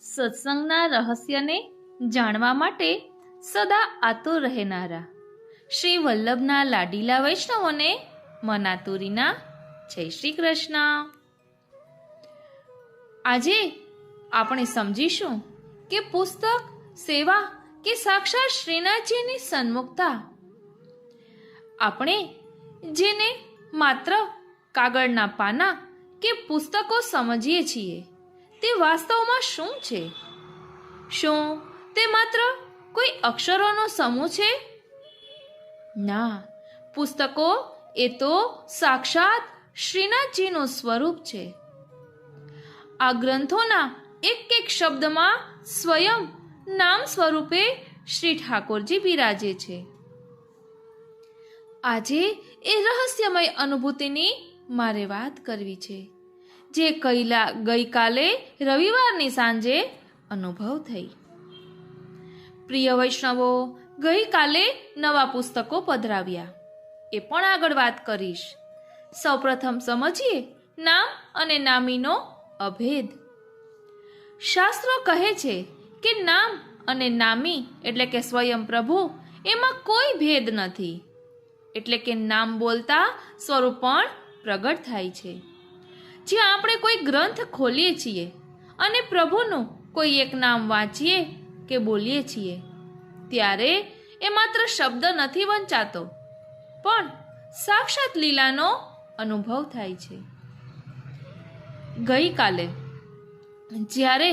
સત્સંગના રહસ્યને જાણવા માટે સદા આતુર રહેનારા શ્રી વલ્લભના લાડીલા વૈષ્ણવોને મનાતુરીના જય શ્રી કૃષ્ણ. આજે આપણે સમજીશું કે પુસ્તક, સેવા કે સાક્ષાત શ્રીનાથજીની સન્મુખતા. આપણે જેને માત્ર કાગળના પાના કે પુસ્તકો સમજીએ છીએ તે વાસ્તવમાં શું છે? શું તે માત્ર કોઈ અક્ષરોનો સમૂહ છે? ના, પુસ્તકો એ તો સાક્ષાત શ્રીનાથજીનું સ્વરૂપ છે. આ ગ્રંથોના એક એક શબ્દમાં સ્વયં નામ સ્વરૂપે શ્રી ઠાકોરજી બિરાજે છે. આજે એ રહસ્યમય અનુભૂતિની મારે વાત કરવી છે, જે ગઈકાલે રવિવારની સાંજે અનુભવ થઈ. પ્રિય વૈષ્ણવો, ગઈકાલે નવા પુસ્તકો પધરાવ્યા, એ પણ આગળ વાત કરીશ. સૌપ્રથમ સમજીએ નામ અને નામીનો અભેદ. શાસ્ત્રો કહે છે કે નામ અને નામી એટલે કે સ્વયં પ્રભુ, એમાં કોઈ ભેદ નથી. એટલે કે નામ બોલતા સ્વરૂપ પણ પ્રગટ થાય છે. જ્યાં આપણે કોઈ ગ્રંથ ખોલીએ છીએ અને પ્રભુનું કોઈ એક નામ વાંચીએ કે બોલીએ છીએ, ત્યારે એ માત્ર શબ્દ નથી વંચાતો, પણ સાક્ષાત લીલાનો અનુભવ થાય છે. ગઈકાલે જ્યારે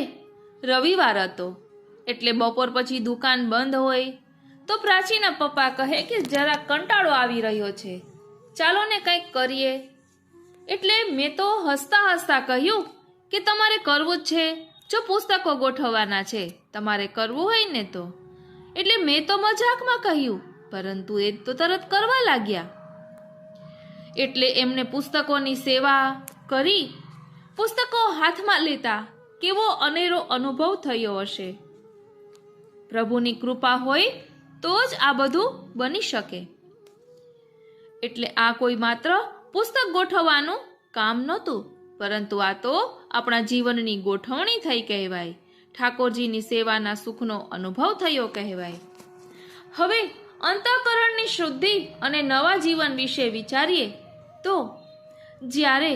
રવિવાર હતો એટલે બપોર પછી દુકાન બંધ હોય તો પ્રાચીના પપ્પા કહે કે જરા કંટાળો આવી રહ્યો છે, ચાલો ને કંઈક કરીએ. એટલે મેં તો હસતા હસતા કહ્યું કે તમારે કરવું જ છે, જો પુસ્તકો ગોઠવવાના છે, તમારે કરવું હોય ને તો. એટલે મેં તો મજાકમાં કહ્યું, પરંતુ એ તો તરત કરવા લાગ્યા. એટલે એમને પુસ્તકોની સેવા કરી, પુસ્તકો હાથમાં લેતા કેવો અનેરો અનુભવ થયો હશે. પ્રભુની કૃપા હોય તો જ આ બધું બની શકે. એટલે આ કોઈ માત્ર પુસ્તક ગોઠવવાનું કામ નહોતું, પરંતુ આ તો આપણા જીવનની ગોઠવણી થઈ કહેવાય. ઠાકોરજીની સેવાના સુખનો અનુભવ થયો કહેવાય. હવે અંતઃકરણની શુદ્ધિ અને નવા જીવન વિશે વિચારીએ તો જ્યારે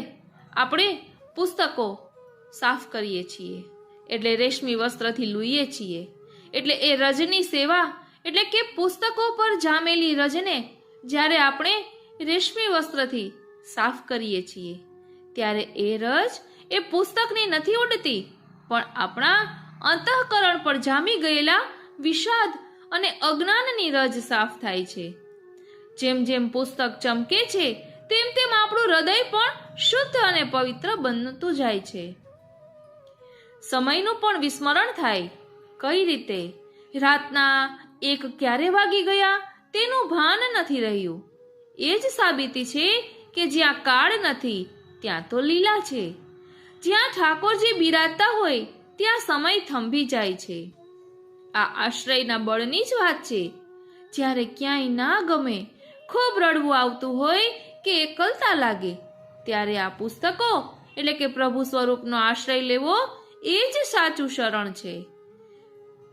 આપણે પુસ્તકો સાફ કરીએ છીએ એટલે રેશમી વસ્ત્રથી લૂઈએ છીએ, એટલે એ રજની સેવા એટલે કે પુસ્તકો પર જામેલી રજને જ્યારે આપણે રેશમી વસ્ત્રથી સાફ કરીએ છીએ, ત્યારે એ રજ એ પુસ્તકની નથી ઉડતી, પણ આપણા અંતઃકરણ પર જામી ગયેલા વિષાદ અને અજ્ઞાનની રજ સાફ થાય છે. જેમ જેમ પુસ્તક ચમકે છે તેમ તેમ આપણું હૃદય પણ શુદ્ધ અને પવિત્ર બનતું જાય છે. સમયનું પણ વિસ્મરણ થાય. કઈ રીતે? રાતના 1 ક્યારે વાગી ગયા તેનું ભાન નથી રહ્યું. એ જ સાબિતી છે કે જ્યાં કાળ નથી ત્યાં તો લીલા છે. જ્યાં ઠાકોરજી બિરાજતા હોય ત્યાં સમય થંભી જાય છે. આ આશ્રયના બળની જ વાત છે. જ્યારે ક્યાંય ના ગમે, ખૂબ રડવું આવતું હોય કે એકલતા લાગે, ત્યારે આ પુસ્તકો એટલે કે પ્રભુ સ્વરૂપનો આશ્રય લેવો એ જ સાચું શરણ છે.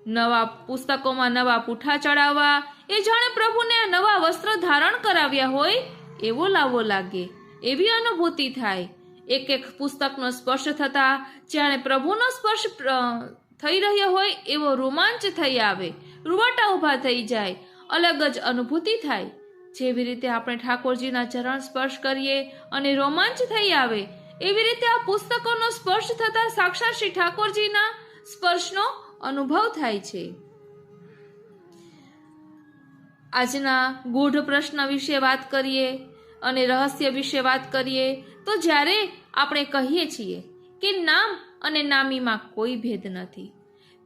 નવા પુસ્તકોમાં નવા પૂઠા ચડાવવા એ જાણે પ્રભુને નવા વસ્ત્ર ધારણ કરાવ્યા હોય એવો લાવો લાગે, એવી અનુભૂતિ થાય. એક એક પુસ્તકનો સ્પર્શ થતા જાણે પ્રભુનો સ્પર્શ થઈ રહ્યો હોય એવો રોમાંચ થઈ આવે, રૂવાટા ઊભા થઈ જાય, અલગ જ અનુભૂતિ થાય. જેવી રીતે આપણે ઠાકોરજીના ચરણ સ્પર્શ કરીએ અને રોમાંચ થઈ આવે, એવી રીતે આ પુસ્તકોનો સ્પર્શ થતા સાક્ષાત શ્રી ઠાકોરજીના સ્પર્શનો અનુભવ થાય છે. આજના ગૂઢ પ્રશ્ન વિશે વાત કરીએ અને રહસ્ય વિશે વાત કરીએ તો જ્યારે આપણે કહીએ છીએ કે નામ અને નામીમાં કોઈ ભેદ નથી,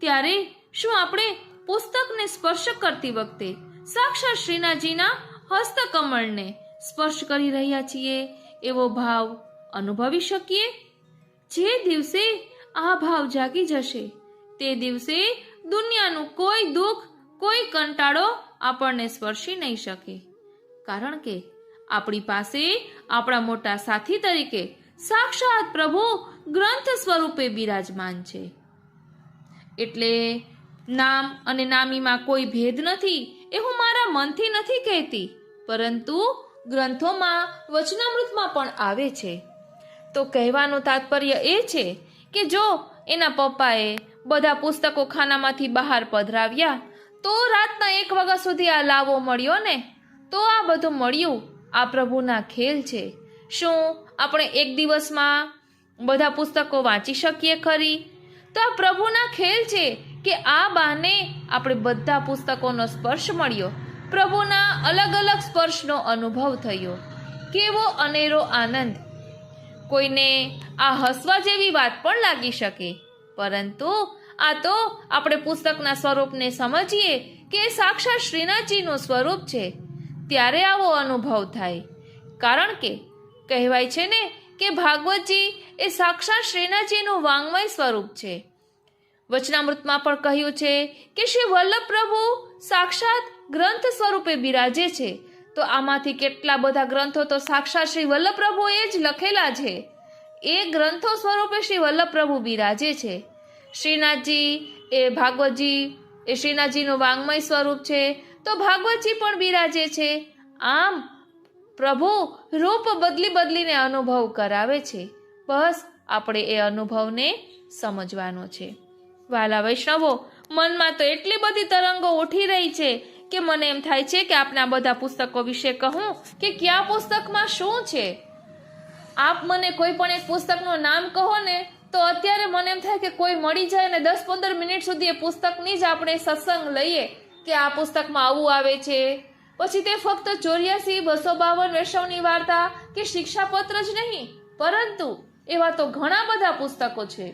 ત્યારે શું આપણે પુસ્તકને સ્પર્શ કરતી વખતે સાક્ષાત શ્રીનાથજીના હસ્તકમળને સ્પર્શ કરી રહ્યા છીએ એવો ભાવ અનુભવી શકીએ? જે દિવસે આ ભાવ જાગી જશે તે દિવસે દુનિયાનું કોઈ દુઃખ, કોઈ કંટાળો આપણને સ્પર્શી નહીં શકે. કારણ કે આપણી પાસે આપણા મોટા સાથી તરીકે સાક્ષાત પ્રભુ ગ્રંથ સ્વરૂપે બિરાજમાન છે. એટલે નામ અને નામીમાં કોઈ ભેદ નથી એ હું મારા મનથી નથી કહેતી, પરંતુ ગ્રંથોમાં વચનામૃતમાં પણ આવે છે. તો કહેવાનું તાત્પર્ય એ છે કે જો એના પપ્પાએ બધા પુસ્તકો ખાનામાંથી બહાર પધરાવ્યા તો રાતના 1 વાગ્યા સુધી આ લાવો મળ્યો ને, તો આ બધું મળ્યું આ પ્રભુના ખેલ છે. શું આપણે એક દિવસમાં બધા પુસ્તકો વાંચી શકીએ ખરી? તો આ પ્રભુના ખેલ છે કે આ બહાને આપણે બધા પુસ્તકોનો સ્પર્શ મળ્યો, પ્રભુના અલગ અલગ સ્પર્શનો અનુભવ થયો. કેવો અનેરો આનંદ! કોઈને આ હસવા જેવી વાત પણ લાગી શકે, પરંતુ આ તો આપણે પુસ્તકના સ્વરૂપને સમજીએ કે સાક્ષાત શ્રીનાથજીનું સ્વરૂપ છે ત્યારે આવો અનુભવ થાય. કારણ કે કહેવાય છે ને કે ભાગવતજી એ સાક્ષાત શ્રીનાથજીનું વાંગ્મય સ્વરૂપ છે. વચનામૃતમાં પણ કહ્યું છે કે શ્રી વલ્લભ પ્રભુ સાક્ષાત ગ્રંથ સ્વરૂપે બિરાજે છે. તો આમાંથી કેટલા બધા ગ્રંથો તો સાક્ષાત શ્રી વલ્લભ પ્રભુએ જ લખેલા છે. એ ગ્રંથો સ્વરૂપે શ્રી વલ્લભ પ્રભુ બિરાજે છે. શ્રીનાથજી એ ભાગવતજી એ શ્રીનાથજીનું વાંગ્મય સ્વરૂપ છે, તો ભાગવતજી પણ બિરાજે છે. આમ પ્રભુ રૂપ બદલી બદલીને અનુભવ કરાવે છે. બસ આપણે એ અનુભવને સમજવાનો છે. વાલા વૈષ્ણવો, મનમાં તો એટલી બધી તરંગો ઉઠી રહી છે કે મને એમ થાય છે કે આપના બધા પુસ્તકો વિશે કહું કે કયા પુસ્તકમાં શું છે. આપ મને કોઈ પણ એક પુસ્તકનું નામ કહો ને તો અત્યારે મને એમ થાય કે કોઈ મળી જાય ને 10-15 મિનિટ સુધી એ પુસ્તકની જ આપણે સત્સંગ લઈએ કે આ પુસ્તકમાં આવું આવે છે. પછી તે ફક્ત 84, 252 વૈષ્ણવની વાર્તા કે શિક્ષાપત્ર જ નહીં, પરંતુ એવા તો ઘણા બધા પુસ્તકો છે.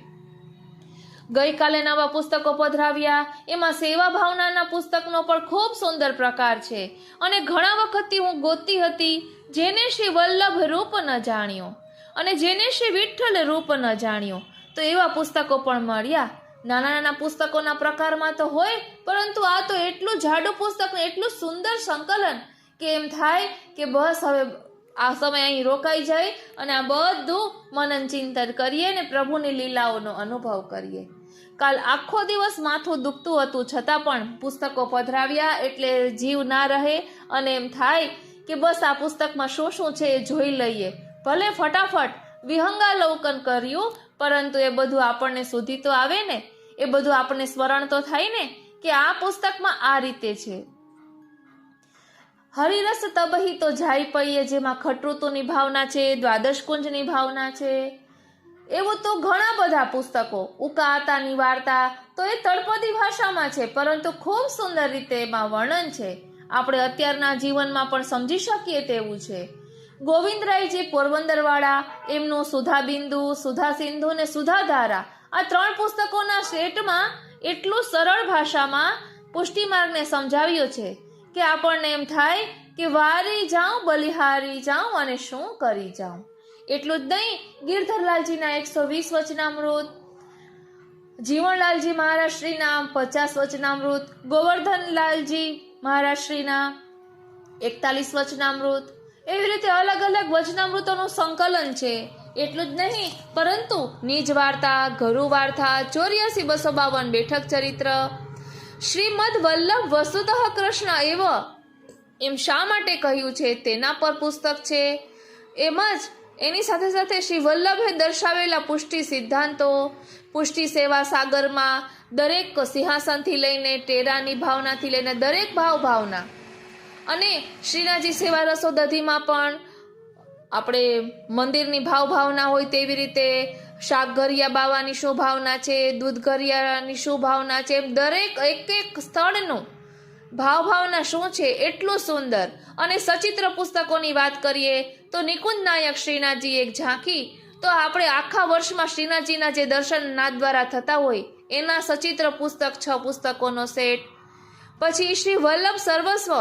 ગઈકાલે નવા પુસ્તકો પધરાવ્યા, એમાં સેવા ભાવનાના પુસ્તકનો પણ ખૂબ સુંદર પ્રકાર છે. અને ઘણા વખતથી હું ગોતતી હતી જેને શ્રી વલ્લભ રૂપ ન જાણ્યો અને જેને શ્રી વિઠ્ઠલ રૂપ ન જાણ્યો, તો એવા પુસ્તકો પણ મળ્યા. નાના નાના પુસ્તકોના પ્રકારમાં તો હોય, પરંતુ આ તો એટલું જાડું પુસ્તક ને એટલું સુંદર સંકલન કે એમ થાય કે બસ હવે આ સમય અહીં રોકાઈ જાય અને આ બધું મનન ચિંતન કરીએ ને પ્રભુની લીલાઓનો અનુભવ કરીએ. કાલ આખો દિવસ માથું દુખતું હતું, છતાં પણ પુસ્તકો પધરાવ્યા એટલે જીવ ના રહે અને એમ થાય કે બસ આ પુસ્તકમાં શું શું છે એ જોઈ લઈએ. ભલે ફટાફટ વિહંગાવલોકન કર્યું, પરંતુ એ બધું આપણને સુધી તો આવે ને, એ બધું આપણને સ્મરણ તો થાય ને કે આ પુસ્તકમાં આ રીતે છે. હરિરસ તબહી તો જાય પૈયે, જેમાં ખટઋતુની ભાવના છે, દ્વાદશ કુંજની ભાવના છે. એવું તો ઘણા બધા પુસ્તકો. ઉકાતાની વાર્તા તો એ તળપદી ભાષામાં છે, પરંતુ ખૂબ સુંદર રીતે એમાં વર્ણન છે. આપણે અત્યારના જીવનમાં પણ સમજી શકીએ તેવું છે. ગોવિંદરાયજી પોરબંદરવાળા, એમનું સુધાબિંદુ, સુધા સિંધુ ને સુધાધારા, આ 3 પુસ્તકોના સેટમાં એટલું સરળ ભાષામાં પુષ્ટિ માર્ગને સમજાવ્યો છે કે આપણને એમ થાય કે વારી જાઉં, બલિહારી જાઉં અને શું કરી જાઉં. એટલું જ નહીં, ગિરધરલાલજીના 120 વચનામૃત, જીવણલાલજી મહારાજશ્રીના 50 વચનામૃત, ગોવર્ધનલાલજી મહારાજશ્રીના 41 વચનામૃત, એવી રીતે અલગ અલગ વચનામૃતોનું સંકલન છે. એટલું જ નહીં, પરંતુ નિજ વાર્તા, ઘરુ વાર્તા, 84-252 બેઠક ચરિત્ર, શ્રીમદ વલ્લભ વસુતઃ કૃષ્ણ એવ એમ શા માટે કહ્યું છે તેના પર પુસ્તક છે. એમ જ એની સાથે સાથે શ્રી વલ્લભે દર્શાવેલા પુષ્ટિ સિદ્ધાંતો, પુષ્ટિ સેવા સાગરમાં દરેક સિંહાસનથી લઈને ટેરાની ભાવનાથી લઈને દરેક ભાવના, અને શ્રીનાથજી સેવા રસોદધીમાં પણ આપણે મંદિરની ભાવના હોય તેવી રીતે શાકઘરિયા બાવાની શું ભાવના છે, દૂધઘરિયાની શું ભાવના છે, એમ દરેક એક સ્થળનું ભાવના શું છે એટલું સુંદર. અને સચિત્ર પુસ્તકોની વાત કરીએ તો નિકુંજ નાયક શ્રીનાથજી એક ઝાંખી, તો આપણે આખા વર્ષમાં શ્રીનાથજીના જે દર્શન નાથ દ્વારા થતા હોય એના સચિત્ર પુસ્તક 6 પુસ્તકોનો સેટ. પછી શ્રી વલ્લભ સર્વસ્વ,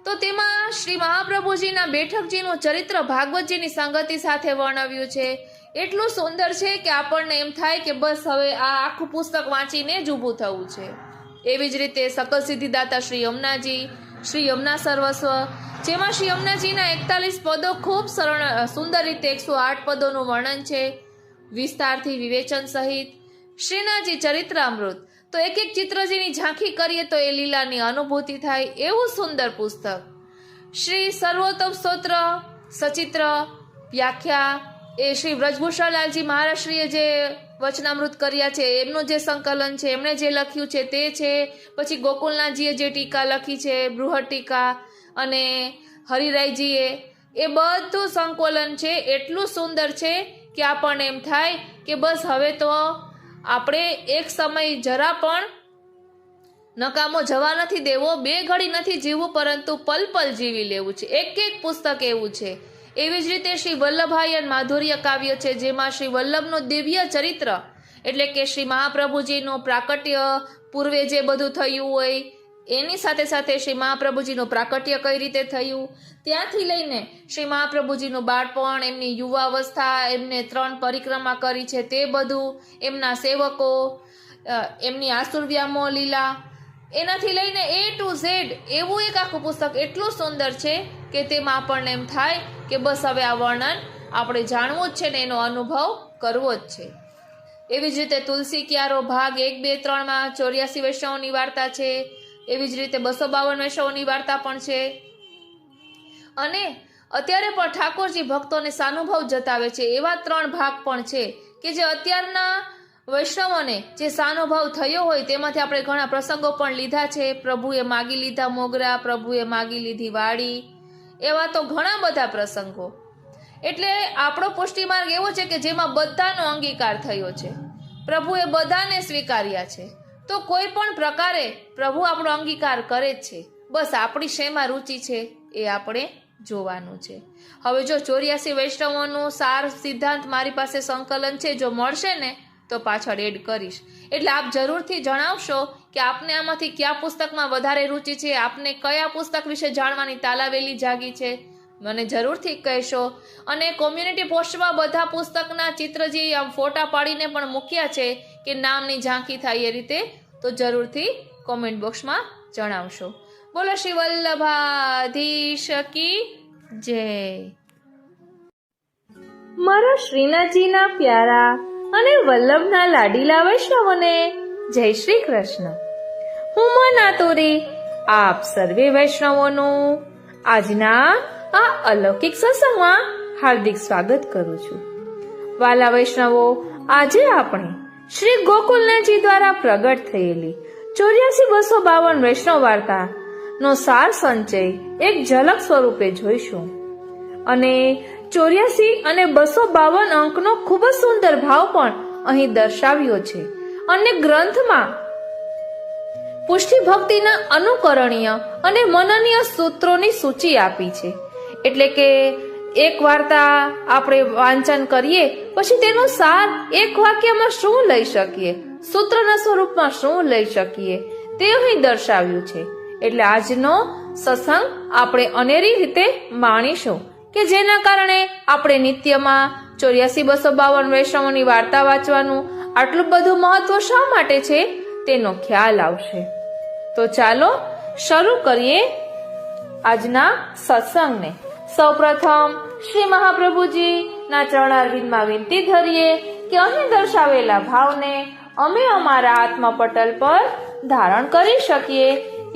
તો તેમાં શ્રી મહાપ્રભુજીના બેઠકજીનું ચરિત્ર ભાગવતજીની સંગતિ સાથે વર્ણવ્યું છે. એટલું સુંદર છે કે આપણને એમ થાય કે બસ હવે આ આખું પુસ્તક વાંચીને જ ઊભું થવું છે. એવી જ રીતે સકલ સિદ્ધિદાતા શ્રી યમુનાજી, શ્રી યમુના સર્વસ્વ, જેમાં શ્રી યમુનાજીના 41 પદો ખૂબ સરળ સુંદર રીતે 108 પદોનું વર્ણન છે, વિસ્તારથી વિવેચન સહિત. શ્રીનાથજી ચરિત્રામૃત, તો એક એક ચિત્રજીની ઝાંખી કરીએ તો એ લીલાની અનુભૂતિ થાય એવું સુંદર પુસ્તક. શ્રી સર્વોત્તમ સ્તોત્ર સચિત્ર વ્યાખ્યા એ શ્રી વ્રજભૂષણલાલજી મહારાજશ્રીએ જે વચનામૃત કર્યા છે એમનું જે સંકલન છે, એમણે જે લખ્યું છે તે છે. પછી ગોકુલનાથજીએ જે ટીકા લખી છે, બૃહદ ટીકા, અને હરિરાયજીએ, એ બધું સંકલન છે એટલું સુંદર છે કે આપણને એમ થાય કે બસ હવે તો આપણે એક સમય જરા પણ નકામો જવા નથી દેવો, બે ઘડી નથી જીવવું, પરંતુ પલ પલ જીવી લેવું છે. એક એક પુસ્તક એવું છે. એવી જ રીતે શ્રી વલ્લભાયન માધુર્ય કાવ્ય છે, જેમાં શ્રી વલ્લભનું દિવ્ય ચરિત્ર એટલે કે શ્રી મહાપ્રભુજીનું પ્રાકટ્ય પૂર્વે જે બધું થયું હોય એની સાથે સાથે શ્રી મહાપ્રભુજીનું પ્રાકટ્ય કઈ રીતે થયું, ત્યાંથી લઈને શ્રી મહાપ્રભુજીનું બાળપણ, એમની યુવાવસ્થા, એમને 3 પરિક્રમા કરી છે તે બધું, એમના સેવકો, એમની આસુરવ્યામો લીલા, એનાથી લઈને A to Z એવું એક આખું પુસ્તક એટલું સુંદર છે કે તેમાં આપણને એમ થાય કે બસ હવે આ વર્ણન આપણે જાણવું જ છે ને એનો અનુભવ કરવો જ છે. એવી જ રીતે તુલસી ક્યારો ભાગ 1, 2, 3માં 84 વૈષ્ણવોની વાર્તા છે. એવી જ રીતે 252 વૈષ્ણવોની વાર્તા પણ છે. અને અત્યારે પણ ઠાકોરજી ભક્તોને સાનુભવ જતાવે છે એવા 3 ભાગ પણ છે કે જે અત્યારના વૈષ્ણવોને જે સાનુભવ થયો હોય તેમાંથી આપણે ઘણા પ્રસંગો પણ લીધા છે. પ્રભુએ માગી લીધા મોગરા, પ્રભુએ માગી લીધી વાડી, એવા તો ઘણા બધા પ્રસંગો. એટલે આપણો પુષ્ટિ માર્ગ એવો છે કે જેમાં બધાનો અંગીકાર થયો છે, પ્રભુએ બધાને સ્વીકાર્યા છે. તો કોઈ પણ પ્રકારે પ્રભુ આપણો અંગીકાર કરે જ છે. બસ આપણી શેમાં રુચિ છે એ આપણે જોવાનું છે. હવે જો 84 વૈષ્ણવોનું સાર સિદ્ધાંત મારી પાસે સંકલન છે, જો મળશે ને તો પાછળ એડ કરીશ. એટલે આપ જરૂરથી જણાવશો કે આપને આમાંથી કયા પુસ્તકમાં વધારે રુચિ છે, આપને કયા પુસ્તક વિશે જાણવાની તાલાવેલી જાગી છે, મને જરૂરથી કહેશો. અને કોમ્યુનિટી પોસ્ટમાં બધા પુસ્તકના ચિત્રજી આમ ફોટા પાડીને પણ મૂક્યા છે કે નામની ઝાંખી થાય એ રીતે, તો જરૂરથી કોમેન્ટ બોક્સમાં જણાવશો. બોલો શ્રી વલ્લભાધીશ કી જય. મારા શ્રીનાથજીના પ્યારા અને વલ્લભના લાડીલા વૈષ્ણવોને જય શ્રી કૃષ્ણ. હું મનાતુરી આપ સર્વે વૈષ્ણવોનું આજના આ અલૌકિક સત્સંગમાં હાર્દિક સ્વાગત કરું છું. વાલા વૈષ્ણવો, આજે આપણે શ્રી ગોકુલનાથજી દ્વારા પ્રગટ થયેલી 84-252 વૈષ્ણવ વાર્તા નો સાર સંચય એક ઝલક સ્વરૂપે જોઈશું. અને 84 અને 252 અંકનો ખૂબ જ સુંદર ભાવ પણ અહીં દર્શાવ્યો છે. અને ગ્રંથમાં પુષ્ટિ ભક્તિના અનુકરણીય અને મનનીય સૂત્રોની સૂચિ આપી છે. એટલે કે એક વાર્તા આપણે વાંચન કરીએ પછી તેનો સાર એક વાક્યમાં શું લઈ શકીએ, સૂત્રના સ્વરૂપમાં શું લઈ શકીએ તે અહીં દર્શાવ્યું છે. એટલે આજનો સત્સંગ આપણે અનેરી રીતે માણીશું કે જેના કારણે આપણે નિત્યમાં 84-252 વૈષ્ણવોની વાર્તા વાંચવાનું આટલું બધું મહત્વ શા માટે છે તેનો ખ્યાલ આવશે. તો ચાલો શરૂ કરીએ આજના સત્સંગને. સૌપ્રથમ શ્રી મહાપ્રભુજી ના ચરણારવિંદમાં વિનંતી ધરીએ કે અહીં દર્શાવેલા ભાવને અમે અમારા આત્મપટલ પર ધારણ કરી શકીએ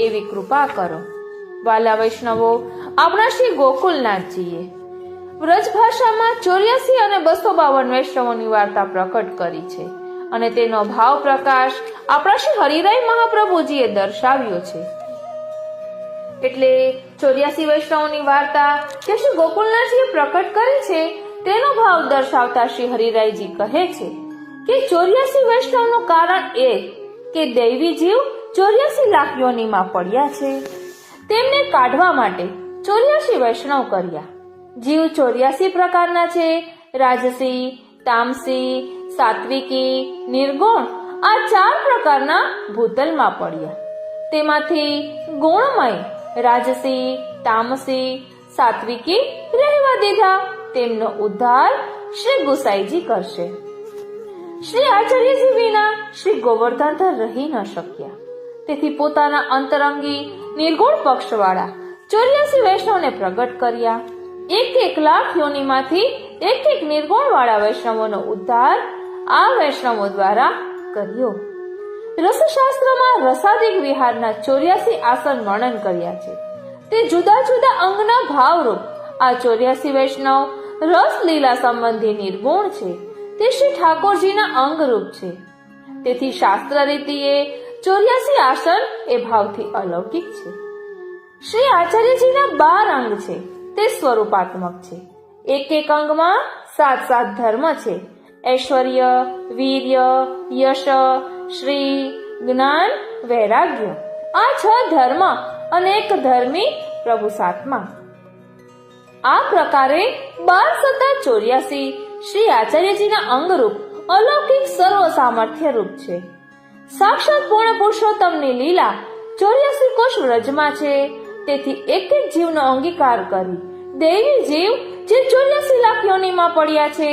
એવી કૃપા કરો. વાલા વૈષ્ણવો, આપણા શ્રી ગોકુલનાથજીએ વ્રજ ભાષામાં 84 અને 252 વૈષ્ણવોની વાર્તા પ્રકટ કરી છે અને તેનો ભાવ પ્રકાશ આપણા શ્રી હરિરાય મહાપ્રભુજીએ દર્શાવ્યો છે. એટલે 84 વૈષ્ણવોની વાર્તા જે શ્રી ગોકુલનાથજીએ પ્રકટ કરી છે તેનો ભાવ દર્શાવતા શ્રી હરિરાયજી કહે છે કે 84 વૈષ્ણવનું કારણ એ કે દૈવી જીવ 84 લાખ યોનિમાં પડ્યા છે. તેમને કાઢવા માટે 84 વૈષ્ણવ કર્યા. જીવ 84 પ્રકારના છે. રાજસી, તામસી, સાત્વિકી, નિર્ગુણ આ 4 પ્રકારના ભૂતલમાં પડ્યા. તેમાંથી ગુણમય રાજસી, તામસી, સાત્વિકી રહેવા દીધા. તેમનો ઉદ્ધાર શ્રી ગુસાઈજી કરશે. શ્રી આચાર્યજી વિના શ્રી ગોવર્ધનધર રહી ન શક્યા. તેથી પોતાના અંતરંગી નિર્ગુણ પક્ષવાળા 84 વૈષ્ણવને પ્રગટ કર્યા. 1 લાખ યોનિમાંથી 1 નિર્ગુણ વાળા વૈષ્ણવોનો ઉદ્ધાર આ વૈષ્ણવો દ્વારા કર્યો. રસશાસ્ત્રમાં રસાદિક વિહારના 84 આસન વર્ણન કર્યા છે. તે જુદા જુદા અંગના ભાવરૂપ આ 84 વૈષ્ણવ રસ લીલા સંબંધી નિર્ગુણ છે. તે શ્રી ઠાકોરજીના અંગરૂપ છે. તેથી શાસ્ત્ર રીતિએ 84 આસન એ ભાવથી અલૌકિક છે. શ્રી આચાર્યજીના 12 અંગ છે. તે સ્વરૂપાત્મક છે. એક એક અંગમાં 7 ધર્મ છે. ઐશ્વર્ય, વીર્ય, યશ, શ્રી, જ્ઞાન, વૈરાગ્ય. આ 6 ધર્મ અને એક ધર્મી પ્રભુ 7મા. આ પ્રકારે 12 સત્તા 84 શ્રી આચાર્યજીના અંગરૂપ અલૌકિક સર્વ સામર્થ્ય રૂપ છે. સાક્ષાત પૂર્ણ પુરુષોત્તમની લીલા 84 કોષ વ્રજમાં છે. તેથી એક એક જીવનો અંગીકાર કરી દૈવી જીવ જે 84 લાખ યોનિમાં પડ્યા છે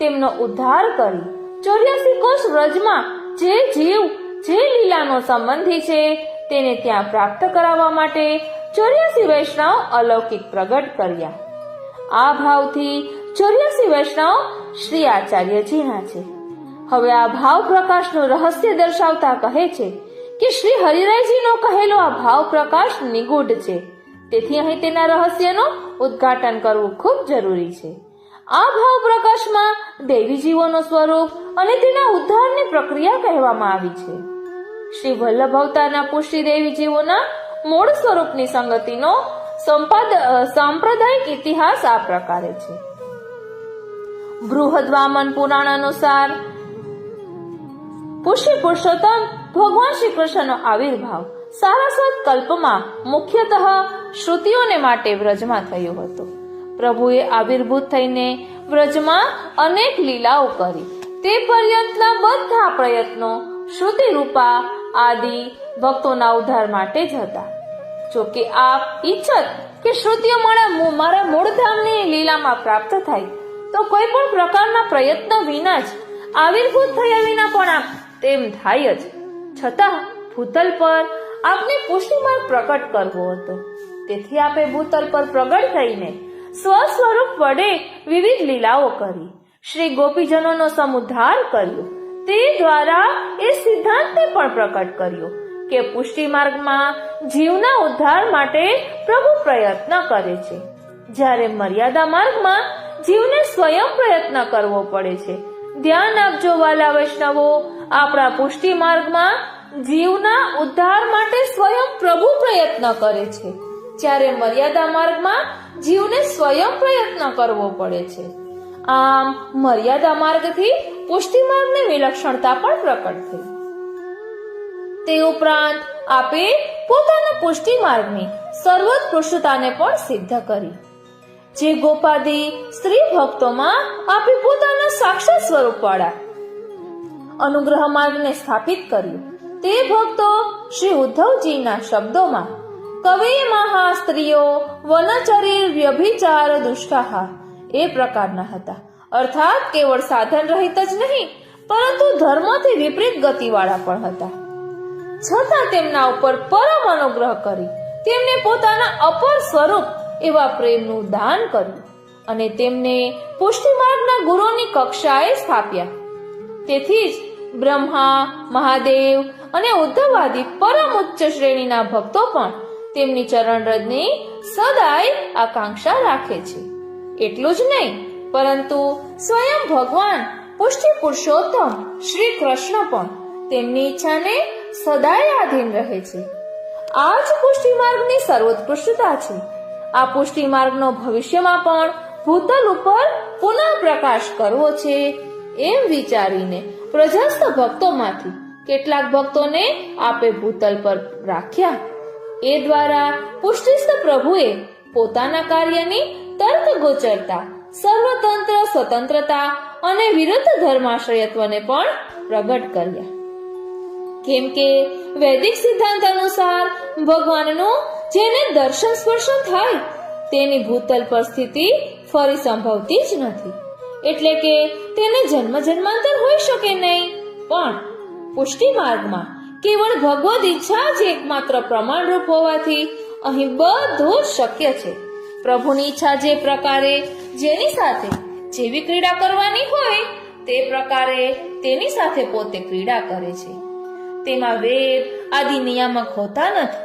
તેમનો ઉદ્ધાર કરી 84 કોષ વ્રજમાં જે જીવ જે લીલાનો સંબંધી છે તેને ત્યાં પ્રાપ્ત કરાવવા માટે 84 વૈષ્ણવ અલૌકિક પ્રગટ કર્યા. આ ભાવથી 84 વૈષ્ણવ શ્રી આચાર્યજીના છે. હવે આ ભાવ પ્રકાશનું રહસ્ય દર્શાવતા કહે છે કે શ્રી હરિરાયજીનો કહેલો આ ભાવ પ્રકાશ નિગૂઢ છે. તેથી અહીં તેના રહસ્યનું ઉદ્ઘાટન કરવું ખૂબ જરૂરી છે. આ ભાવ પ્રકાશમાં દેવી જીવોનું સ્વરૂપ અને તેના ઉદ્ધારની પ્રક્રિયા કહેવામાં આવી છે. શ્રી વલ્લભ અવતારના પુષ્ટિ દેવી જીવોના મૂળ સ્વરૂપની સંગતિનો સાંપ્રદાયિક ઇતિહાસ આ પ્રકારે છે. બૃહદ વામન પુરાણ અનુસાર પુષ્ટિ પુરુષોત્તમ ભગવાન શ્રી કૃષ્ણનો આવિર્ભાવ સારસ્વત કલ્પમાં મુખ્યતઃ શ્રુતિઓને માટે વ્રજમાં થયો હતો. પ્રભુએ આવિર્ભૂત થઈને વ્રજમાં અનેક લીલાઓ કરી. તે પર્યંતના બધા પ્રયત્નો શ્રુતિ રૂપા આદિ ભક્તોના ઉદ્ધાર માટે જ હતા. જો કે આપ ઈચ્છત કે શ્રુતિઓ મારા મૂળધામની લીલામાં પ્રાપ્ત થાય તો કોઈ પણ પ્રકારના પ્રયત્ન વિના જ આવિર્ભૂત થયા વિના પણ આપ તેમ થાય જ. છતાં ભૂતલ પર આપને પુષ્ટિ માર્ગ પ્રકટ કરવો હતો. તેથી આપે ભૂતલ પર પ્રગટ થઈને સ્વસ્વરૂપ વડે વિવિધ લીલાઓ કરી શ્રી ગોપીજનોનો સમુદ્ધાર કર્યો. તે દ્વારા એ સિદ્ધાંતને પણ પ્રકટ કર્યો કે પુષ્ટિ માર્ગમાં જીવના ઉદ્ધાર માટે પ્રભુ પ્રયત્ન કરે છે, જ્યારે મર્યાદા માર્ગમાં જીવને સ્વયં પ્રયત્ન કરવો પડે છે. ધ્યાન આપજો વાલા વૈષ્ણવો, આપણા પુષ્ટિ માર્ગમાં જીવના ઉદ્ધાર માટે સ્વયં પ્રભુ પ્રયત્ન કરે છે, જ્યારે મર્યાદા માર્ગમાં જીવને સ્વયં પ્રયત્ન કરવો પડે છે. આમ મર્યાદા માર્ગથી પુષ્ટિ માર્ગની વિલક્ષણતા પણ પ્રકટ થઈ. તે ઉપરાંત આપે પોતાના પુષ્ટિ માર્ગની સર્વોત્કૃષ્ટતાને પણ સિદ્ધ કરી. જે ગોપાદી સ્ત્રી ભક્તોમાં આપે પોતાના સાક્ષાત સ્વરૂપ વાળા અનુગ્રહ માર્ગને સ્થાપિત કર્યું. તે ભક્તો શ્રી ઉદ્ધવજીના શબ્દોમાં કવે મહા સ્ત્રીઓ વનચરી વ્યભિચાર દુષ્ટાહા એ પ્રકારના હતા. અર્થાત કેવળ સાધન રહિત જ નહીં પરંતુ ધર્મથી વિપરીત ગતિવાળા પણ હતા. છતાં તેમના ઉપર પરમ અનુગ્રહ કરી તેમને પોતાના અપર સ્વરૂપ એવા પ્રેમનું દાન કર્યું અને તેમને પુષ્ટિ માર્ગના ગુરુની કક્ષાએ સ્થાપ્યા. તેથી જ બ્રહ્મા, મહાદેવ અને ઉદ્ધવાદી પરમ ઉચ્ચ શ્રેણીના ભક્તો પણ તેમની ચરણરજની સદાય આકાંક્ષા રાખે છે. એટલું જ નહીં પરંતુ સ્વયં ભગવાન પુષ્ટિ પુરુષોત્તમ શ્રી કૃષ્ણ પણ તેમની ઈચ્છાને સદાય આધીન રહે છે. આ જ પુષ્ટિ માર્ગની સર્વોત્કૃષ્ટતા છે. આ પુષ્ટિ માર્ગનો ભવિષ્યમાં પણ ભૂતલ ઉપર પુનઃ પ્રકાશ કરવો છે એમ વિચારીને પ્રજસ્ત ભક્તોમાંથી કેટલાક ભક્તોને આપે ભૂતલ પર રાખ્યા. એ દ્વારા પુષ્ટિસ્થ પ્રભુએ પોતાના કાર્યની તર્ક ગોચરતા, સર્વતંત્ર સ્વતંત્રતા અને વિરુદ્ધ ધર્માશ્રયત્વને પણ પ્રગટ કર્યા. કેમ કે વૈદિક સિદ્ધાંત અનુસાર ભગવાનનું જેને દર્શન સ્પર્શન થાય તેની ભૂતલ પર સ્થિતિ ફરી સંભવતી જ નથી. એટલે કે તેને જન્મ જન્માંતર હોઈ શકે નહીં. પણ પુષ્ટિ માર્ગમાં કેવળ ભગવદ ઈચ્છા જ એકમાત્ર પ્રમાણરૂપ હોવાથી અહીં બધું જ શક્ય છે. પ્રભુની ઈચ્છા જે પ્રકારે જેની સાથે જેવી ક્રીડા કરવાની હોય તે પ્રકારે તેની સાથે પોતે ક્રીડા કરે છે. તેમાં વેદ આદિ નિયામક હોતા નથી.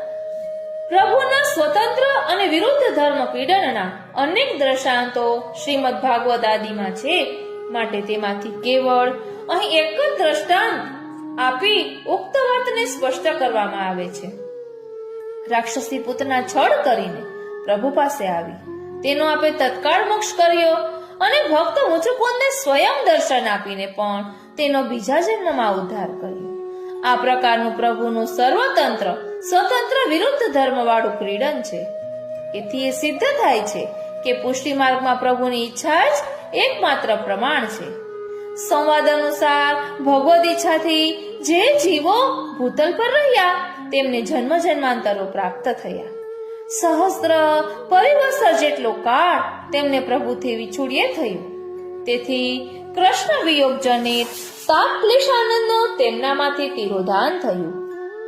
પ્રભુના સ્વતંત્ર અને વિરુદ્ધ ધર્મ પીડનના અનેક દ્રષ્ટાંતો શ્રીમદ ભાગવત આદિમાં છે, માટે તેમાંથી કેવળ અહીં એક જ દ્રષ્ટાંત આપી ઉક્ત વાતને સ્પષ્ટ કરવામાં આવે છે. રાક્ષસી પુત્રના છળ કરીને પ્રભુ પાસે આવી, તેનો આપે તત્કાળ મોક્ષ કર્યો અને ભક્ત મુચુકુંદને સ્વયં દર્શન આપીને પણ તેનો બીજા જન્મમાં ઉદ્ધાર કર્યો. આ પ્રકારનું પ્રભુનું સર્વતંત્ર સ્વતંત્ર વિરુદ્ધ ધર્મવાળું ક્રીડન છે. એથી એ સિદ્ધ થાય છે કે પુષ્ટિ માર્ગમાં પ્રભુની ઈચ્છા જ એકમાત્ર પ્રમાણ છે. સંવાદ અનુસાર ભગવદ ઈચ્છાથી જે જીવો ભૂતલ પર રહ્યા તેમને જન્મ જન્માંતરો પ્રાપ્ત થયા. સહસ્ત્ર પરિવર્ષ જેટલો કાળ તેમને પ્રભુથી વિછુડીએ થયું. તેથી કૃષ્ણ વિયોગ જનિત તાપ ક્લેશાનંદનો તેમનામાંથી તિરોધાન થયું.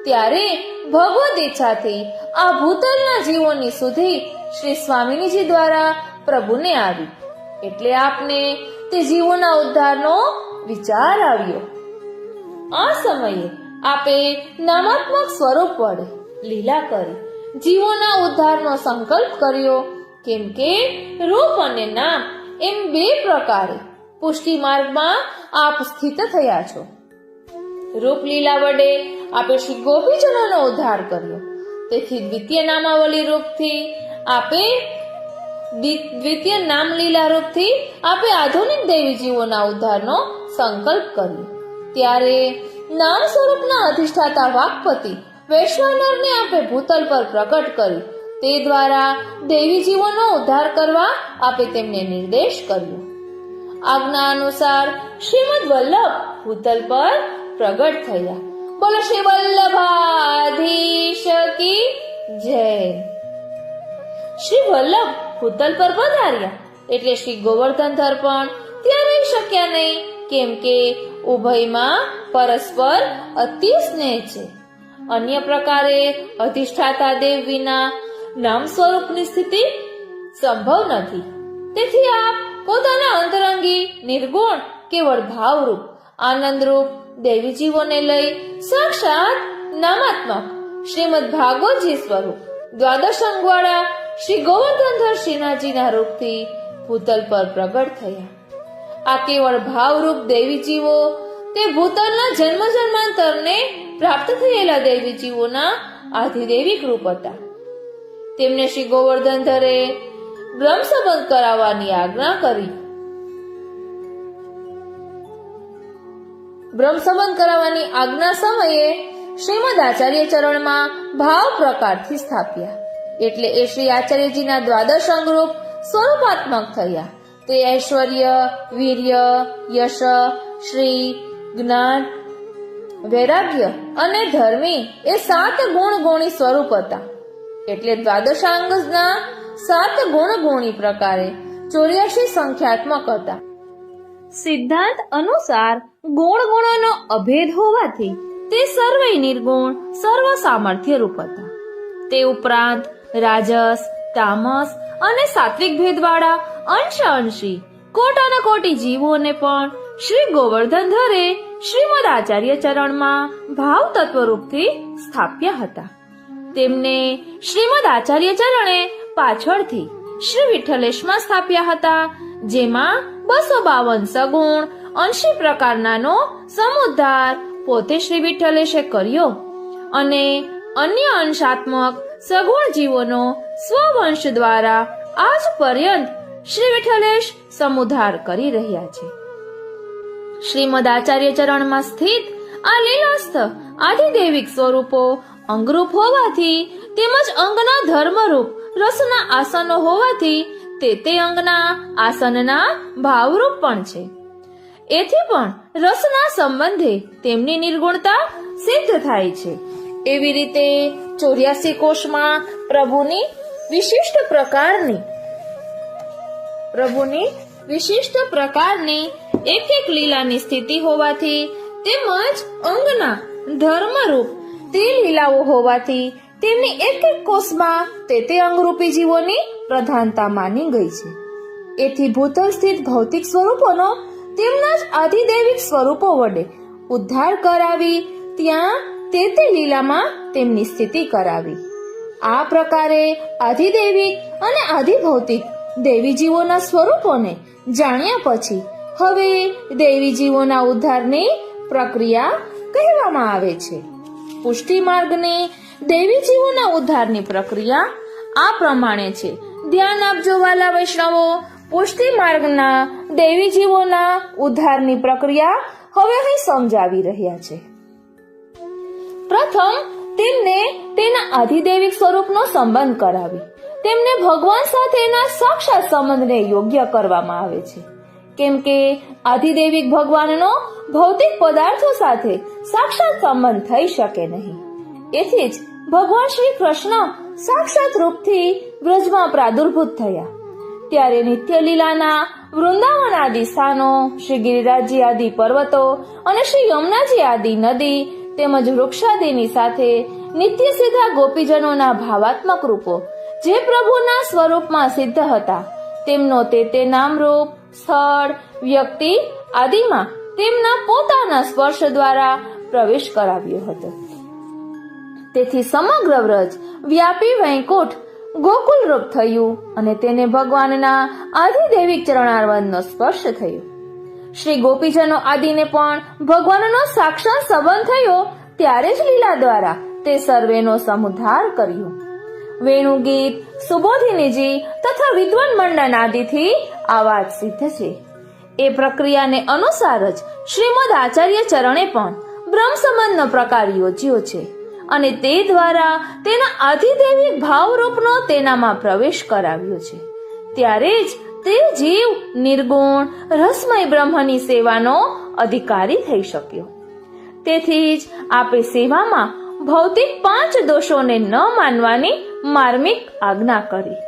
ત્યારે ભગવદ ઈચ્છાથી આ ભૂતલના જીવોની સુધી શ્રી સ્વામિનીજી દ્વારા પ્રભુને આવી, એટલે આપને તે જીવોના ઉદ્ધારનો વિચાર આવ્યો. આ સમયે આપે નામાત્મક સ્વરૂપ વડે લીલા કરી જીવોના ઉદ્ધારનો સંકલ્પ કર્યો, કેમ કે રૂપ અને નામ એમ બે પ્રકારે પુષ્ટિ માર્ગમાં આપ સ્થિત થયા છો. રૂપ લીલા વડે આપે શ્રી ગોપીજનોનો ઉદ્ધાર કર્યો, તેથી દ્વિતીય નામાવલી રૂપથી આપે દ્વિતીય નામ લીલા રૂપથી આપે આધુનિક દેવી જીવોના ઉદ્ધારનો સંકલ્પ કર્યો. ત્યારે નામ સ્વરૂપના અધિષ્ઠાતા વાકપતિ વૈશ્વાનરને આપે ભૂતલ પર પ્રકટ કરી તે દ્વારા દેવી જીવોનો ઉદ્ધાર કરવા આપે તેમને નિર્દેશ કર્યો. આજ્ઞા અનુસાર શ્રીમદ વલ્લભ ભૂતલ પર પ્રગટ થયા. બોલો શ્રી વલ્લભાધીશ કી જય. શ્રી વલ્લભ ભૂતલ પર પધાર્યા એટલે શ્રી ગોવર્ધનધર પણ ત્યાં રહી શક્યા નહીં, કેમ કે ઉભયમાં પરસ્પર અતિ સ્નેહ છે. અન્ય પ્રકારે અધિષ્ઠાતા દેવ વિના નામ સ્વરૂપની સ્થિતિ સંભવ નથી. તેથી આપ પોતાના અંતરંગી નિર્ગુણ કેવળ ભાવરૂપ આનંદરૂપ દેવી જીવોને લઈ સાક્ષાત નામાત્મક શ્રીમદ ભાગવતજી સ્વરૂપ દ્વાદશ અંગવાળા શ્રી ગોવર્ધનધર શ્રીનાથજીના રૂપથી ભૂતલ પર પ્રગટ થયા. આ કેવળ ભાવરૂપ દેવી જીવો તે ભૂતલના જન્મ જન્માંતરને પ્રાપ્ત થયેલા દેવી જીવોના આધિદેવિક રૂપ હતા. તેમને શ્રી ગોવર્ધનધરે બ્રહ્મ સંબંધ કરાવવાની આજ્ઞા કરી. બ્રહ્મ સંબંધ કરાવવાની આજ્ઞા સમયે શ્રીમદ આચાર્ય ચરણમાં ભાવ પ્રકારથી સ્થાપ્યા, એટલે એ શ્રી આચાર્યજીના દ્વાદશ અંગરૂપ સ્વરૂપાત્મક થયા. તે ઐશ્વર્ય, વીર્ય, યશ, શ્રી, જ્ઞાન, વૈરાગ્ય અને ધર્મી એ 7 ગુણગુણી સ્વરૂપ હતા. એટલે દ્વાદશાંગના 7 ગુણગુણી પ્રકારે 84 સંખ્યાત્મક હતા. સિદ્ધાંત અનુસાર ગુણ ગુણોનો અભેદ હોવાથી તે સર્વે નિર્ગુણ સર્વ સામર્થ્ય રૂપ હતા. તે ઉપરાંત રાજસ, તામસ અને સાત્વિક ભેદવાળા અંશી કોટાના જીવોને પણ શ્રી ગોવર્ધનધરે શ્રીમદ આચાર્ય ચરણમાં ભાવ તત્વરૂપથી સ્થાપ્યા હતા. તેમને શ્રીમદ આચાર્ય ચરણે પાછળથી શ્રી વિઠ્ઠલેશમાં સ્થાપ્યા હતા, જેમાં 252 સગુણ 80 પ્રકારનાનો સમુદ્ધાર પોતે શ્રી વિઠ્ઠલેશે કર્યો અને અન્ય અંશાત્મક સગુણ જીવોનો સ્વવંશ દ્વારા આજ પર્યંત શ્રી વિઠ્ઠલેશ સમુદ્ધાર કરી રહ્યા છે. શ્રીમદ આચાર્ય ચરણમાં સ્થિત આ લીલાસ્થ આધિદેવિક સ્વરૂપો અંગરૂપ હોવાથી તેમજ અંગના ધર્મરૂપ રસના આસનો હોવાથી તે અંગના આસનના ભાવરૂપ પણ છે. એથી પણ રસના સંબંધે તેમની નિર્ગુણતા સિદ્ધ થાય છે. એવી રીતે 84 કોષમાં પ્રભુની વિશિષ્ટ પ્રકારની એક લીલાની સ્થિતિ હોવાથી તેમજ અંગના ધર્મરૂપ તે લીલાઓ હોવાથી તેમની એક કોષમાં તે અંગરૂપી જીવોની પ્રધાનતા માની ગઈ છે. એથી ભૂતલ સ્થિત ભૌતિક સ્વરૂપોનો તેમના જ આધિદેવિક સ્વરૂપો વડે ઉદ્ધાર કરાવી ત્યાં તે લીલામાં તેમની સ્થિતિ કરાવી. આ પ્રકારે આધિદૈવિક અને આધિભૌતિક દેવી જીવોના સ્વરૂપોને જાણ્યા પછી હવે દેવી જીવોના ઉદ્ધારની પ્રક્રિયા કહેવામાં આવે છે. પુષ્ટિ માર્ગની દેવી જીવોના ઉદ્ધારની પ્રક્રિયા આ પ્રમાણે છે. ધ્યાન આપજો વાલા વૈષ્ણવો, પુષ્ટિ માર્ગના દેવી જીવોના ઉદ્ધારની પ્રક્રિયા હવે અહીં સમજાવી રહ્યા છે. પ્રથમ તેમને તેના આધિદૈવિક સ્વરૂપનો સંબંધ કરાવી તેમને ભગવાન સાથેના સાક્ષાત સંબંધને યોગ્ય કરવામાં આવે છે. કેમ કે આધિદૈવિક ભગવાનનો ભૌતિક પદાર્થો સાથે સાક્ષાત સંબંધ થઈ શકે નહીં. એથી જ ભગવાન શ્રી કૃષ્ણ સાક્ષાત રૂપથી બ્રજમાં પ્રાદુર્ભૂત થયા. ત્યારે નિત્ય લીલાના વૃંદાવન આદિ સ્થાનો, શ્રી ગિરિરાજજી આદિ પર્વતો અને શ્રી યમુનાજી આદિ નદી તેમજ વૃક્ષાદિની સાથે નિત્ય સીધા ગોપીજનોના ભાવાત્મક રૂપો જે પ્રભુના સ્વરૂપમાં સિદ્ધ હતા તેમનો તે નામરૂપ, સ્થળ, વ્યક્તિ આદિમાં તેમના પોતાના સ્પર્શ દ્વારા પ્રવેશ કરાવ્યો હતો. તેથી સમગ્ર વ્રજ વ્યાપી વૈકુંઠ ગોકુલ રૂપ થયું અને તેને ભગવાનના આધિદૈવિક ચરણારવિંદનો સ્પર્શ થયો. શ્રી ગોપીજનો આદિને પણ ભગવાનનો સાક્ષાત સંબંધ થયો ત્યારે જ લીલા દ્વારા તે સર્વેનો સમુદ્ધાર કર્યો. વેણુગીત, સુબોધિનીજી તથા વિદ્વાન મંડન આદિથી આ વાત સિદ્ધ છે. એ પ્રક્રિયાને અનુસાર જ શ્રીમદ આચાર્ય ચરણે પણ બ્રહ્મ સંબંધનો પ્રકાર યોજ્યો છે અને તે દ્વારા તેના આધિદૈવિક ભાવરૂપનો તેનામાં પ્રવેશ કરાવ્યો છે. ત્યારે જ તે જીવ નિર્ગુણ રસમય બ્રહ્મની સેવાનો અધિકારી થઈ શક્યો. તેથી જ આપે સેવામાં ભૌતિક 5 દોષોને ન માનવાની માર્મિક આજ્ઞા કરી.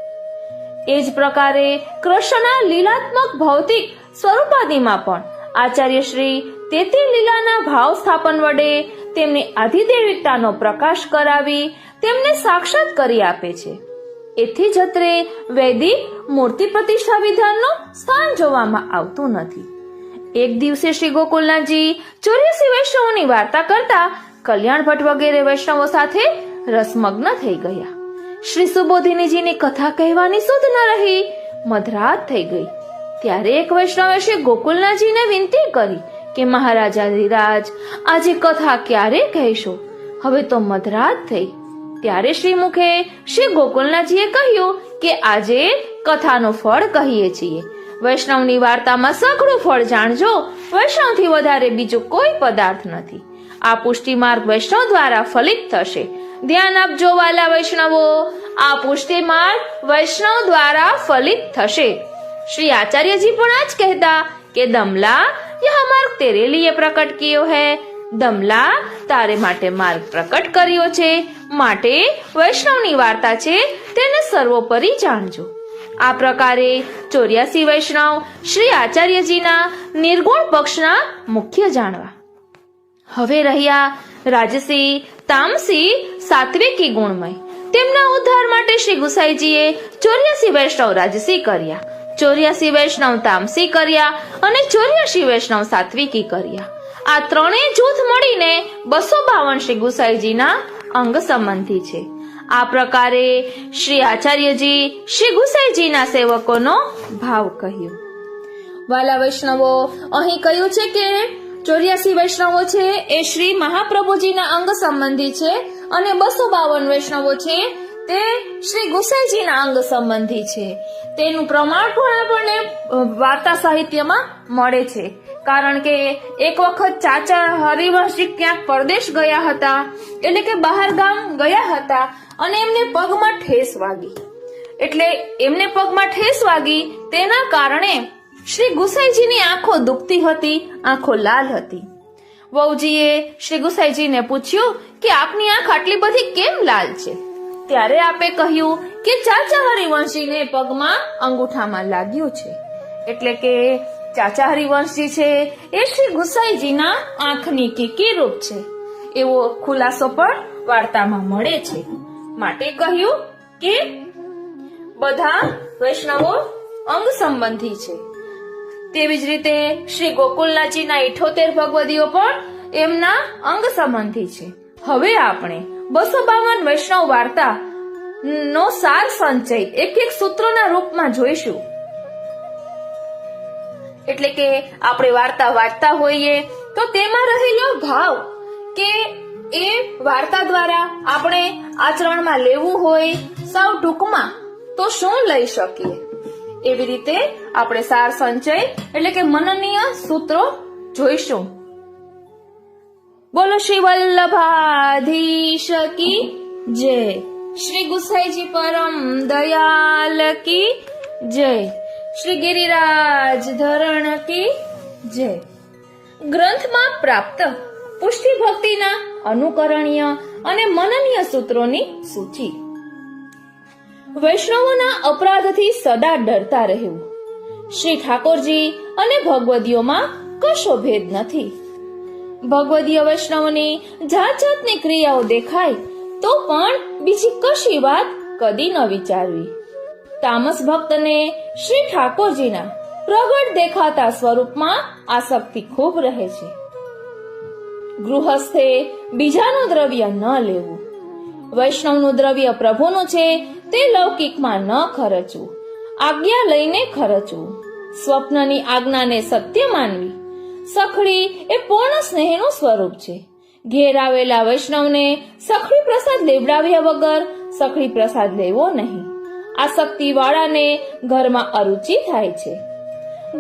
એ જ પ્રકારે કૃષ્ણના લીલાત્મક ભૌતિક સ્વરૂપાદિમાં પણ આચાર્ય શ્રી તે લીલાના ભાવ સ્થાપન વડે તેમની આધિદૈવિકતાનો પ્રકાશ કરાવી તેમને સાક્ષાત કરી આપે છે. એથી જ અત્રે વૈદિક મૂર્તિ પ્રતિષ્ઠા વિધાનનું સ્થાન જોવામાં આવતું નથી. એક દિવસે શ્રી ગોકુલનાથજી 84 વૈષ્ણવોની વાર્તા કરતા કલ્યાણ ભટ્ટ વગેરે વૈષ્ણવો સાથે રસમગ્ન થઈ ગયા. શ્રી સુબોધિનીજીની કથા કહેવાની સુધ ન રહી, મધરાત થઈ ગઈ. ત્યારે એક વૈષ્ણવે શ્રી ગોકુલનાથજીને વિનંતી કરી કે મહારાજાધિરાજ, આજે કથા ક્યારે કહેશો? હવે તો મધરાત થઈ. ત્યારે શ્રી મુખે શ્રી ગોકુલનાથજીએ કહ્યું કે આજે કથાનું ફળ કહીએ છીએ. વૈષ્ણવની વાર્તામાં સઘળું ફળ જાણજો. વૈષ્ણવથી વધારે બીજું કોઈ પદાર્થ નથી. આ પુષ્ટિ માર્ગ વૈષ્ણવ દ્વારા ફલિત થશે. ધ્યાન આપજો વાલા વૈષ્ણવો, આ પુષ્ટિ માર્ગ વૈષ્ણવ દ્વારા ફલિત થશે. श्री आचार्य जी पण आज कहता कि दमला यह मार्ग तेरे लिए प्रकट कियो है. दमला तारे माटे मार्ग प्रकट कर्यो छे, माटे वैष्णवनी वार्ता छे तेने सर्वोपरि जाणजो. आ प्रकारे 84 वैष्णव श्री आचार्यजीना निर्गुण पक्षना मुख्य जाणवा. हवे रह्या राजसी, तामसी, सात्विकी गुणमय. તેમના ઉદ્ધાર માટે શ્રી ગુસાઈજીએ 84 વૈષ્ણવ રાજસી કર્યા, 84 વૈષ્ણવ તામસી કર્યા અને 84 વૈષ્ણવ સાત્વિકી કર્યા. આ ત્રણેય જૂથ મળીને 252 શ્રી ગુસાઈજીના અંગ સંબંધી છે. આ પ્રકારે શ્રી આચાર્યજી શ્રી ગુસાઈજીના સેવકોનો ભાવ કહ્યો. વાલા વૈષ્ણવો, અહીં કહ્યું છે કે 84 વૈષ્ણવો છે એ શ્રી મહાપ્રભુજીના અંગ સંબંધી છે અને 252 વૈષ્ણવો છે તે શ્રી ગુસાઈજીના અંગ સંબંધી છે. તેનું પ્રમાણ પણ આપણને વાર્તા સાહિત્યમાં મળે છે. કારણ કે એક વખત ચાચા હરિવંશજી ક્યાંક પરદેશ ગયા હતા, એટલે કે બહાર ગામ ગયા હતા અને એમને પગમાં ઠેસ વાગી. એટલે એમને પગમાં ઠેસ વાગી તેના કારણે શ્રી ગુસાઈજીની આંખો દુખતી હતી, આંખો લાલ હતી. વહુજીએ શ્રી ગુસાઈજીને પૂછ્યું કે આપની આંખ આટલી બધી કેમ લાલ છે? ત્યારે આપે કહ્યું કે ચાચા હરિવંશજીને પગમાં અંગૂઠામાં લાગ્યું છે. એટલે કે ચાચા હરિવંશજી છે એ શ્રી ગુસાઈજીના આંખની કીકી રૂપ છે, એવો ખુલાસો પણ વાર્તામાં મળે છે. માટે કહ્યું કે બધા વૈષ્ણવો અંગ સંબંધી છે. તેવી જ રીતે શ્રી ગોકુલનાથજીના 78 ભગવદીઓ પણ એમના અંગ સંબંધી છે. હવે આપણે 252 વૈષ્ણવ વાર્તા નો સાર સંચય એક એક સૂત્રોના રૂપમાં જોઈશું. એટલે કે આપણે વાર્તા વાંચતા હોઈએ તો તેમાં રહેલો ભાવ કે એ વાર્તા દ્વારા આપણે આચરણમાં લેવું હોય સાવ ટૂંકમાં તો શું લઈ શકીએ, એવી રીતે આપણે સાર સંચય એટલે કે મનનીય સૂત્રો જોઈશું. બોલો શ્રી વલ્લભાધીશ કી જય, શ્રી ગુસાઈજી પરમ દયાલ કી જય, શ્રી ગિરિરાજ ધરણ કી જય. ગ્રંથમાં પ્રાપ્ત પુષ્ટિ ભક્તિના અનુકરણીય અને મનનીય સૂત્રોની સૂચિ. વૈષ્ણવોના અપરાધથી સદા ડરતા રહેવું. શ્રી ઠાકોરજી અને ભગવદીઓમાં કશો ભેદ નથી. ભગવદીય વૈષ્ણવની જાત જાતની ક્રિયાઓ દેખાય તો પણ બીજી કશી વાત કદી ન વિચારવી. તામસ ભક્તને શ્રી ઠાકોરજીના પ્રગટ દેખાતા સ્વરૂપમાં આસક્તિ ખૂબ રહે છે. ગૃહસ્થે બીજાનું દ્રવ્ય ન લેવું. વૈષ્ણવનું દ્રવ્ય પ્રભુનું છે તે લૌકિકમાં ન ખર્ચવું, આજ્ઞા લઈને ખર્ચવું. સ્વપ્નની આજ્ઞાને સત્ય માનવી. સખડી એ પૂર્ણ સ્નેહનું સ્વરૂપ છે. ઘેર આવેલા વૈષ્ણવને સખડી પ્રસાદ લેવડાવ્યા વગર સખડી પ્રસાદ લેવો નહીં. આસક્તિ વાળાને ઘરમાં અરુચિ થાય છે.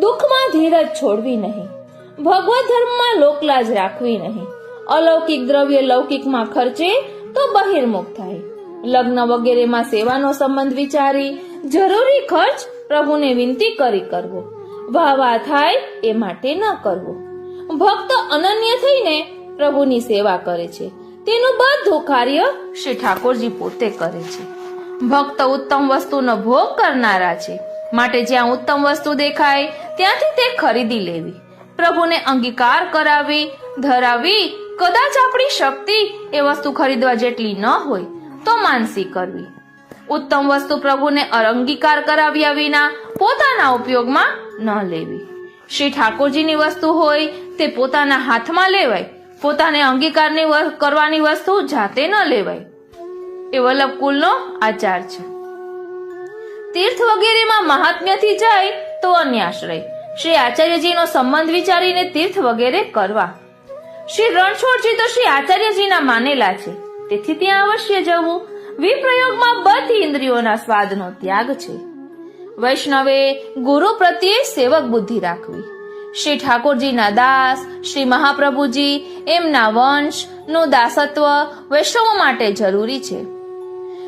દુઃખમાં ધીરજ છોડવી નહીં. ભગવત ધર્મમાં લોકલાજ રાખવી નહીં. અલૌકિક દ્રવ્ય લૌકિકમાં ખર્ચે તો બહિર્મુખ થાય. લગ્ન વગેરેમાં સેવાનો સંબંધ વિચારી જરૂરી ખર્ચ પ્રભુને વિનંતી કરી કરવો. વાહ થાય એ માટે ન કરવો. ભક્ત અનન્ય થઈને પ્રભુની સેવા કરે છે. તેનું બધું કાર્ય શ્રી ઠાકોરજી પોતે કરે છે. ભક્ત ઉત્તમ વસ્તુનો ભોગ કરનારા છે, માટે જ્યાં ઉત્તમ વસ્તુ દેખાય ત્યાંથી તે ખરીદી લેવી. પ્રભુને અંગીકાર કરાવી ધરાવી. કદાચ આપણી શક્તિ એ વસ્તુ ખરીદવા જેટલી ન હોય તો માનસી કરવી. ઉત્તમ વસ્તુ પ્રભુને અંગીકાર કરાવ્યા વિના પોતાના ઉપયોગમાં ન લેવી. શ્રી ઠાકોરજીની વસ્તુ હોય તે પોતાના હાથમાં લેવાય. પોતાને અંગીકારની કરવાની વસ્તુ જાતે ન લેવાય. એ વલ્લભ કુલનો આચાર છે. તીર્થ વગેરેમાં મહાત્મ્યથી જાય તો અન્યાશ્રય. શ્રી આચાર્યજીનો સંબંધ વિચારીને તીર્થ વગેરે કરવા. શ્રી રણછોડજી તો શ્રી આચાર્યજીના માનેલા છે, તેથી ત્યાં અવશ્ય જવું. વિપ્રયોગમાં બધી ઇન્દ્રિયોના સ્વાદનો ત્યાગ છે. વૈષ્ણવે ગુરુ પ્રત્યે સેવક બુદ્ધિ રાખવી. શ્રી ઠાકોરજીના દાસ શ્રી મહાપ્રભુજી એમના વંશ નું દાસત્વ વૈષ્ણવો માટે જરૂરી છે.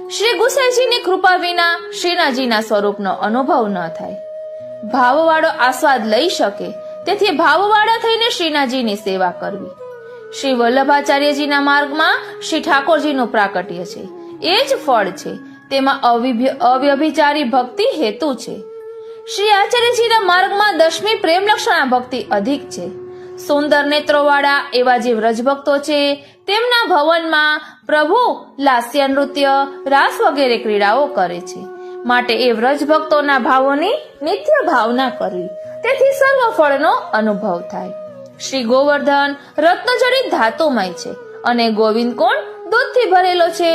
શ્રી ગુસાઈજીની કૃપા વિના શ્રીનાજીના સ્વરૂપનો અનુભવ ન થાય. ભાવવાળો આસ્વાદ લઈ શકે તેથી ભાવવાળા થઈને શ્રીનાજીની સેવા કરવી. શ્રી વલ્લભાચાર્યજીના માર્ગમાં શ્રી ઠાકોરજીનું પ્રાકટ્ય છે, એ જ ફળ છે. તેમાં અવ્યભિચારી ભક્તિ હેતુ છે. શ્રી આચાર્યજીના માર્ગમાં 10મી પ્રેમ લક્ષણા ભક્તિ અધિક છે. સુંદર નેત્રોવાળા એવા જે વ્રજભક્તો છે તેમના ભવનમાં પ્રભુ લાસ્ય નૃત્ય રાસ વગેરે ક્રીડાઓ કરે છે, માટે એ વ્રજભક્તોના ભાવોની નિત્ય ભાવના કરવી. તેથી સર્વ ફળનો અનુભવ થાય. શ્રી ગોવર્ધન રત્નજડિત ધાતુમય છે અને ગોવિંદ કોણ દૂધથી ભરેલો છે.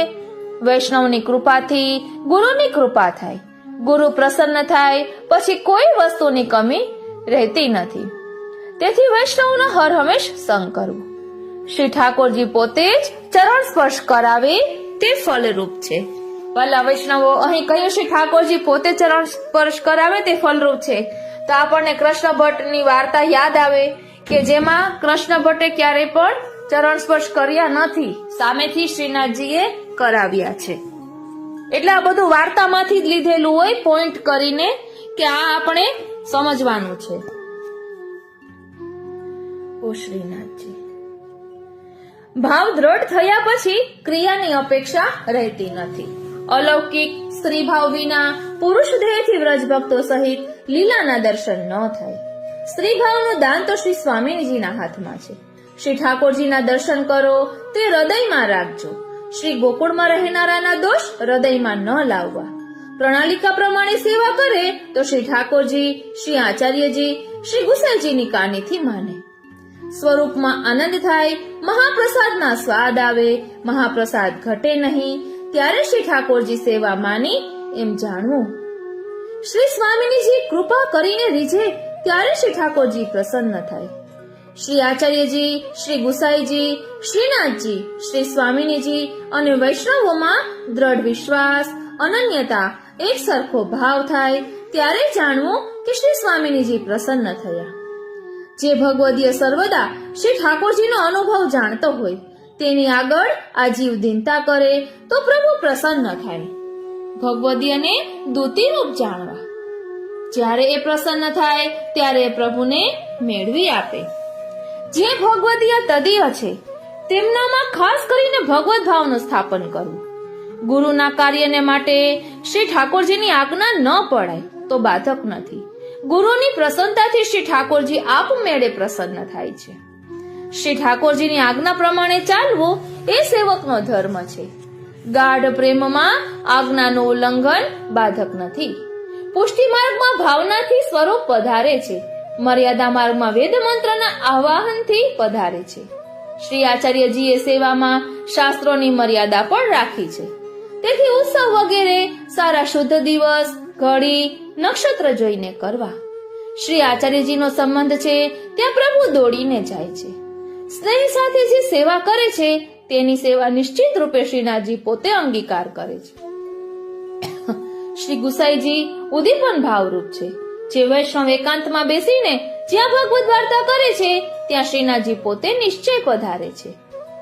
વૈષ્ણવની કૃપાથી ગુરુની કૃપા થાય. ગુરુ પ્રસન્ન થાય પછી કોઈ વસ્તુની કમી રહેતી નથી. તેથી વૈષ્ણવનો હર હંમેશ સંગ કરવો. શ્રી ઠાકોરજી પોતે જ ચરણ સ્પર્શ કરાવે તે ફલરૂપ છે. ભલા વૈષ્ણવો, અહીં કહ્યું શ્રી ઠાકોરજી પોતે ચરણ સ્પર્શ કરાવે તે ફલરૂપ છે, તો આપણને કૃષ્ણ ભટ્ટની વાર્તા યાદ આવે કે જેમાં કૃષ્ણ ભટ્ટે ક્યારેય પણ ચરણ સ્પર્શ કર્યા નથી, સામેથી શ્રીનાથજીએ કરાવ્યા છે. એટલે આ બધું વાર્તામાંથી જ લીધેલું હોય, પોઈન્ટ કરીને કે આ આપણે સમજવાનું છે. ઓ શ્રીનાથજી, ભાવ દ્રઢ થયા પછી ક્રિયાની અપેક્ષા રહેતી નથી. અલૌકિક સ્ત્રી ભાવ વિના પુરુષ દેહથી વ્રજભક્તો સહિત લીલાના દર્શન ન થાય. સ્ત્રી ભાવનું દાન તો શ્રી સ્વામીજીના હાથમાં છે. શ્રી ઠાકોરજીના દર્શન કરો તે હૃદયમાં રાખજો. શ્રી ગોકુળમાં રહેનારાના દોષ હૃદયમાં ન લાવવા. પ્રણાલિકા પ્રમાણે સેવા કરે તો શ્રી ઠાકોરજી, શ્રી આચાર્યજી, શ્રી ગુસાઈજીની કાનીથી માને. સ્વરૂપમાં આનંદ થાય, મહાપ્રસાદના સ્વાદ આવે, મહાપ્રસાદ ઘટે નહીં, ત્યારે શ્રી ઠાકોરજી સેવા માની એમ જાણવું. શ્રી સ્વામિનીજી કૃપા કરીને રીઝે ત્યારે શ્રી ઠાકોરજી પ્રસન્ન થાય. શ્રી આચાર્યજી, શ્રી ગુસાઈજી, શ્રીનાથજી, શ્રી સ્વામિનીજી અને વૈષ્ણવોમાં દ્રઢ વિશ્વાસ, અનન્યતા, એક સરખો ભાવ થાય ત્યારે જાણવું કે શ્રી સ્વામિનીજી પ્રસન્ન થયા. જે ભગવદીય સર્વદા શ્રી ઠાકોરજીનો અનુભવ જાણતો હોય તેની આગળ આ જીવ દીનતા કરે તો પ્રભુ પ્રસન્ન થાય. ભગવદીયને દૂતી રૂપ જાણવા. જ્યારે એ પ્રસન્ન થાય ત્યારે એ પ્રભુને મેળવી આપે. જે ભગવદીય તદીય છે તેમનામાં ખાસ કરીને ભગવત ભાવનું સ્થાપન કરવું. ગુરુના કાર્યને માટે શ્રી ઠાકોરજીની આજ્ઞા ન પડાય તો બાધક નથી. ગુરુની પ્રસન્નતાથી શ્રી ઠાકોરજી આપમેળે પ્રસન્ન થાય છે. શ્રી ઠાકોરજીની આજ્ઞા પ્રમાણે ચાલવું એ સેવકનો ધર્મ છે. ગાઢ પ્રેમમાં આજ્ઞાનું ઉલ્લંઘન બાધક નથી. પુષ્ટિ માર્ગમાં ભાવનાથી સ્વરૂપ પધારે છે. મર્યાદા માર્ગમાં વેદ મંત્રના આવાહનથી પધારે છે. શ્રી આચાર્યજીએ સેવામાં શાસ્ત્રોની મર્યાદા પણ રાખી છે. તેથી ઉત્સવ વગેરે સારા શુદ્ધ દિવસ, ઘડી, નક્ષત્ર જોઈને કરવા. શ્રી આચાર્યજીનો સંબંધ છે ત્યાં પ્રભુ દોડીને જાય છે. સ્નેહ સાથે જે સેવા કરે છે તેની સેવા નિશ્ચિત રૂપે શ્રીનાથજી પોતે અંગીકાર કરે છે. શ્રી ગુસાઈજી ઉદીપન ભાવરૂપ છે. જે વૈષ્ણવ એકાંતમાં બેસીને જ્યાં ભગવદ વાર્તા કરે છે ત્યાં શ્રીનાથજી પોતે નિશ્ચય પધારે છે.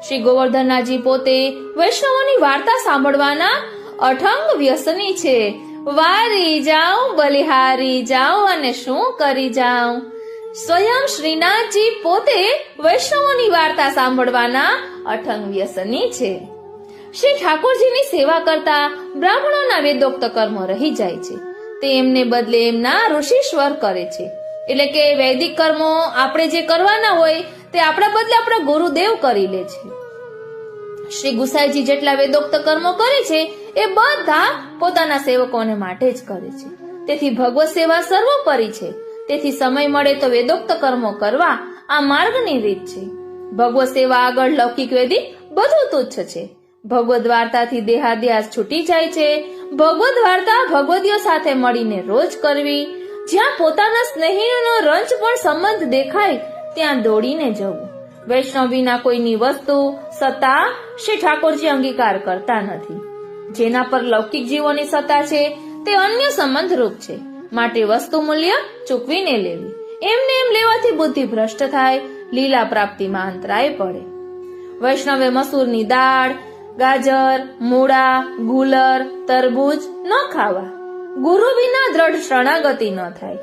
શ્રી ગોવર્ધનનાથજી પોતે વૈષ્ણવોની વાર્તા સાંભળવાના અઠંગ વ્યસની છે. વારી જાઉં, બલિહારી જાઉં અને શું કરી જાઉં. સ્વયં શ્રીનાથજી પોતે વૈષ્ણવોની વાર્તા સાંભળવાના અઠંગ વ્યસની છે. શ્રી ઠાકોરજીની સેવા કરતા બ્રાહ્મણોના વેદોક્ત કર્મો રહી જાય છે. તે એમને બદલે એમના ઋષિશ્વર કરે છે. એટલે કે વૈદિક કર્મો આપણે જે કરવાના હોય તે આપણા બદલે આપણા ગુરુદેવ કરી લે છે. શ્રી ગુસાઈજી જેટલા વેદોક્ત કર્મો કરે છે એ બધા પોતાના સેવકોને માટે જ કરે છે. તેથી ભગવત સેવા સર્વોપરી છે. તેથી સમય મળે તો વેદોક્ત કર્મો કરવા આ માર્ગની રીત છે. ભગવત સેવા આગળ લૌકિક વૈદિક બધું તુચ્છ છે. ભગવદ વાર્તાથી દેહાદ્યાસ છૂટી જાય છે. ભગવદ વાર્તા ભગવદીઓ સાથે મળીને રોજ કરવી. જ્યાં પોતાના સ્નેહીનો રંજ પણ સંબંધ દેખાય ત્યાં દોડીને જવું. વૈષ્ણવ વિના કોઈની વસ્તુ, સત્તા શ્રી ઠાકોરજી અંગીકાર કરતા નથી. જેના પર લૌકિક જીવોની સત્તા છે તે અન્ય સંબંધ રૂપ છે. માટે વસ્તુ મૂલ્ય ચૂકવીને લેવી. એમને એમ લેવાથી બુદ્ધિ ભ્રષ્ટ થાય, લીલા પ્રાપ્તિમાં અંતરાય પડે. વૈષ્ણવે મસૂરની દાળ, ગાજર, મૂળા, ગુલર, તરબૂચ ન ખાવા. ગુરુ વિના દ્રઢ શરણાગતિ ન થાય.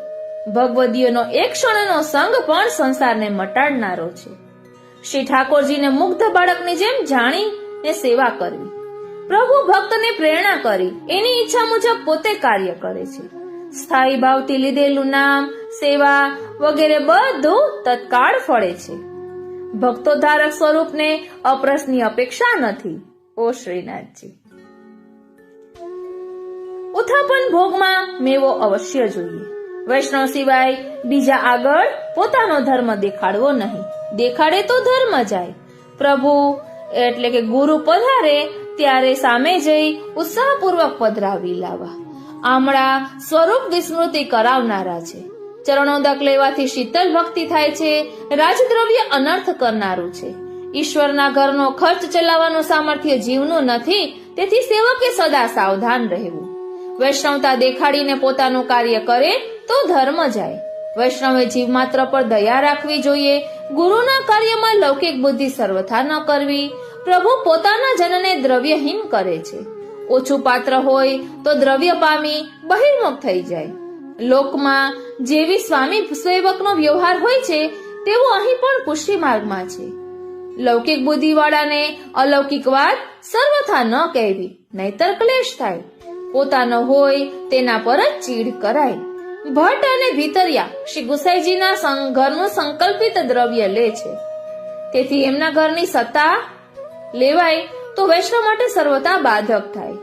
ભગવદીયનો એક ક્ષણનો સંગ પણ સંસારને મટાડનારો છે. શ્રી ઠાકોરજીને મુગ્ધ બાળકની જેમ જાણીને સેવા કરવી. પ્રભુ ભક્તને પ્રેરણા કરી એની ઈચ્છા મુજબ પોતે કાર્ય કરે છે. સ્થાયી ભાવથી લીધેલું નામ, સેવા વગેરે બધું તત્કાળ ફળે છે. ભક્તો ધારક સ્વરૂપને અપ્રસની અપેક્ષા નથી. ઓ શ્રીનાથજી. ઉત્થાપન ભોગમાં મેવો અવશ્ય જોઈએ. વૈષ્ણવ સિવાય બીજા આગળ પોતાનો ધર્મ દેખાડવો નહીં. દેખાડે તો ધર્મ જાય. પ્રભુ એટલે કે ગુરુ પધારે ત્યારે સામે જઈ ઉત્સાહપૂર્વક પધરાવી લાવવા. આમળા સ્વરૂપ વિસ્મૃતિ કરાવનારા છે. ચરણોદક લેવાથી શીતલ ભક્તિ થાય છે. રાજદ્રવ્ય અનર્થ કરનારું છે. ઈશ્વરના ઘરનો ખર્ચ ચલાવવાનું સામર્થ્ય જીવનું નથી. તેથી સેવકે સદા સાવધાન રહેવું. વૈષ્ણવતા દેખાડીને પોતાનું કાર્ય કરે તો ધર્મ જાય. વૈષ્ણવે જીવ માત્ર પર દયા રાખવી જોઈએ. ગુરુના કાર્યમાં લૌકિક બુદ્ધિ સર્વથા ન કરવી. પ્રભુ પોતાના જનને દ્રવ્યહીન કરે છે. ઓછું પાત્ર હોય તો દ્રવ્ય પામી બહિર્મુખ થઈ જાય. લોકમાં જેવી સ્વામી સેવકનો વ્યવહાર હોય છે તેવો અહીં પણ પુષ્ટિ માર્ગમાં છે. લૌકિક બુદ્ધિ વાળાને અલૌકિક વાત સર્વથા ન કહેવી, નહીતર ક્લેશ થાય. પોતાનો હોય તેના પર જ ચીડ કરાય. ભટ્ટ અને ભીતરિયા શ્રી ગુસાઈજીના ઘરનું સંકલ્પિત દ્રવ્ય લે છે. તેથી એમના ઘરની સત્તા લેવાય તો વૈષ્ણવ માટે સર્વથા બાધક થાય.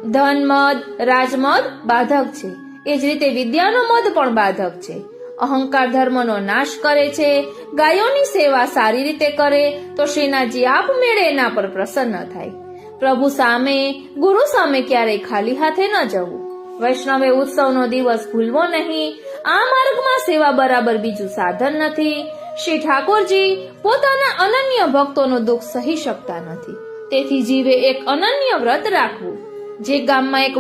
ધન મદ, રાજમદ બાધક છે. એ જ રીતે વિદ્યાનો મદ પણ બાધક છે. અહંકાર ધર્મનો નાશ કરે છે, ગાયોની સેવા સારી રીતે કરે તો શ્રીનાથજી આપમેળે એના પર પ્રસન્ન થાય. પ્રભુ સામે, ગુરુ સામે ક્યારેય ખાલી હાથે ન જવું. વૈષ્ણવે ઉત્સવનો દિવસ ભૂલવો નહીં. આ માર્ગમાં સેવા બરાબર બીજું સાધન નથી. શ્રી ઠાકોરજી પોતાના અનન્ય ભક્તોનું દુઃખ સહી શકતા નથી. તેથી જીવે એક અનન્ય વ્રત રાખવું. જે ગામમાં એક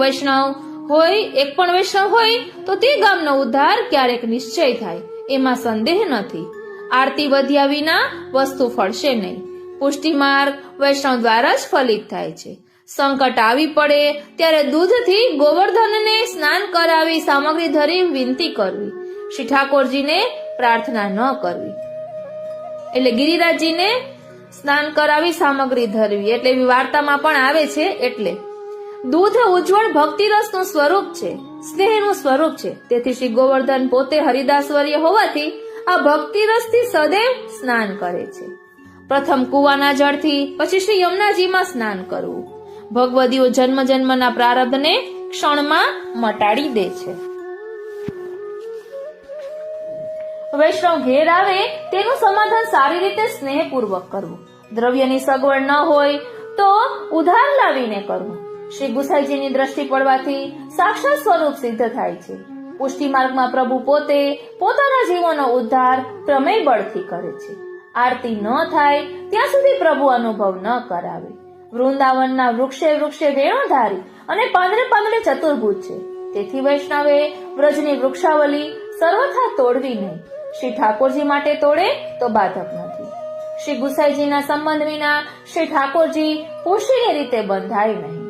પણ વૈષ્ણવ હોય તો તે ગામનો ઉદ્ધાર ક્યારેક નિશ્ચય થાય, એમાં સંદેહ નથી. આરતી વધ્યા વિના વસ્તુ ફળશે નહીં. પુષ્ટિ માર્ગ વૈષ્ણવ દ્વારા જ ફલિત થાય છે. સંકટ આવી પડે ત્યારે દૂધથી ગોવર્ધનને સ્નાન કરાવી સામગ્રી ધરી વિનંતી કરવી. શ્રી ઠાકોરજીને પ્રાર્થના ન કરવી. એટલે ગિરિરાજજીને સ્નાન કરાવી સામગ્રી ધરવી એટલે એવી વાર્તામાં પણ આવે છે. એટલે દૂધ ઉજ્જવળ ભક્તિરસનું સ્વરૂપ છે, સ્નેહનું સ્વરૂપ છે. તેથી શ્રી ગોવર્ધન પોતે હરિદાસવર્ય હોવાથી આ ભક્તિરસથી સદૈવ સ્નાન કરે છે. પ્રથમ કુવાના જળથી, પછી શ્રી યમુનાજીમાં સ્નાન કરવું. ભગવદીઓ જન્મ જન્મના પ્રારબ્ધને ક્ષણમાં મટાડી દે છે. વૈષ્ણવ ઘેર આવે તેનું સમાધાન સારી રીતે સ્નેહપૂર્વક કરવું. દ્રવ્યની સગવડ ન હોય તો ઉધાર લાવીને કરવું. શ્રી ગુસાઈજીની દ્રષ્ટિ પડવાથી સાક્ષાત સ્વરૂપ સિદ્ધ થાય છે. પુષ્ટિ માર્ગમાં પ્રભુ પોતે પોતાના જીવોનો ઉદ્ધાર પ્રમેય બળથી કરે છે. આરતી ન થાય ત્યાં સુધી પ્રભુ અનુભવ ન કરાવે. વૃંદાવનના વૃક્ષે વૃક્ષે વેણોધારી અને પાંદડે પાંદડે ચતુર્ભુજ છે. તેથી વૈષ્ણવે વ્રજની વૃક્ષાવલી સર્વથા તોડવી નહીં. શ્રી ઠાકોરજી માટે તોડે તો બાધક નથી. શ્રી ગુસાઈજીના સંબંધ વિના શ્રી ઠાકોરજી પુષ્ટિની રીતે બંધાય નહીં.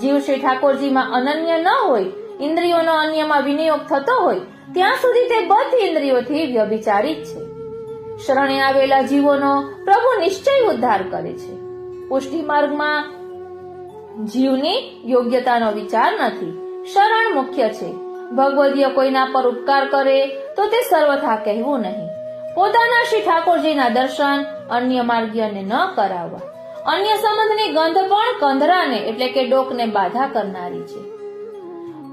જીવ શ્રી ઠાકોરજીમાં અનન્ય ન હોય, ઇન્દ્રિયોનો અન્યમાં વિનિયોગ થતો હોય ત્યાં સુધી તે બધી ઇન્દ્રિયોથી વ્યભિચારિત છે. શરણે આવેલા જીવોનો પ્રભુ નિશ્ચય ઉદ્ધાર કરે છે. પુષ્ટિ માર્ગમાં જીવની યોગ્યતાનો વિચાર નથી. શરણ મુખ્ય છે. ભગવદીય કોઈના પર ઉપકાર કરે તો તે સર્વથા કહેવું નહીં. પોતાના શ્રી ઠાકોરજીના દર્શન અન્ય માર્ગીયને ન કરાવવા. અન્ય સંબંધની ગંધ પણ કંધરાને એટલે કે ડોકને બાધા કરનારી છે.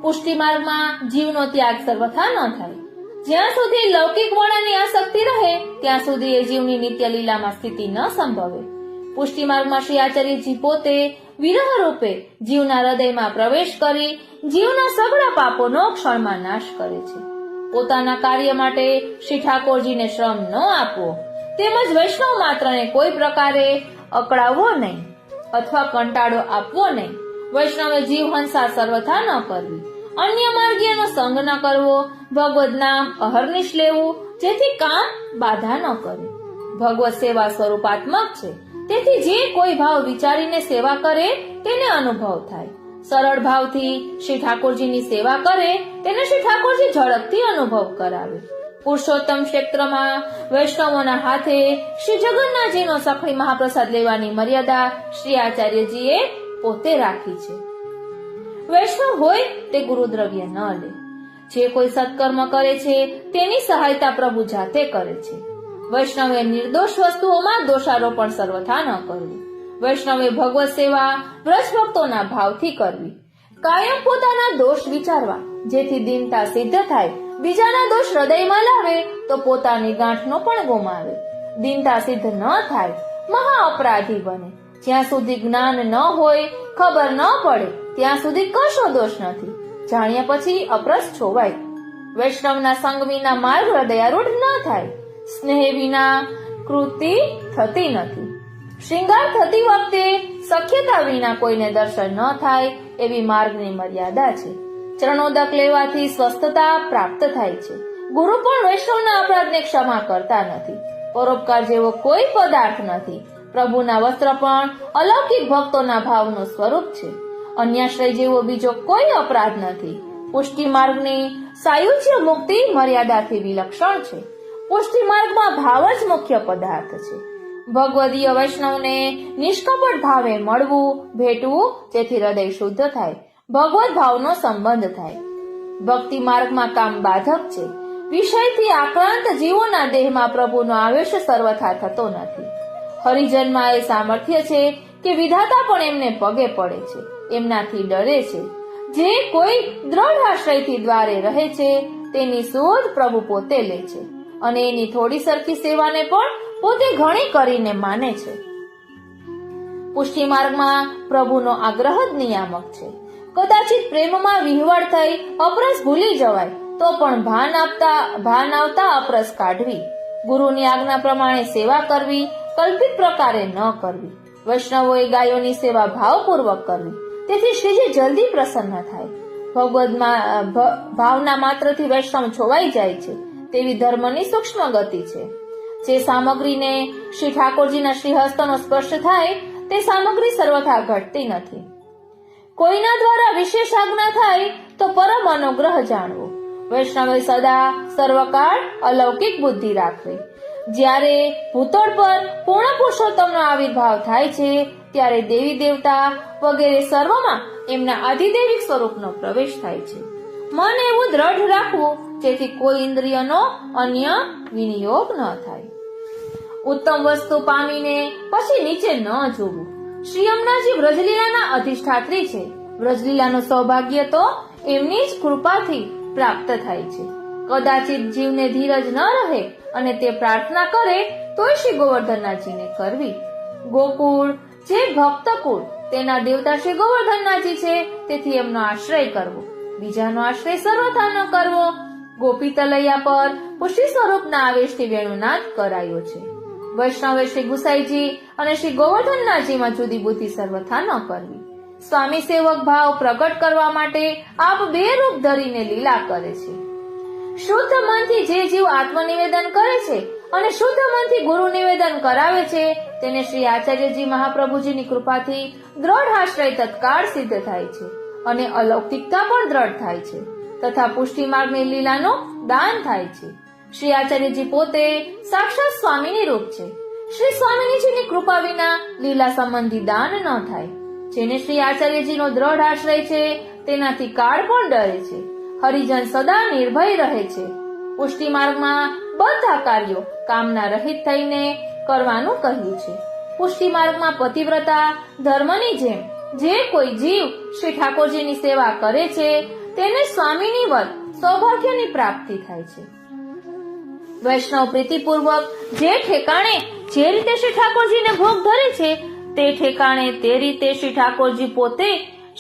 પુષ્ટિ માર્ગમાં જીવનો ત્યાગ સર્વથા ન થાય. જ્યાં સુધી લૌકિક વણાની આસક્તિ રહે ત્યાં સુધી એ જીવની નિત્ય લીલામાં સ્થિતિ ન સંભવે. પુષ્ટિ માર્ગમાં શ્રી આચાર્યજી પોતે વિરહ રૂપે જીવના હૃદયમાં પ્રવેશ કરી જીવના સઘળા પાપોનો ક્ષણમાં નાશ કરે છે. પોતાના કાર્ય માટે શ્રી ઠાકોરજીને શ્રમ ન આપવો તેમજ વૈષ્ણવ માત્રને કોઈ પ્રકારે અકળાવવો નહીં અથવા કંટાળો આપવો નહીં. વૈષ્ણવે જીવહંસા સર્વથા ન કરવી. અન્ય માર્ગીયનો સંગ ન કરવો. ભગવદ નામ અહર્નિશ લેવું જેથી કામ બાધા ન કરે. ભગવત સેવા સ્વરૂપાત્મક છે. તેથી જે કોઈ ભાવ વિચારીને સેવા કરે તેને અનુભવ થાય. સરળ ભાવથી શ્રી ઠાકોરજીની સેવા કરે તેને શ્રી ઠાકોરજી ઝડપથી અનુભવ કરાવે. પુરુષોત્તમ ક્ષેત્રમાં વૈષ્ણવોના હાથે શ્રી જગન્નાથજીનો સખણી મહાપ્રસાદ લેવાની મર્યાદા શ્રી આચાર્યજીએ પોતે રાખી છે. વૈષ્ણવ હોય તે ગુરુદ્રવ્ય ન લે. જે કોઈ સત્કર્મ કરે છે તેની સહાયતા પ્રભુ જાતે કરે છે. વૈષ્ણવે નિર્દોષ વસ્તુઓમાં દોષારોપણ સર્વથા ન કરવું. વૈષ્ણવે ભગવત સેવા વ્રજ ભક્તોના ભાવથી કરવી. કાયમ પોતાના દોષ વિચારવા જેથી દીનતા સિદ્ધ થાય. બીજાના દોષ હૃદયમાં લાવે તો પોતાની ગાંઠનો પણ ગુમાવે. દીનતા સિદ્ધ ન થાય મહા અપરાધી બને. જ્યાં સુધી જ્ઞાન ન હોય, ખબર ન પડે ત્યાં સુધી કશો દોષ નથી. જાણ્યા પછી અપરસ છોવાય. વૈષ્ણવના સંગ વિના માર્ગ હૃદયારૂઢ ન થાય. સ્નેહ વિના કૃતિ થતી નથી. શૃંગાર થતી વખતે સખ્યતા વિના કોઈને દર્શન ન થાય એવી માર્ગની મર્યાદા છે. ચરણોદક લેવાથી સ્વસ્થતા પ્રાપ્ત થાય છે. ગુરુ પણ વૈષ્ણવના અપરાધને ક્ષમા કરતા નથી. પરોપકાર જેવો કોઈ પદાર્થ નથી. પ્રભુના વસ્ત્ર પણ અલૌકિક ભક્તોના ભાવનું સ્વરૂપ છે. અન્યાશ્રય જેવો બીજો કોઈ અપરાધ નથી. પુષ્ટિ માર્ગની સાયુજ્ય મુક્તિ મર્યાદાથી વિલક્ષણ છે. પુષ્ટિ માર્ગમાં ભાવ જ મુખ્ય પદાર્થ છે. ભગવદીય વૈષ્ણવને નિષ્કપટ ભાવે મળવું, ભેટવું જેથી હૃદય શુદ્ધ થાય. ભગવત ભાવનો સંબંધ થાય. ભક્તિ માર્ગમાં કામ બાધક છે. વિષયથી આક્રાંત જીવોના દેહમાં પ્રભુનો આવેશ સર્વથા થતો નથી. હરિજનમાં એ સામર્થ્ય છે કે વિધાતા પણ એમને પગે પડે છે, એમનાથી ડરે છે. જે કોઈ દ્રઢ આશ્રયથી દ્વારે રહે છે તેની શોધ પ્રભુ પોતે લે છે અને એની થોડી સરખી સેવાને પણ પોતે ઘણી કરીને માને છે. પુષ્ટિ માર્ગમાં પ્રભુનો આગ્રહ જ નિયામક છે. કદાચિત પ્રેમમાં વિહવળ થઈ અપરસ ભૂલી જવાય તો પણ ભાન આવતા અપરસ કાઢવી, ગુરુની આજ્ઞા પ્રમાણે સેવા કરવી, કલ્પિત પ્રકારે ન કરવી. વૈષ્ણવોએ ગાયોની સેવા ભાવપૂર્વક કરવી, તેથી શ્રીજી જલ્દી પ્રસન્ન થાય. ભગવદમાં ભાવના માત્રથી વૈષ્ણવ છોવાઈ જાય છે તેવી ધર્મની સૂક્ષ્મ ગતિ છે. જે સામગ્રીને શ્રી ઠાકોરજીના શ્રીહસ્તનો સ્પર્શ થાય તે સામગ્રી સર્વથા ઘટતી નથી. કોઈના દ્વારા વિશેષ આજ્ઞા થાય તો પરમ અનુગ્રહ જાણવો. વૈષ્ણવે સદા સર્વકાળ અલૌકિક બુદ્ધિ રાખવી. જ્યારે ભૂતળ પર પૂર્ણ પુરુષોત્તમનો આવિર્ભાવ થાય છે ત્યારે દેવી દેવતા વગેરે સર્વમાં એમના આધિદૈવિક સ્વરૂપનો પ્રવેશ થાય છે. મન એવું દ્રઢ રાખવું જેથી કોઈ ઇન્દ્રિયનો અન્ય વિનિયોગ ન થાય. ઉત્તમ વસ્તુ પામીને પછી નીચે ન જોવું. શ્રી યમુનાજી વ્રજલીલાના અધિષ્ઠાત્રી છે. વ્રજલીલાનું સૌભાગ્ય તો એમની જ કૃપાથી પ્રાપ્ત થાય છે. કદાચિત જીવને ધીરજ ન રહે અને તે પ્રાર્થના કરે તોય શ્રી ગોવર્ધનનાથજીને કરવી. ગોકુળ જે ભક્તકુળ તેના દેવતા શ્રી ગોવર્ધનનાથજી છે, તેથી એમનો આશ્રય કરવો. બીજાનો આશ્રય સર્વથા ન કરવો. ગોપી તલૈયા પર પુષ્ટિ સ્વરૂપના આવેશથી વેણુનાદ કરાયો છે. વૈષ્ણવે શ્રી ગુસાઈજી અને શ્રી ગોવર્ધનનાથજીમાં જુદી બુદ્ધિ સર્વથા ન કરવી. સ્વામી સેવક ભાવ પ્રગટ કરવા માટે આપ બે રૂપ ધરીને લીલા કરે છે. શુદ્ધ મનથી જે જીવ આત્મનિવેદન કરે છે અને શુદ્ધ મનથી ગુરુ નિવેદન કરાવે છે તેને શ્રી આચાર્યજી મહાપ્રભુજીની કૃપાથી દ્રઢ આશ્રય તત્કાળ સિદ્ધ થાય છે અને અલૌકિકતા પણ દ્રઢ થાય છે તથા પુષ્ટિ માર્ગની લીલાનું દાન થાય છે. શ્રી આચાર્યજી પોતે સાક્ષાત સ્વામીની રૂપ છે. શ્રી સ્વામીજીની કૃપા વિના લીલા સંબંધી દાન ન થાય. જેને શ્રી આચાર્યજીનો દ્રઢ આશ્રય છે તેનાથી કાળ પણ ડરે છે. હરિજન સદા નિર્ભય રહે છે. પુષ્ટિ માર્ગમાં બધા કાર્યો કામના રહિત થઈને કરવાનું કહ્યું છે. પુષ્ટિ માર્ગમાં પતિવ્રતા ધર્મની જેમ જે કોઈ જીવ શ્રી ઠાકોરજીની સેવા કરે છે તેને સ્વામીની વત સૌભાગ્યની પ્રાપ્તિ થાય છે. વૈષ્ણવ પ્રીતિપૂર્વક જે ઠેકાણે જે રીતે શ્રી ઠાકોરજીને ભોગ ધરે છે તે ઠેકાણે તે રીતે શ્રી ઠાકોરજી પોતે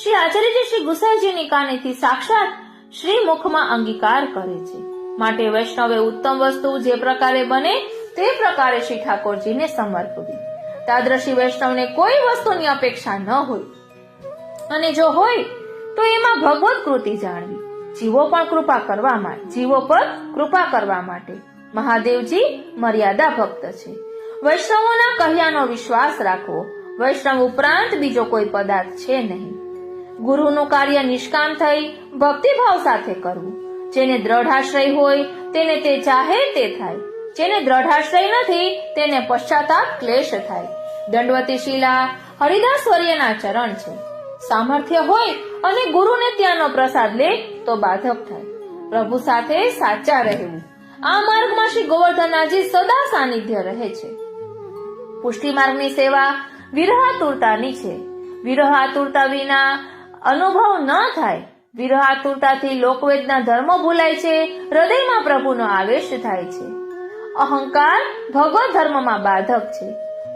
શ્રી આચાર્યજી શ્રી ગુસાઈજીની કાનેથી સાક્ષાત શ્રી મુખમાં અંગીકાર કરે છે. માટે વૈષ્ણવે ઉત્તમ વસ્તુ જે પ્રકારે બને તે પ્રકારે શ્રી ઠાકોરજીને સમર્પવી. તાદ્રશી વૈષ્ણવને કોઈ વસ્તુની અપેક્ષા ન હોય અને જો હોય તો એમાં ભગવત કૃતિ જાણવી. જીવો પર કૃપા કરવા માટે મહાદેવજી મર્યાદા ભક્ત છે. વૈષ્ણવોના કહ્યાનો વિશ્વાસ રાખવો. વૈષ્ણવ ઉપરાંત બીજો કોઈ પદાર્થ છે નહીં. ગુરુનું કાર્ય નિષ્કામ થઈ ભક્તિભાવ સાથે કરવું. જેને દ્રઢાશ્રય હોય તેને તે ચાહે તે થાય. જેને દ્રઢાશ્રય નથી તેને પશ્ચાતાપ ક્લેશ થાય. દંડવતી શિલા હરિદાસવર્યના ચરણ છે. સામર્થ્ય હોય અને ગુરુને ત્યાંનો પ્રસાદ લે તો બાધક થાય. પ્રભુ સાથે સાચા રહેવું. આ માર્ગમાં શ્રી ગોવર્ધનનાથજી સદા સાનિધ્ય રહે છે. પુષ્ટિ માર્ગની સેવા વિરહાતુરતાની છે. વિરહાતુરતા વિના અનુભવ ન થાય. વિરહાતુરતાથી લોકવેદના ધર્મો ભૂલાય છે. હૃદયમાં પ્રભુનો આવેશ થાય છે. અહંકાર ભગવત ધર્મમાં બાધક છે.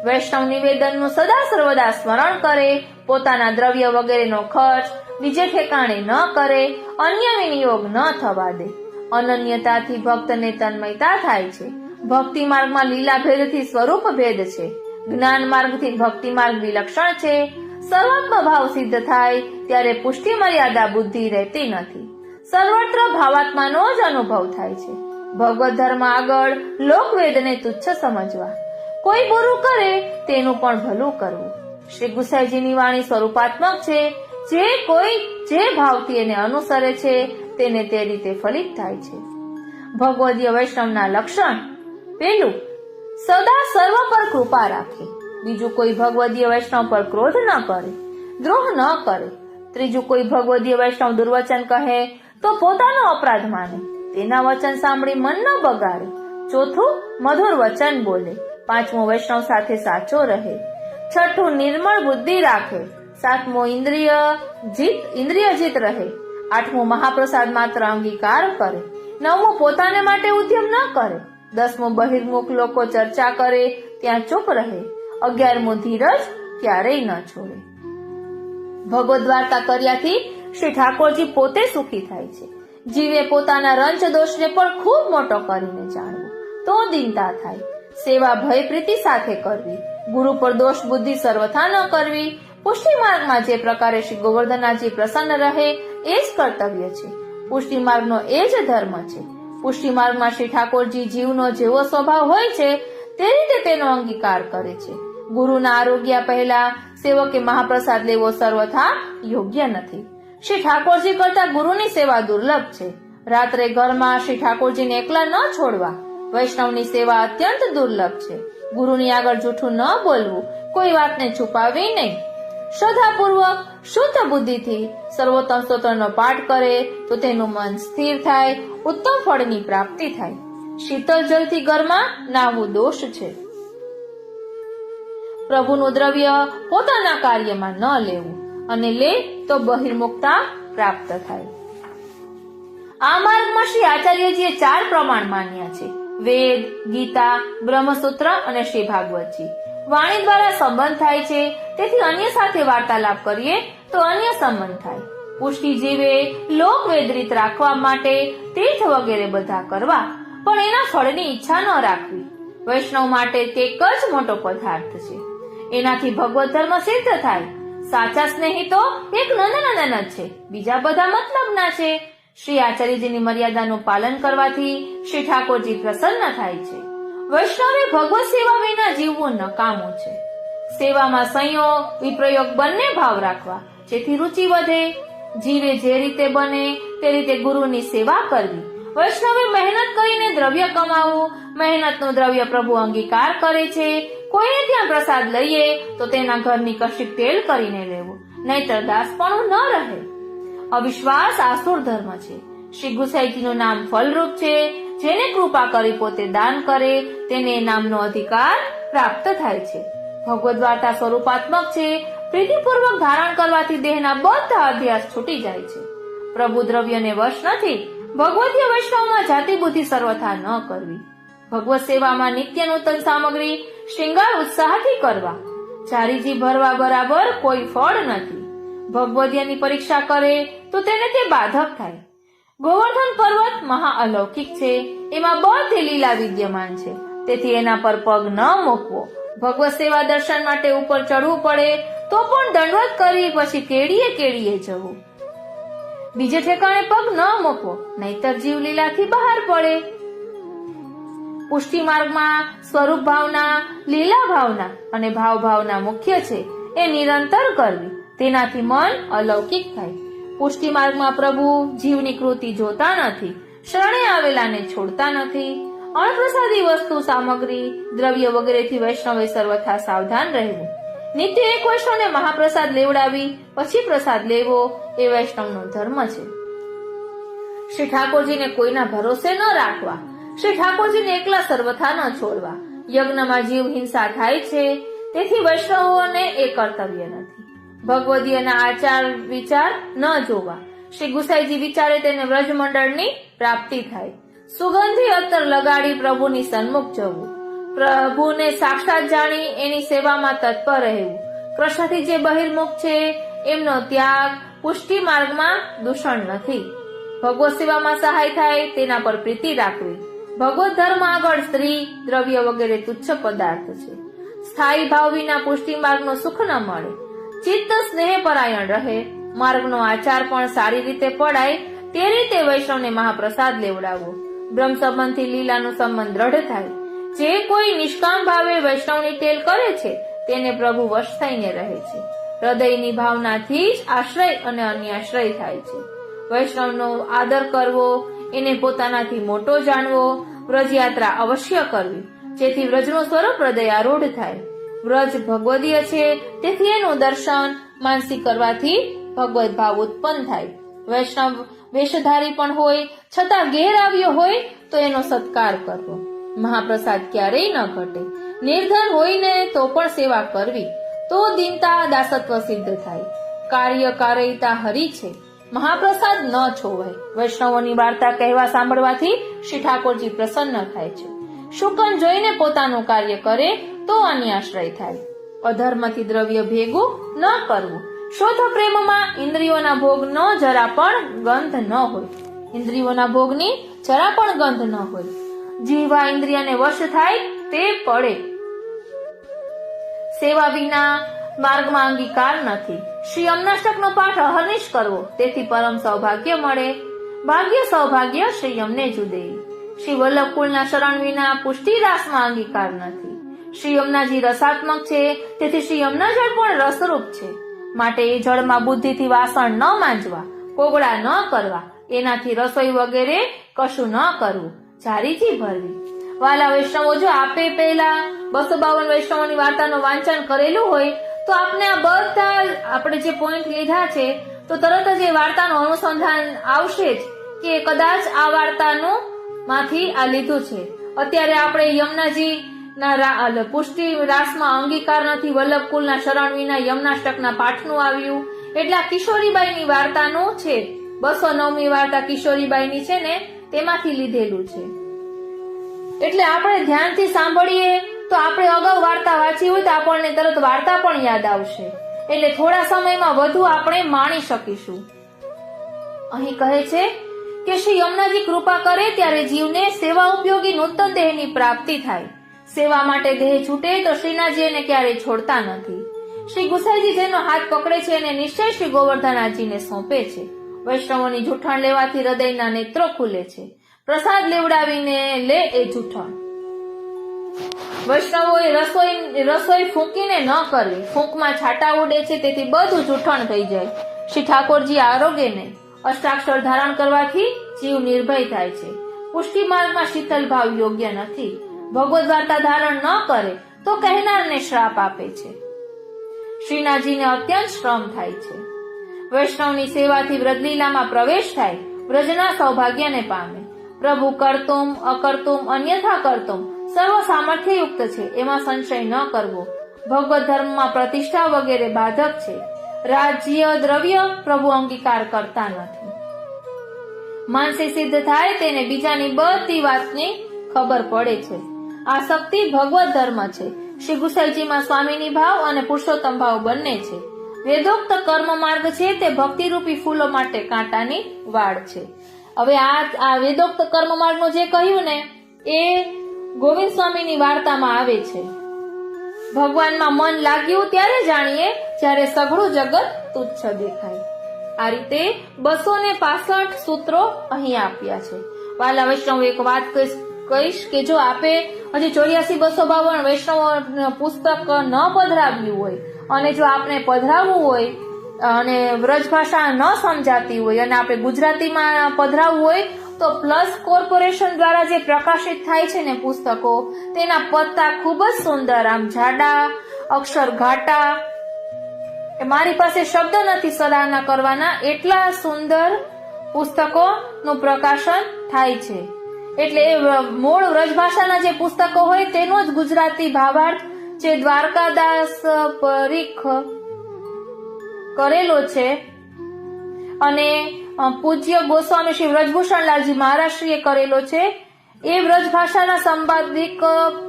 વૈષ્ણવ નિવેદનનું સદા સર્વદા સ્મરણ કરે. પોતાના દ્રવ્ય વગેરેનો ખર્ચ બીજે ઠેકાણે ન કરે. અન્ય વિનિયોગ ન થવા દે. અનન્યતાથી ભક્તને તન્મયતા થાય છે. ભક્તિ માર્ગમાં લીલા ભેદથી સ્વરૂપ ભેદ છે. જ્ઞાન માર્ગથી ભક્તિ માર્ગ વિલક્ષણ છે. સર્વાત્મ ભાવ સિદ્ધ થાય ત્યારે પુષ્ટિ મર્યાદા બુદ્ધિ રહેતી નથી. સર્વત્ર ભાવાત્માનો જ અનુભવ થાય છે. ભગવત ધર્મ આગળ લોકવેદને તુચ્છ સમજવા. કોઈ બુરું કરે તેનું પણ ભલું કરવું. શ્રી ગુસાઈજીની વાણી સ્વરૂપાત્મક છે. જે કોઈ જે ભાવથી એને અનુસરે છે તેને તે રીતે ફલિત થાય છે. ભગવદીય વૈષ્ણવના લક્ષણ: પહેલું, સદા સર્વ પર કૃપા રાખે. બીજું, કોઈ ભગવદીય વૈષ્ણવ પર ક્રોધ ન કરે, દ્રોહ ન કરે. ત્રીજું, કોઈ ભગવદીય વૈષ્ણવ દુર્વચન કહે તો પોતાનો અપરાધ માને, તેના વચન સાંભળી મન ન બગાડે. ચોથું, મધુર વચન બોલે. પાંચમું, વૈષ્ણવ સાથે સાચો રહે. છઠ્ઠું, નિર્મળ બુદ્ધિ રાખે. સાતમું, ઇન્દ્રિય જીત રહે. આઠમું, મહાપ્રસાદ માત્ર અંગીકાર કરે. 9મો પોતાને માટે ઉદ્યમ ન કરે. 10મો બહિર્મુખ લોકો ચર્ચા કરે ત્યાં ચૂપ રહે. 11મો ધીરજ ક્યારેય ન છોડે. ભગવદ વાર્તા કર્યાથી શ્રી ઠાકોરજી પોતે સુખી થાય છે. જીવે પોતાના રંજ દોષને પણ ખૂબ મોટો કરીને જાણવું તો દીનતા થાય. સેવા ભય પ્રીતિ સાથે કરવી. ગુરુ પર દોષ બુદ્ધિ સર્વથા ન કરવી. પુષ્ટિ માર્ગમાં જે પ્રકારે શ્રી ગોવર્ધનાજી પ્રસન્ન રહે એ જ કર્તવ્ય છે. પુષ્ટિ માર્ગનો એ જ ધર્મ છે. પુષ્ટિ માર્ગમાં શ્રી ઠાકોરજી જીવનો જેવો સ્વભાવ હોય છે તે રીતે તેનો અંગીકાર કરે છે. ગુરુના આરોગ્ય પહેલા સેવકે મહાપ્રસાદ લેવો સર્વથા યોગ્ય નથી. શ્રી ઠાકોરજી કરતા ગુરુની સેવા દુર્લભ છે. રાત્રે ઘરમાં શ્રી ઠાકોરજીને એકલા ન છોડવા. વૈષ્ણવની સેવા અત્યંત દુર્લભ છે. ગુરુની આગળ જૂઠું ન બોલવું. કોઈ વાતને છુપાવી નહીં. શ્રદ્ધાપૂર્વક શુદ્ધ બુદ્ધિથી સર્વોત્તમ સ્તોત્રનો પાઠ કરે તો તેનું મન સ્થિર થાય, ઉત્તમ ફળની પ્રાપ્તિ થાય. શીતળ જલથી ઘરમાં નાહવું દોષ છે. પ્રભુનું દ્રવ્ય પોતાના કાર્યમાં ન લેવું અને લે તો બહિર્મુખતા પ્રાપ્ત થાય. આ માર્ગમાં શ્રી આચાર્યજીએ 4 પ્રમાણ માન્યા છે: વેદ, ગીતા, બ્રહ્મસૂત્ર અને શ્રી ભાગવતજી. વાણી દ્વારા સંબંધ થાય છે, તેથી અન્ય સાથે વાર્તાલાપ કરીએ તો અન્ય સંબંધ થાય. પુષ્ટિ જીવે લોકવેદ રીત રાખવા માટે તીર્થ વગેરે બધા કરવા, પણ એના ફળની ઈચ્છા ન રાખવી. વૈષ્ણવ માટે તે એક જ મોટો પદાર્થ છે. એનાથી ભગવત ધર્મ સિદ્ધ થાય. સાચા સ્નેહી તો એક નંદનંદન જ છે, બીજા બધા મતલબના છે. શ્રી આચાર્યજીની મર્યાદાનું પાલન કરવાથી શ્રી ઠાકોરજી પ્રસન્ન થાય છે. વૈષ્ણવે ભગવત સેવા વિના જીવવું નકામું છે. સેવામાં સંયોગ વિપ્રયોગ બંને ભાવ રાખવા, જેથી રુચિ વધે. જીવે જે રીતે બને તે રીતે ગુરુની સેવા કરવી. વૈષ્ણવે મહેનત કરીને દ્રવ્ય કમાવવું. મહેનતનું દ્રવ્ય પ્રભુ અંગીકાર કરે છે. કોઈને ત્યાં પ્રસાદ લઈએ તો તેના ઘરની કશીક તેલ કરીને લેવું, નહીતર દાસપણું ન રહે. અવિશ્વાસ આસુર ધર્મ છે. શ્રી ગુસાઈજીનું નામ ફલરૂપ છે. જેને કૃપા કરી પોતે દાન કરે તેને નામનો અધિકાર પ્રાપ્ત થાય છે. ભગવદ વાર્તા સ્વરૂપાત્મક છે. પ્રીતિપૂર્વક ધારણ કરવાથી દેહના બધા અભ્યાસ છૂટી જાય છે. પ્રભુ દ્રવ્યને વશ નથી. ભગવતીય વૈષ્ણવમાં જાતિ બુદ્ધિ સર્વથા ન કરવી. ભગવત સેવામાં નિત્ય નૂતન સામગ્રી શૃંગાર ઉત્સાહથી કરવા. ચારીજી ભરવા બરાબર કોઈ ફળ નથી. ભગવદીયની પરીક્ષા કરે તો તેને તે બાધક થાય. ગોવર્ધન પર્વત મહા અલૌકિક છે. એમાં બધી લીલા વિદ્યમાન છે, તેથી એના પર પગ ન મૂકવો. ભગવત સેવા દર્શન માટે ઉપર ચડવું પડે તો પણ દંડવત કરી પછી કેડીએ કેડીએ જવું. બીજે ઠેકાણે પગ ન મૂકવો, નહીતર જીવ લીલાથી બહાર પડે. પુષ્ટિ માર્ગમાં સ્વરૂપ ભાવના, લીલા ભાવના અને ભાવ ભાવના મુખ્ય છે. એ નિરંતર કરવી, તેનાથી મન અલૌકિક થાય. પુષ્ટિ માર્ગમાં પ્રભુ જીવની કૃતિ જોતા નથી. શરણે આવેલાને છોડતા નથી. અણપ્રસાદી વસ્તુ સામગ્રી દ્રવ્ય વગેરેથી વૈષ્ણવે સર્વથા સાવધાન રહેવું. નિત્ય એક વૈષ્ણવને મહાપ્રસાદ લેવડાવી પછી પ્રસાદ લેવો એ વૈષ્ણવનો ધર્મ છે. શ્રી ઠાકોરજીને કોઈના ભરોસે ન રાખવા. શ્રી ઠાકોરજીને એકલા સર્વથા ન છોડવા. યજ્ઞમાં જીવ હિંસા થાય છે, તેથી વૈષ્ણવોને એ કર્તવ્ય નથી. ભગવદીયના આચાર વિચાર ન જોવા. શ્રી ગુસાઈજી વિચારે તેને વ્રજમંડળની પ્રાપ્તિ થાય. સુગંધી અત્તર લગાડી પ્રભુની સન્મુખ જવું. પ્રભુને સાક્ષાત જાણી એની સેવામાં તત્પર રહેવું. કૃષ્ણથી જે બહિર્મુખ છે એમનો ત્યાગ પુષ્ટિ માર્ગમાં દૂષણ નથી. ભગવત સેવામાં સહાય થાય તેના પર પ્રીતિ રાખવી. ભગવત ધર્મ આગળ સ્ત્રી દ્રવ્ય વગેરે તુચ્છ પદાર્થ છે. સ્થાયી ભાવ વિના પુષ્ટિ માર્ગનો સુખ ન મળે. ચિત્ત સ્નેહ પરાયણ રહે. માર્ગનો આચાર પણ સારી રીતે પડાય તે રીતે વૈષ્ણવને મહાપ્રસાદ લેવડાવવો. બ્રહ્મ સંબંધથી લીલાનો સંબંધ દ્રઢ થાય. જે કોઈ નિષ્કામ ભાવે વૈષ્ણવની ટેલ કરે છે તેને પ્રભુ વશ થઈને રહે છે. હૃદયની ભાવનાથી જ આશ્રય અને અન્યાશ્રય થાય છે. વૈષ્ણવનો આદર કરવો, એને પોતાનાથી મોટો જાણવો. વ્રજયાત્રા અવશ્ય કરવી, જેથી વ્રજનું સ્વરૂપ હૃદયારૂઢ થાય. વ્રજ ભગવદીય છે, તેથી એનું દર્શન માનસી કરવાથી ભગવત ભાવ ઉત્પન્ન થાય. વૈષ્ણવ વેશધારી પણ હોય છતાં ઘેર આવ્યો હોય તો એનો સત્કાર કરવો. મહાપ્રસાદ ક્યારેય ન ઘટે. નિર્ધન હોય ને તો પણ સેવા કરવી, તો દીનતા દાસત્વ સિદ્ધ થાય. કાર્યકારિતા હરિ છે, મહાપ્રસાદ ન છોવાય. વૈષ્ણવોની વાર્તા કહેવા સાંભળવાથી શ્રી ઠાકોરજી પ્રસન્ન થાય છે. શુકન જોઈને પોતાનું કાર્ય કરે તો અન્યાશ્રય થાય. અધર્મથી દ્રવ્ય ભેગું ન કરવું. શુદ્ધ પ્રેમમાં ઇન્દ્રિયોના ભોગનો જરા પણ ગંધ ન હોય. ઇન્દ્રિયોના ભોગની જરા પણ ગંધ ન હોય. જીવા ઇન્દ્રિયને વશ થાય તે પડે. સેવા વિના માર્ગમાં અંગીકાર નથી. શ્રી યમનાષ્ટકનો પાઠ અહર્નિશ કરવો, તેથી પરમ સૌભાગ્ય મળે. ભાગ્ય સૌભાગ્ય શ્રી યમને જુદે. શ્રી વલ્લભકુળના શરણ વિના પુષ્ટિ રાસમાં અંગીકાર નથી. શ્રી યમુનાજી રસાત્મક છે, તેથી શ્રી યમુના જળ પણ રસરૂપ છે. માટે એ જળમાં બુદ્ધિથી વાસણ ન માંજવા, કોગળા ન કરવા, એનાથી રસોઈ વગેરે કશું ન કરવું, જારીથી ભરવી. વાલા વૈષ્ણવો, જો આપે પહેલા 252 વૈષ્ણવોની વાર્તાનું વાંચન કરેલું હોય તો આપને આ બધા આપણે જે પોઈન્ટ લીધા છે તો તરત જ એ વાર્તાનું અનુસંધાન આવશે જ કે કદાચ આ વાર્તાનું માંથી આ લીધું છે. અત્યારે આપણે યમુનાજી ના પુષ્ટિ રાસમાં અંગીકાર નથી, વલ્લભકુળના શરણ વિના યમનાષ્ટકના પાઠનું આવ્યું, એટલે આ કિશોરીબાઈની વાર્તાનું છે. 209મી વાર્તા કિશોરીબાઈની છે ને, તેમાંથી લીધેલું છે. એટલે આપણે ધ્યાનથી સાંભળીએ તો આપણે અગાઉ વાર્તા વાંચી હોય તો આપણને તરત વાર્તા પણ યાદ આવશે. એટલે થોડા સમયમાં વધુ આપણે માણી શકીશું. અહીં કહે છે કે શ્રી યમુનાજી કૃપા કરે ત્યારે જીવને સેવા ઉપયોગી નૂતન દેહની પ્રાપ્તિ થાય. સેવા માટે દેહ છૂટે તો શ્રીનાથજી એને ક્યારેય છોડતા નથી. શ્રી ગુસાઈજી જેનો હાથ પકડે છે એને નિશ્ચય શ્રી ગોવર્ધનાજીને સોંપે છે. વૈષ્ણવોની જૂઠાણ લેવાથી હૃદયના નેત્રો ખુલે છે. પ્રસાદ લેવડાવીને લે એ જૂઠાણ. વૈષ્ણવોએ રસોઈ ફૂંકીને ન કરવી. ફૂંકમાં છાંટા ઉડે છે, તેથી બધું જૂઠાણ થઈ જાય. શ્રી ઠાકોરજી આરોગ્ય નહીં. અષ્ટાક્ષર ધારણ કરવાથી જીવ નિર્ભય થાય છે. પુષ્ટિ માર્ગમાં શીતલ ભાવ યોગ્ય નથી. ભગવદ વાર્તા ધારણ ન કરે તો કહેનારને શ્રાપ આપે છે. શ્રીનાથજીને અત્યંત શ્રમ થાય છે. વૈષ્ણવની સેવાથી વ્રજલીલામાં પ્રવેશ થાય, વ્રજના સૌભાગ્યને પામે. પ્રભુ કરતુમ અકર્તુમ અન્યથા કરતુમ સર્વ સામર્થ્યયુક્ત છે, એમાં સંશય ન કરવો. ભગવત ધર્મમાં પ્રતિષ્ઠા વગેરે બાધક છે. રાજ્ય દ્રવ્ય પ્રભુ અંગીકાર કરતા નથી. માનસી સિદ્ધ થાય તેને બીજાની બધી વાતની ખબર પડે છે. આસક્તિ ભગવત ધર્મ છે. શ્રી ગુસાઈજીમાં સ્વામીની ભાવ અને પુરુષોત્તમ ભાવ બંને છે. વેદોક્ત કર્મ માર્ગ છે તે ભક્તિરૂપી ફૂલો માટે કાંટાની વાડ છે. હવે આ વેદોક્ત કર્મ માર્ગનું જે કહ્યું ને એ ગોવિંદ સ્વામીની વાર્તામાં આવે છે. ભગવાનમાં મન લાગ્યું ત્યારે જાણીએ જ્યારે સઘળું જગત તુચ્છ દેખાય. આ રીતે 265 સૂત્રો અહીં આપ્યા છે. વાલા વૈષ્ણવ, એક વાત કહીશ કે જો આપે હજી 84-252 વૈષ્ણવ પુસ્તક ન પધરાવ્યું હોય અને જો આપણે પધરાવવું હોય અને વ્રજ ભાષા ન સમજાતી હોય અને આપણે ગુજરાતીમાં પધરાવવું હોય તો પ્લસ કોર્પોરેશન દ્વારા જે પ્રકાશિત થાય છે ને પુસ્તકો, તેના પત્તા ખૂબ જ સુંદર, આમ જાડા, અક્ષર ઘાટા. મારી પાસે શબ્દ નથી સરાહના કરવાના, એટલા સુંદર પુસ્તકોનું પ્રકાશન થાય છે. એટલે મૂળ વ્રજભાષાના જે પુસ્તકો હોય તેનો જ ગુજરાતી ભાવાર્થ જે દ્વારકાદાસ પરીખ કરેલો છે અને પૂજ્ય ગોસ્વામી શ્રી વ્રજભૂષણલાલજી મહારાષ્ટ્રીએ કરેલો છે, એ વ્રજભાષાના સંપાદિક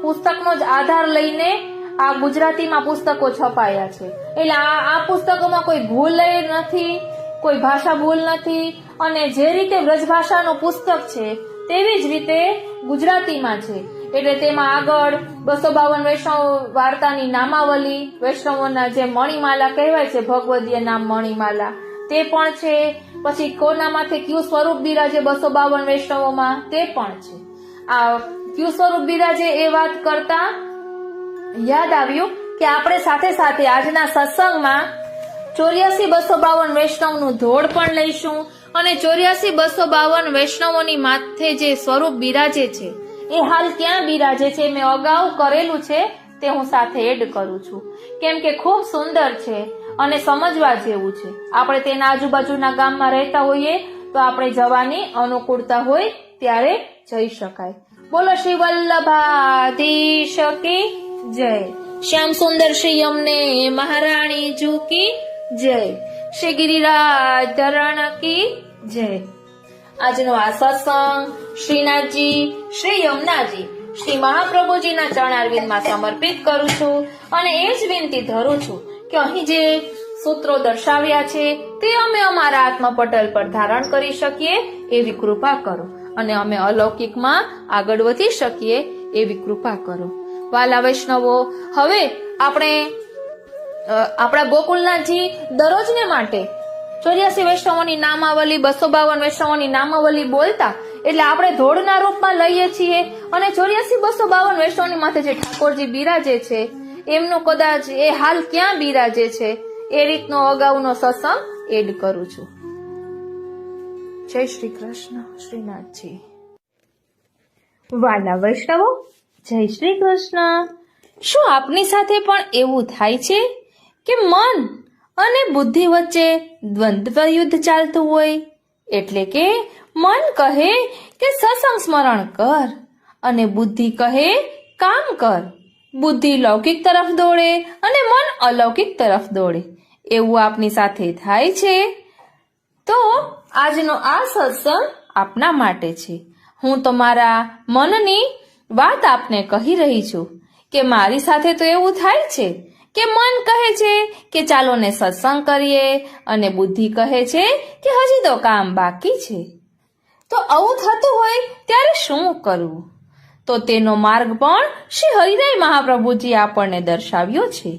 પુસ્તકનો જ આધાર લઈને આ ગુજરાતીમાં પુસ્તકો છપાયા છે. એટલે આ પુસ્તકોમાં કોઈ ભૂલ નથી, કોઈ ભાષા ભૂલ નથી અને જે રીતે વ્રજભાષાનું પુસ્તક છે તેવી જ રીતે ગુજરાતીમાં છે. એટલે તેમાં આગળ 252 વૈષ્ણવ વાર્તાની નામાવલી, વૈષ્ણવોના જે મણિમાલા કહેવાય છે, ભગવદીય નામ મણિમાલા, તે પણ છે. પછી કોના માથે ક્યુ સ્વરૂપ બિરાજે 252 વૈષ્ણવોમાં તે પણ છે. આ ક્યુ સ્વરૂપ બિરાજે એ વાત કરતા યાદ આવ્યું કે આપણે સાથે સાથે આજના સત્સંગમાં 84-252 વૈષ્ણવનું ધોળ પણ લઈશું અને 84-252 વૈષ્ણવોની માથે જે સ્વરૂપ બિરાજે છે એ હાલ ક્યાં બિરાજે છે મેં અગાઉ કરેલું છે, તે હું સાથે એડ કરું છું, કેમ કે ખૂબ સુંદર છે અને સમજવા જેવું છે. આપણે તેના આજુબાજુના ગામમાં રહેતા હોઈએ તો આપણે જવાની અનુકૂળતા હોય ત્યારે જઈ શકાય. બોલો શ્રી વલ્લભાધીશ કી જય. શ્યામ સુંદર શ્રી અમને મહારાણી જુ કી જય. શ્રી ગિરિરાજ ધરણ કી જય. આજનો આ સત્સંગ શ્રીનાથજી, શ્રી યમુનાજી, શ્રી મહાપ્રભુજીના ચરણારવિંદમાં સમર્પિત કરું છું અને એ જ વિનંતી ધરું છું કે અહીં જે સૂત્રો દર્શાવ્યા છે તે અમે અમારા આત્મપટલ પર ધારણ કરી શકીએ એવી કૃપા કરો અને અમે અલૌકિકમાં આગળ વધી શકીએ એવી કૃપા કરો. વાલા વૈષ્ણવો, હવે આપણે આપણા ગોકુલનાથજી દરરોજને માટે 84 વૈષ્ણવોની નામાવલી, 252 વૈષ્ણવોની નામાવલી બોલતા, એટલે આપણે ધોળના રૂપમાં લઈએ છીએ અને 84-252 વૈષ્ણવની માથે જે ઠાકોરજી બિરાજે છે એમનું કદાચ એ હાલ ક્યાં બિરાજે છે એ રીતનો અગાઉનો સત્સંગ એડ કરું છું. જય શ્રી કૃષ્ણ. શ્રીનાથજી. વાલા વૈષ્ણવો, જય શ્રી કૃષ્ણ. શું આપની સાથે પણ એવું થાય છે કે મન અને બુદ્ધિ વચ્ચે દ્વંદ્વ યુદ્ધ ચાલતું હોય? એટલે કે મન કહે કે સત્સંગ સ્મરણ કર અને બુદ્ધિ કહે કામ કર. બુદ્ધિ લૌકિક તરફ દોડે અને મન અલૌકિક તરફ દોડે. એવું આપની સાથે થાય છે? તો આજનો આ સત્સંગ આપના માટે છે. હું તમારા મનની વાત આપને કહી રહી છું કે મારી સાથે તો એવું થાય છે કે મન કહે છે કે ચાલો ને સત્સંગ કરીએ અને બુદ્ધિ કહે છે કે હજી તો કામ બાકી છે. તો આવું થતું હોય ત્યારે શું કરવું? તો તેનો માર્ગ પણ શ્રી હરિરાય મહાપ્રભુજી આપણને દર્શાવ્યો છે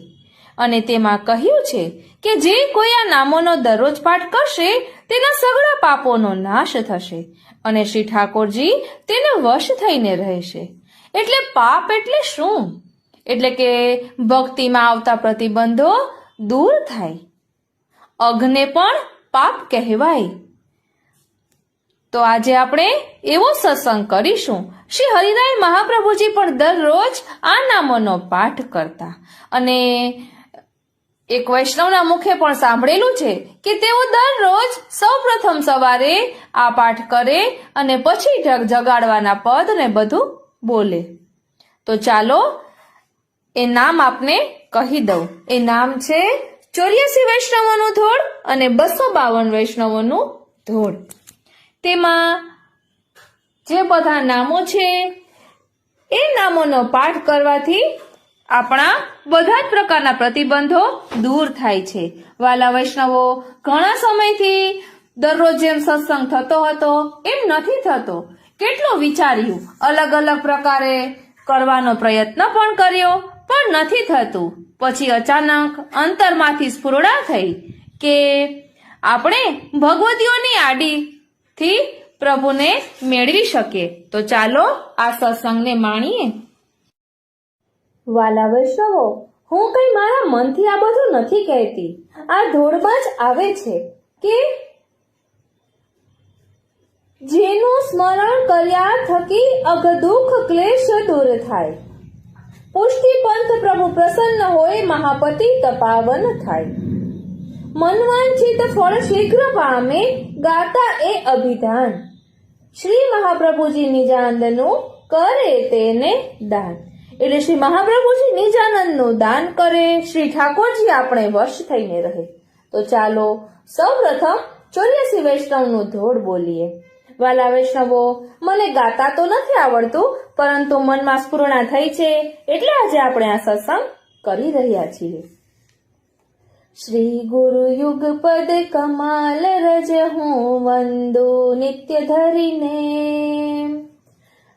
અને તેમાં કહ્યું છે કે જે કોઈ આ નામોનો દરરોજ પાઠ કરશે તેના સગળા પાપોનો નાશ થશે અને શ્રી ઠાકોરજી તેને વશ થઈને રહેશે. એટલે પાપ એટલે શું? એટલે કે ભક્તિમાં આવતા પ્રતિબંધો દૂર થાય. અઘને પણ પાપ કહેવાય. તો આજે આપણે એવો સત્સંગ કરીશું. શ્રી હરિરાય મહાપ્રભુજી પણ દરરોજ આ નામોનો પાઠ કરતા અને એક વૈષ્ણવના મુખે પણ સાંભળેલું છે કે તેઓ દરરોજ સૌપ્રથમ સવારે આ પાઠ કરે અને પછી જગાડવાના પદ ને બધું બોલે. તો ચાલો એ નામ આપને કહી દઉં. એ નામ છે 84 વૈષ્ણવોનું ધોળ અને 252 વૈષ્ણવોનું ધોળ. તેમાં જે બધા નામો છે એ નામોનો પાઠ કરવાથી આપણા બધા જ પ્રકારના પ્રતિબંધો દૂર થાય છે. વાલા વૈષ્ણવો, ઘણા સમયથી દરરોજ જેમ સત્સંગ થતો હતો એમ નથી થતો. કેટલું વિચાર્યું, અલગ અલગ પ્રકારે કરવાનો પ્રયત્ન પણ કર્યો પણ નથી થતું. પછી અચાનક અંતરમાંથી સ્ફુરણા થઈ કે આપણે ભગવતીઓની આડીથી પ્રભુને મેળવી શકીએ. તો ચાલો આ સત્સંગને માણીએ. વાલા વૈષ્ણવો, હું કઈ મારા મનથી આ બધું નથી કહેતી. આ ધોળમાં જ આવે છે કે જેનું સ્મરણ કર્યા થકી અઘ દુઃખ ક્લેશ દૂર થાય. પુષ્ટિ પંથ પ્રભુ પ્રસન્ન હોય, મહાપતિ તપાવન થાય. મનવાંછિત ફળ શીઘ્ર પામે, ગાતા એ અભિધાન. શ્રી મહાપ્રભુજી નિજાનંદનું કરે તેને દાન. એટલે શ્રી મહાપ્રભુજી નિજાનંદનું દાન કરે, શ્રી ઠાકોરજી આપણે વશ થઈને રહે. તો ચાલો સૌપ્રથમ 84 વૈષ્ણવનું ધોળ બોલીએ. વાલા વૈષ્ણવો, મને ગાતા તો નથી આવડતું, પરંતુ મનમાં સ્ફુરણા થઈ છે એટલે આજે આપણે આ સત્સંગ કરી રહ્યા છીએ. શ્રી ગુરુ યુગ પદ કમાલ રજ હું વંદુ નિત્ય ધરીને.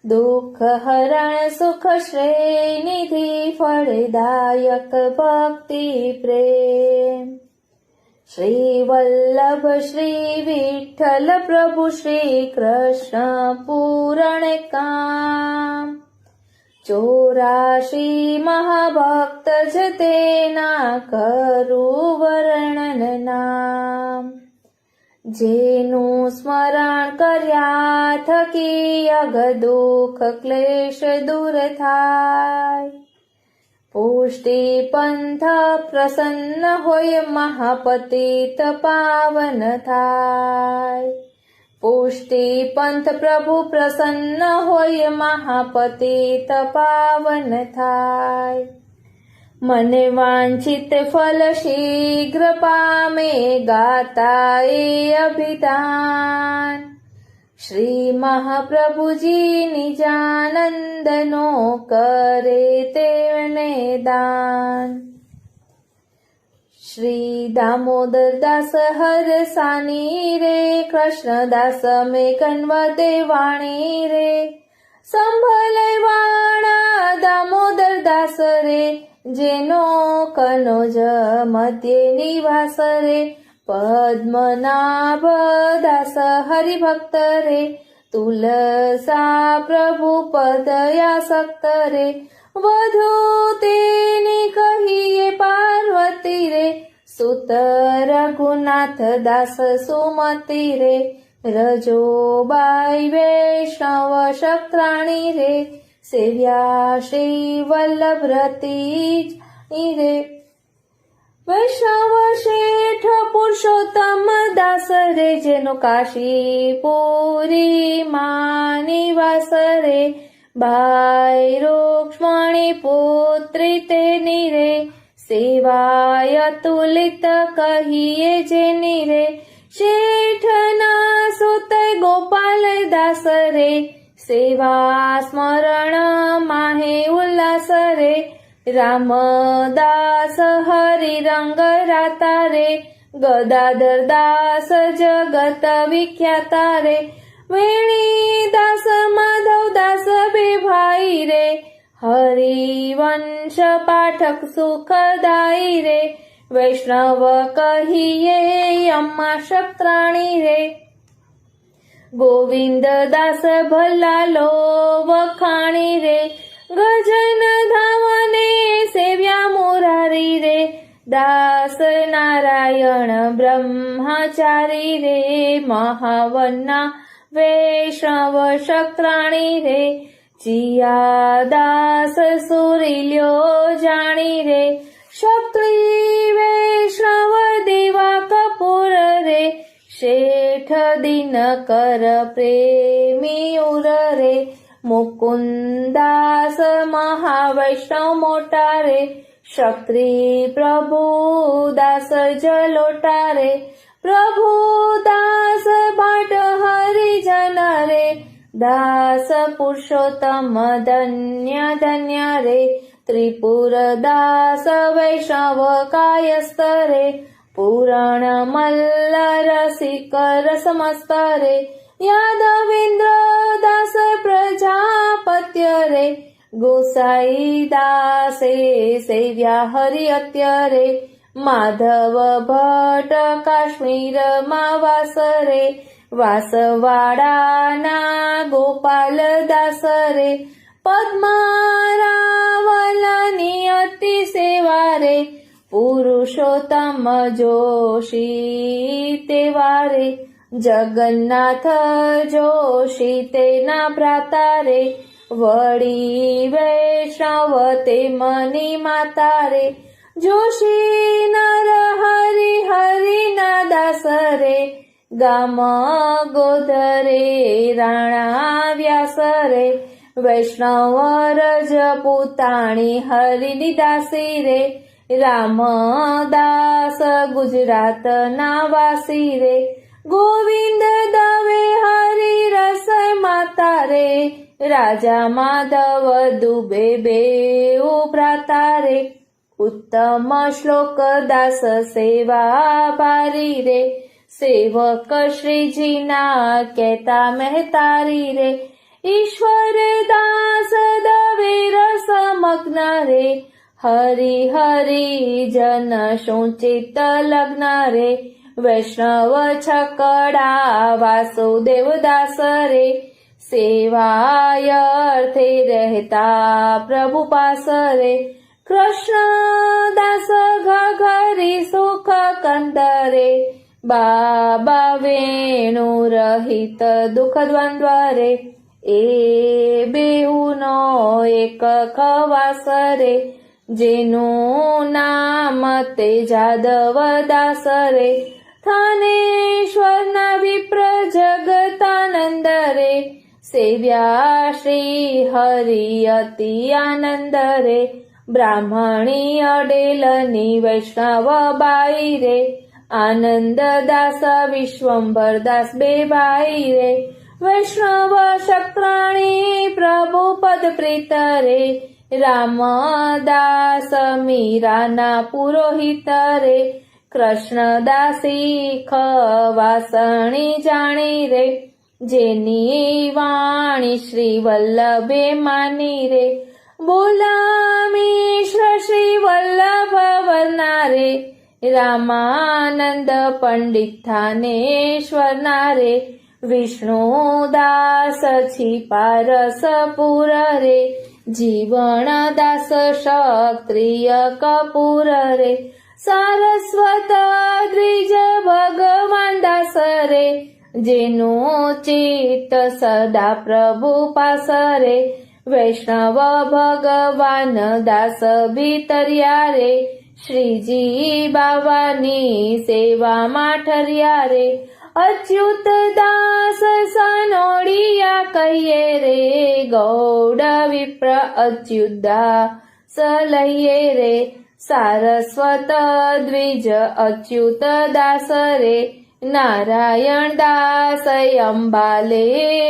દુઃખ હરણ સુખ શ્રેય નિધિ ફળદાયક ભક્તિ પ્રેમ. શ્રી વલ્લભ શ્રી વિઠ્ઠલ પ્રભુ શ્રી કૃષ્ણ પૂરણ કામ. 84 મહાભક્ત જ તેના કરું વર્ણન નામ. જેનું સ્મરણ કર્યા થકી અઘ દુઃખ ક્લેશ દૂર થાય. પુષ્ટિ પંથ પ્રસન્ન હોય, મહાપતિત પાવન થાય. પુષ્ટિ પંથ પ્રભુ પ્રસન્ન હોય, મહાપતિત પાવન થાય. મને વાંછિત ફલ શીઘ્ર પામે ગાતા એ અભિધાન. શ્રી મહાપ્રભુજી નિજાનંદનો કરે તેમને દાન. શ્રી દામોદર દાસ હર સાની રે, કૃષ્ણદાસ મેં કન્વદે વાણી રે. સંભલે વાણા દામોદર દાસ રે, જેનો કનોજ મધ્ય નિવાસ રે. પદ્મનાભ દાસ હરિભક્ત રે, તુલસા પ્રભુ પદયાસક્ત રે. વધુ તેની કહીએ પાર્વતી રે, સુત રઘુનાથ દાસ સુમતી રે. રજોબાઈ વૈષ્ણવ શક્રાણી રે, સેવ્યા શ્રી વલ્લભ રતી રે. વૈષ્ણવ શેઠ પુરુષોત્તમ દાસ રે, જેનો કાશીપુરી માં નિવાસ રે. બાઈ રૂક્ષ્મણી પુત્રી તેની રે, સેવાય તુલિત કહીએ જેની રે. શેઠના સુત ગોપાલ દાસ રે, સેવા સ્મરણ માહે ઉલ્લાસ રે. રામદાસ હરિ રંગ રાતા રે, ગદાધર દાસ જગત વિખ્યાતા રે. વેણી દાસ માધવ દાસ બે ભાઈ રે, હરિવંશ પાઠક સુખદાયી રે. વૈષ્ણવ કહીએ અમ્મા શક્રાણી રે. ગોવિંદ દાસ ભલા લો વખાણી રે, ગજન ધામને સેવ્યા મોરારી રે. દાસ નારાયણ બ્રહ્મચારી રે, મહાવન્ના વૈષ્ણવ શક્રાણી રે. જીયા દાસ સુરીલ્યો જાણી રે, ક્ષત્રિય વૈષ્ણવ દેવા કપૂર રે. શેઠ દિનકર પ્રેમી ઉર રે, મુકુંદાસ મહાવૈષ્ણવ મોટા રે. ક્ષત્રિય પ્રભુ દાસ જલોટા રે, પ્રભુ દાસ ભાટ હરિજન રે. દાસ પુરુષોત્તમ ધન્ય ધન્ય રે, ત્રિપુર દાસ વૈષ્ણવ કાયસ્ત રે. પુરાણ મલ્લ રસિક રસમસ્ત રે, યાદવેન્દ્ર દાસ પ્રજાપત્ય રે. ગોસાઈ દાસે સેવ્યા હરિ અત્યારે, માધવ ભટ્ટ કાશ્મીર માં વાસ રે. વાસવાડાના ગોપાલ દાસ રે, પદ્મારાવલની અતિ સેવા રે. પુરુષોત્તમ જોશી તેવા રે, જગન્નાથ જોશી તેના ભ્રાતા રે. વળી વૈષ્ણવ તે મની માતા રે, જોશી નર હરિ હરિના દાસ રે. ગામ ગોધરે રાણા વ્યાસ રે, વૈષ્ણવ રજપૂતાણી હરિની દાસી રે. રામદાસ ગુજરાત ના વાસી રે, ગોવિંદ દવે હરિ રસ માતા રે. રાજા માધવ દુબે બેઉ ભ્રાતા રે, ઉત્તમ શ્લોક દાસ સેવા ભારી રે. સેવક શ્રીજીના કહેતા મહેતારી રે, ઈશ્વર દાસ દવે રસ મગ્ન રે. હરિ હરિ જન શું ચિત્ત લગ્ન રે, વૈષ્ણવ છકડા વાસુદેવ દાસ રે. સેવાય અર્થે રહેતા પ્રભુ પાસ રે, કૃષ્ણ દાસ ઘરી સુખ કંદરે. બાબા વેણુ રહિત દુઃખ દ્વંદ્વ રે, એ બેઉનો એક ખવાસ રે. જેનું નામ તે જાદવ દાસ રે, થાનેશ્વરના વિપ્ર જગતાનંદ રે. સેવ્યા શ્રી હરિ અતિ આનંદ રે, બ્રાહ્મણી અડેલની વૈષ્ણવ બાઈ રે, આનંદ દાસ વિશ્વંભર દાસ બે ભાઈ રે, વૈષ્ણવ શક્રાણી પ્રભુ પદ પ્રીત રે, રામદાસ મીરાના પુરોહિત રે, કૃષ્ણદાસી ખવાસણી જાણી રે, જેની વાણી શ્રી વલ્લભે માની રે, બોલામીશ્વર શ્રી વલ્લભ વરના રે, રામાનંદ પંડિત થાનેશ્વરના રે, વિષ્ણુદાસ છીપા રસપુર રે, જીવણદાસ ક્ષત્રિય કપૂર રે, સારસ્વત દ્વિજ ભગવાન દાસ રે, જેનું ચિત્ત સદા પ્રભુ પાસ રે, વૈષ્ણવ ભગવાન દાસ ભીતર્યા રે, શ્રીજી બાવાની સેવામાં ઠર્યા રે, અચ્યુત દાસ સનોડિયા કહીએ રે, ગૌડ વિપ્ર અચ્યુત દાસ લઈએ રે, સારસ્વત દ્વિજ અચ્યુત દાસ રે, નારાયણ દાસ અંબાલે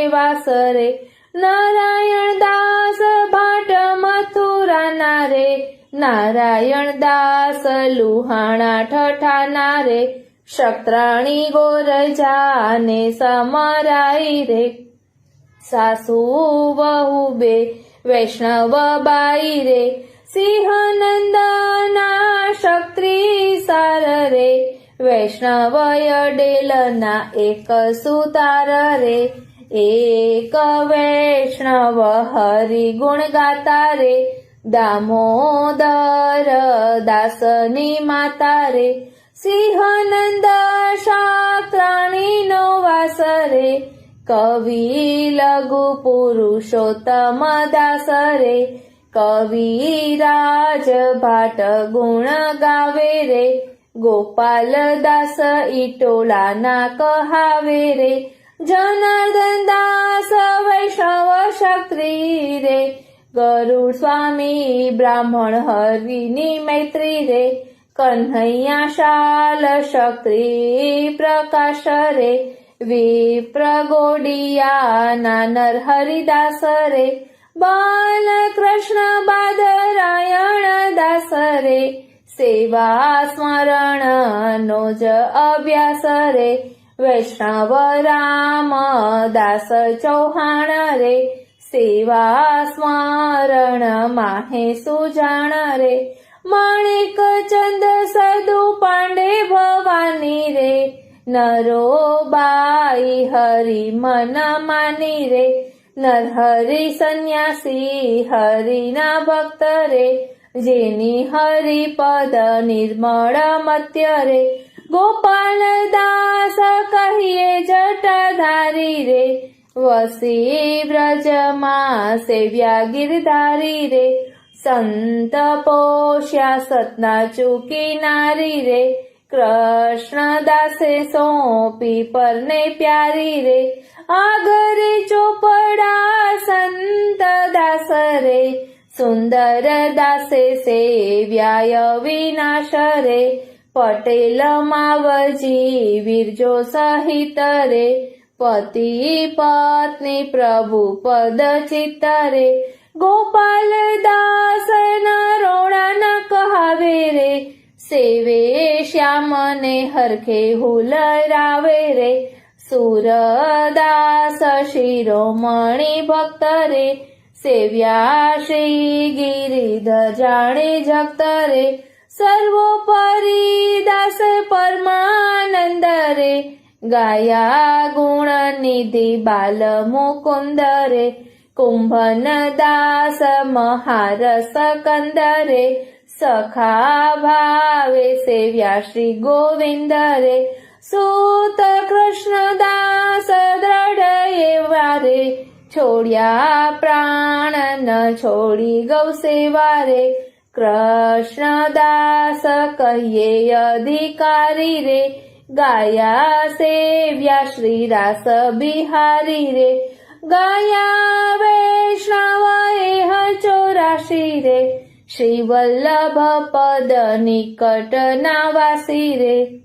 વાસ રે, નારાયણ દાસ ભાટ મથુરાના રે, નારાયણ દાસ લુહાણા ઠઠાના રે, શક્રાણી ગોરજાને સમરાઈ રે, સાસુ વહુ બે વૈષ્ણવ બાઈ રે, સિંહનંદના ક્ષત્રિય સાર રે, વૈષ્ણવ અડેલના એક સુતાર રે, એક વૈષ્ણવ હરિ ગુણ ગાતા રે, દામોદર દાસની માતા રે, સિંહનંદ શાસ્ત્રાણીનો વાસ રે, કવિ લઘુ પુરુષોત્તમ દાસ રે, કવિરાજ ભાટ ગુણ ગાવે રે, ગોપાલદાસ ઈટોલાના કહાવે રે, જનાર્દન દાસ વૈષ્ણવ ક્ષત્રિય રે, ગરુડ સ્વામી બ્રાહ્મણ હરિની મૈત્રી રે, કન્હૈયા શાલ ક્ષત્રિય પ્રકાશ રે, વિપ્ર ગોડિયાના નર હરિદાસ રે, બાલકૃષ્ણ બાદરાયણ દાસ રે, સેવા સ્મરણનો જ અભ્યાસ રે, વૈષ્ણવ રામદાસ ચૌહાણ રે, સેવા સ્મરણ માહે સુજાણ રે, માણેક ચંદ સદુ પાંડે ભવાની રે, નરો બાઈ હરિ મન માની રે, નરહરિ સંન્યાસી હરિના ભક્ત રે, જેની હરિપદ નિર્મળ મત્ય રે, ગોપાલદાસ કહીએ જટાધારી રે, વસી બ્રજમાં સેવ્યા ગિરધારી રે, સંત પોષ્યા સતના ચૂકી નારી રે, કૃષ્ણદાસે સોંપી પરને પ્યારી રે, આગરે ચોપડા સંત દાસ રે, સુંદર દાસે સેવ્યાય વિનાશ રે, પટેલ માવજી વિરજો સહિત રે, પતિ પત્ની પ્રભુ પદ ચિત્ત રે, ગોપાલદાસ રોણા ન કહાવે રે, સેવે શ્યામને હરખે હુલરાવે રે, સુરદાસ શિરોમણી ભક્ત રે, સેવ્યા શ્રી ગિરિધર જાણે જગત રે, સર્વોપરી દાસ પરમાનંદ રે, ગાયા ગુણ નિધિ બાલ મુકુંદ રે, કુંભન દાસ મહારસ કંદ રે, સખા ભાવે સેવ્યા શ્રી ગોવિંદ રે, સૂત કૃષ્ણદાસ દ્રઢ એવા રે, છોડ્યા પ્રાણ ન છોડી ગૌ સેવા રે, કૃષ્ણદાસ કહીએ અધિકારી રે, ગાયા સેવ્યા શ્રી રાસ બિહારી રે, ગાયા વૈષ્ણવ એહ ચોરાશી રે, શ્રી વલ્લભ પદ નિકટના વાસી રે.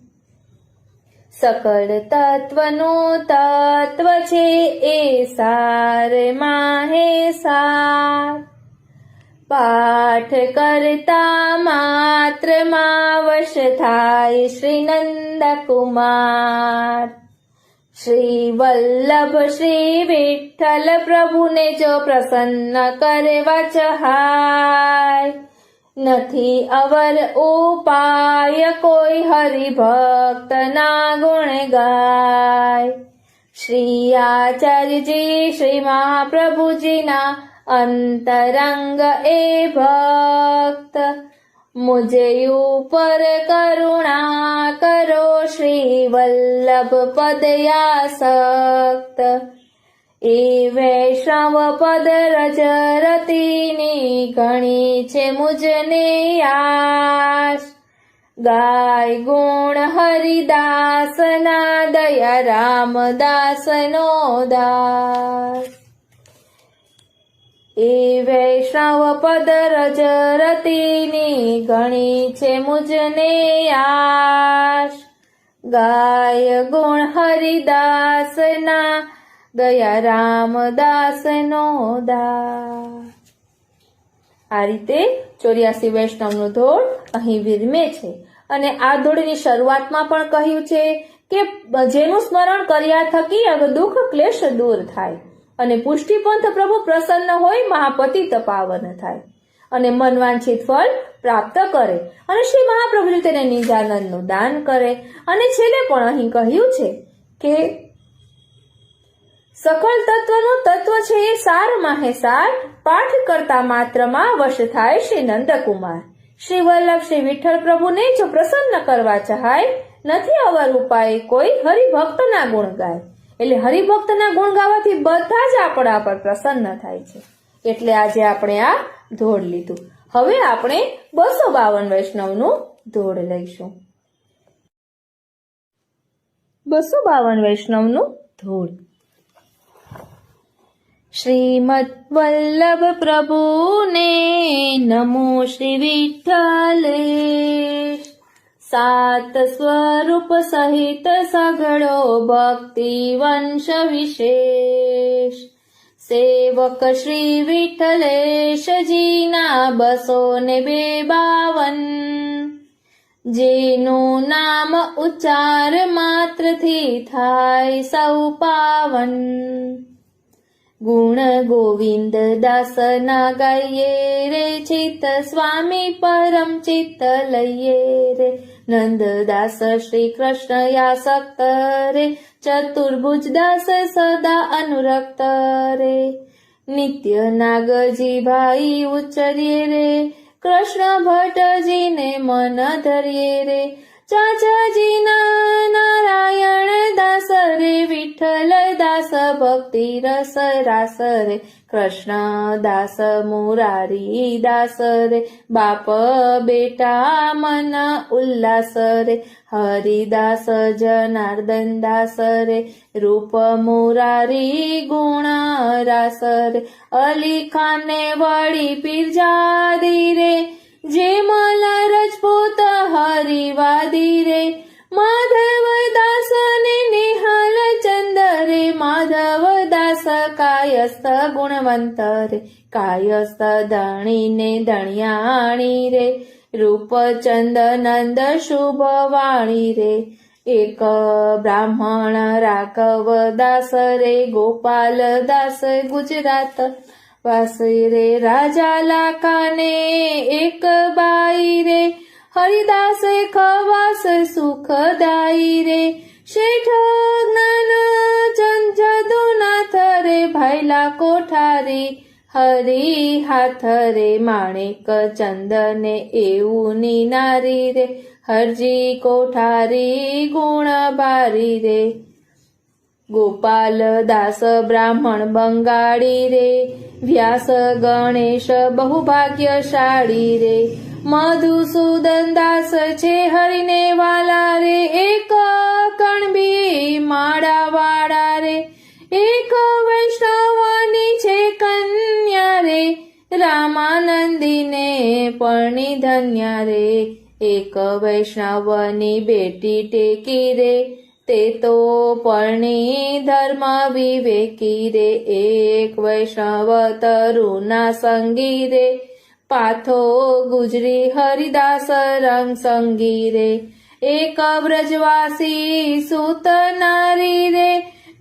સકળ તત્વનું તત્વ છે એ સાર માહે સાર. પાઠ કરતા માત્રમાં વશ થાય શ્રી નંદકુમાર. શ્રી વલ્લભ શ્રી વિઠ્ઠલ પ્રભુને જો પ્રસન્ન કરવા ચહાય. નથી અવર ઉપાય કોઈ હરિભક્તના ગુણ ગાય. શ્રી આચાર્યજી શ્રી મહાપ્રભુજીના અંતરંગ એ ભક્ત. મુજે ઉપર કરુણા કરો શ્રી વલ્લભ પદયાસક્ત. એ વૈષ્ણવ પદ રજ રતિની ઘણી છે મુજને આશ. ગાય ગુણ હરિદાસના દયા રામદાસનો દાસ. એ વૈષ્ણવ પદ રજ રતિની ઘણી છે મુજને આશ. ગાય ગુણ હરિદાસના દયા રામદાસનો દાસ. આ રીતે 84 વૈષ્ણવનું ધોળ અહીં વિરમે છે. અને આ ધોળની શરૂઆતમાં પણ કહ્યું છે કે જેનું સ્મરણ કર્યા થકી અગ દુઃખ ક્લેશ દૂર થાય અને પુષ્ટિપંથ પ્રભુ પ્રસન્ન હોય મહાપતિત પાવન થાય અને મનવાંછિત ફળ પ્રાપ્ત કરે અને શ્રી મહાપ્રભુજી તેને નિજાનંદનું દાન કરે. અને છેલ્લે પણ અહીં કહ્યું છે કે સકળ તત્વનું તત્વ છે એ સાર માહે સાર. પાઠ કરતા માત્રમાં વશ થાય શ્રી નંદકુમાર. શ્રી વલ્લભ શ્રી વિઠ્ઠલ પ્રભુને જો પ્રસન્ન કરવા ચાહાય. નથી અવર ઉપાય કોઈ હરિભક્તના ગુણ ગાય. એટલે હરિભક્તના ગુણ ગાવાથી બધા જ આપણા પર પ્રસન્ન થાય છે. એટલે આજે આપણે આ ધોળ લીધું. હવે આપણે 252 વૈષ્ણવનું ધોળ લઈશું. 252 વૈષ્ણવનું ધોળ. શ્રીમદ વલ્લભ પ્રભુને નમો શ્રી વિઠ્ઠલેશ. સાત સ્વરૂપ સહિત સઘળો ભક્તિ વંશ વિશેષ. સેવક શ્રી વિઠ્ઠલેશજીના 252. જેનું નામ ઉચ્ચાર માત્રથી થાય સૌ પાવન. ગુણ ગોવિંદ દાસના ગાઈએ રે. ચિત્ત સ્વામી પરમ ચિત્ત લઈએ રે. નંદદાસ શ્રી કૃષ્ણ યાસક્ત રે. ચતુર્ભુજ દાસ સદા અનુરક્ત રે. નિત્ય નાગજી ભાઈ ઉચ્ચરીએ રે. કૃષ્ણ ભટ્ટજીને મન ધરીએ રે. ચાચાજીના નારાયણ દાસ રે. વિઠ્ઠલ દાસ ભક્તિ રસ રાસ રે. કૃષ્ણ દાસ મુરારી દાસ રે. બાપ બેટા મન ઉલ્લાસ રે. હરિદાસ જનાર્દન દાસ રે. રૂપ મુરારી ગુણ રાસ રે. અલી ખાને વળી પીરજાદી રે. જેમલ રજપૂત હરિવાદી રે. માધવ દાસ ને નિહાલ ચંદ રે. માધવ દાસ કાયસ્થ ગુણવંત રે. કાયસ્થ ધણી ને ધણિયાણી રે. રૂપચંદ નંદ શુભ વાણી રે. એક બ્રાહ્મણ રાઘવ દાસ રે. ગોપાલ દાસ ગુજરાત વાસી રે. રાજા લાખાને એક બાઈ રે. હરિદાસ ખવાસ સુખદાયી રે. શેઠ જ્ઞાન ચંદ જદુનાથ રે. ભાઈલા કોઠારી હરી હાથ રે. માણેક ચંદને એવું ની નારી રે. હરજી કોઠારી ગુણ બારી રે. ગોપાલ દાસ બ્રાહ્મણ બંગાળી રે. વ્યાસ ગણેશ બહુ ભાગ્યશાળી રે. મધુસૂદન દાસ છે હરિને વાલા રે. એક કણબી માળા વાળા રે. એક વૈષ્ણવની છે કન્યા રે. રામાનંદીને પરણી ધન્યા રે, એક વૈષ્ણવની બેટી ટેકી રે, તે તો પરણી ધર્મ વિવેકી રે, એક વૈષ્ણવ તરુના સંગી રે, પાથો ગુજરી હરિદાસ રંગ સંગી રે, એક વ્રજવાસી સુત નારી રે,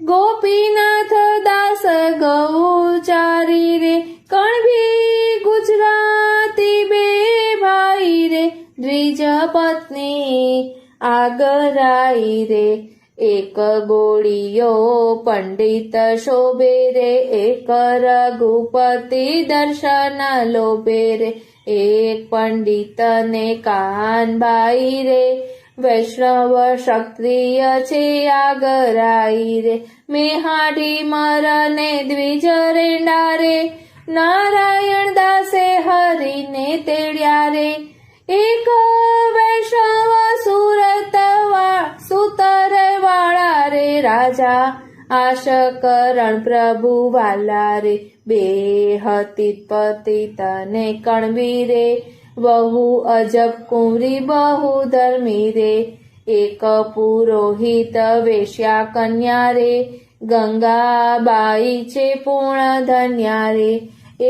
ગોપીનાથ દાસ ગૌચારી રે, કણભી ગુજરાતી બે ભાઈ રે, દ્વિજ પત્ની આગરાઈ રે, એક ગોળીયો પંડિત શોભે રે, એક રઘુપતિ દર્શન લોભે રે, એક પંડિત ને કાનબાઈ રે, વૈષ્ણવ ક્ષત્રિય છે આગરાઈ રે, મેહાડી મરને દ્વિજ રેંડા રે, નારાયણ દાસે હરિને તેડ્યા રે, એક વૈષ્ણવ સુતર વાળા રે, રાજા આશકરણ પ્રભુ વાલા રે, બે હતી પતિત ને કણવી રે, બહુ અજબ કુંવરી બહુ ધર્મી રે, એક પુરોહિત વેશ્યા કન્યા રે, ગંગાબાઈ છે પૂર્ણ ધન્યા રે,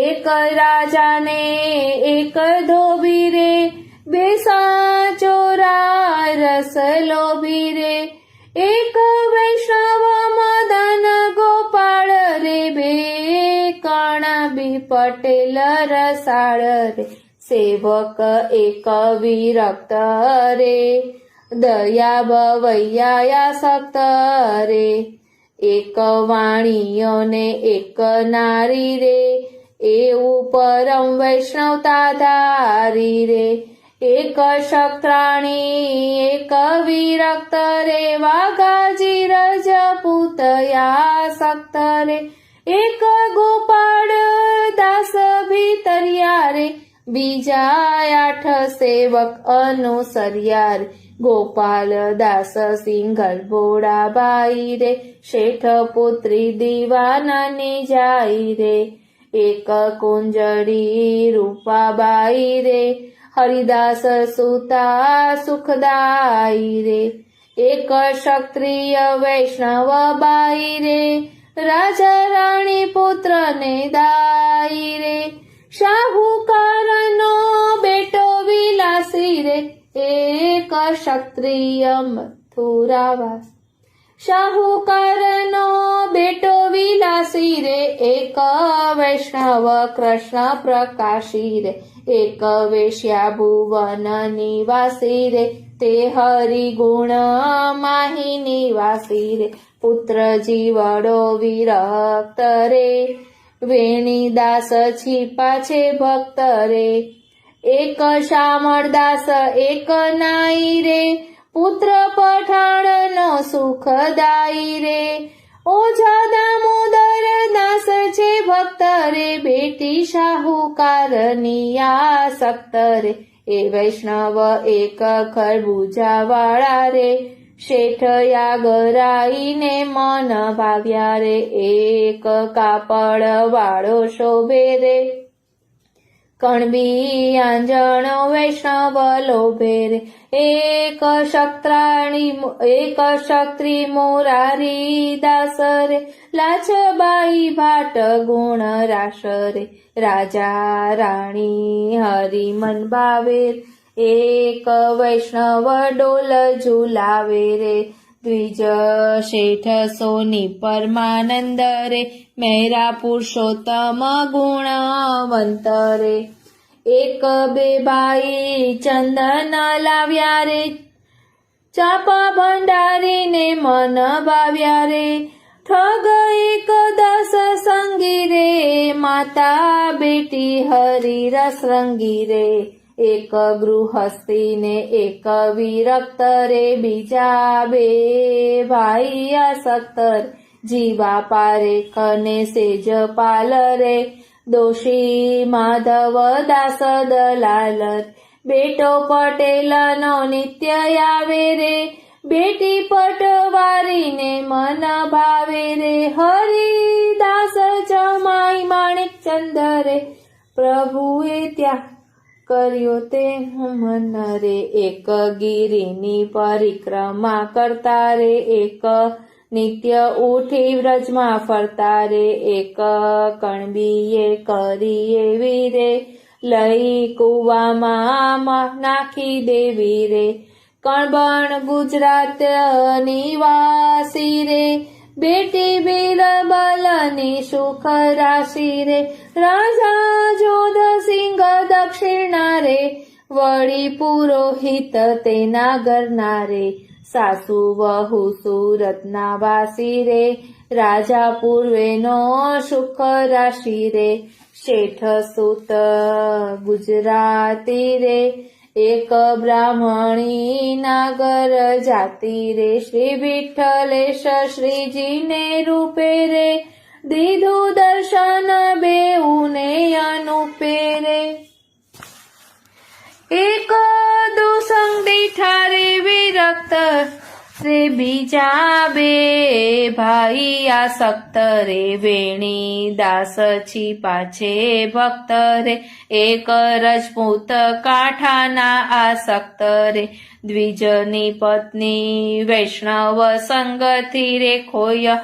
એક રાજાને એક ધોબી રે, બે સાચોરા રસ લોભી રે, એક વૈષ્ણવ મદન ગોપાળ રે, બે કણબી પટેલ રસાળ રે, સેવક એક વિરક્ત રે, દયા બવૈયા સક્ત રે, એક વાણીઓ ને એક નારી રે, એવું પરમ વૈષ્ણવતા ધારી રે, એક શક્રાણી એક વિરક્ત રે, વાઘાજી રજપૂતયા સક્ત રે, એક ગોપાળ દાસ ભીતરિયા રે, બીજા 8 સેવક અનુસર્યા રે, ગોપાલ દાસ સિંઘલ ભોળાબાઈ રે, શેઠ પુત્રી દીવાનાની જાય રે, એક કુંજળી રૂપાબાઈ રે, હરિદાસ સુતા સુખદાઈ રે, એક ક્ષત્રિય વૈષ્ણવ બાઈ રે, રાજા રાણી પુત્ર ને દાઈ રે, શાહુકારનો બેટો વિલાસી રે, એક ક્ષત્રિય મથુરાવાસ, શાહુકારનો બેટો વિલાસી રે, એક વૈષ્ણવ કૃષ્ણ પ્રકાશી રે, એક વેશ્યા ભુવન નિવાસી રે, તે હરિગુણ માહી નિવાસી રે, પુત્ર જીવડો વિરક્ત રે, વેણીદાસ છીપા છે ભક્ત રે, એક શામળદાસ એક નાઈ રે, પુત્ર પઠાણનો સુખદાઈ રે, ઓઝા દામોદર દાસ છે ભક્ત રે, બેટી શાહુકારની આસક્ત રે, એ વૈષ્ણવ એક ખરબૂજા વાળા રે, શેઠ યાગરાઈને મન ભાવ્યા રે, એક કાપડ વાળો શોભે રે, કણબી આંજણો વૈષ્ણવ લોભે રે, એક ક્ષત્રિય મોરારી દાસ રે, લાછબાઈ ભાટ ગુણ રાસ રે, રાજા રાણી હરિમન ભાવે, એક વૈષ્ણવ ડોલ ઝુલાવે રે, દ્વિજ શેઠ સોની પરમાનંદ રે, મેરા પુરુષોત્તમ ગુણવંત રે, એક બે ભાઈ ચંદન લાવ્યા રે, ચાપા ભંડારીને મન ભાવ્યા રે, ઠગ એક 10 સંગી રે, માતા બેટી હરિ રસ રંગી રે, એક ગૃહસ્થી ને એક વિરક્ત રે, બીજા બે ભાઈ આસક્ત રે, જીવા પારેખ ને સેજ પાલ રે, દોષી માધવ દાસ દલાલ, બેટો પટેલનો નિત્ય આવે રે, બેટી પટવારીને મન ભાવે રે, હરિદાસ જમાઈ માણેક ચંદ રે, પ્રભુએ ત્યાં કર્યો તે મન રે. એક ગિરિની પરિક્રમા કરતા રે, એક નિત્ય ઉઠી વ્રજમાં ફરતા રે. એક કણબીએ કરી એવી રે, લઈ કૂવામાં નાખી દેવી રે. કણબણ ગુજરાત નિવાસી રે, બેટી બિરબલની સુખ રાશિ રે. રાજા જોધસિંહ દક્ષિણા રે, વળી પુરોહિત તેના ઘરના રે. સાસુ વહુ સુરતના વાસી રે, રાજા પૂર્વેનો સુખ રાશિ રે. શેઠ સુત ગુજરાતી રે, એક બ્રાહ્મણી નાગર જાતિ રે. શ્રી વિઠ્ઠલેશ શ્રીજીને રૂપે રે, દીધું દર્શન બેઉને અનુપે રે. એક દુસંગ દીઠા રે વિરક્ત રે, બીજા બે ભાઈ આસક્ત રે. વેણી દાસ છીપા છે ભક્ત રે, એક રજપૂત કાંઠાના આસક્ત રે. દ્વિજની પત્ની વૈષ્ણવ સંગથી રે, ખોય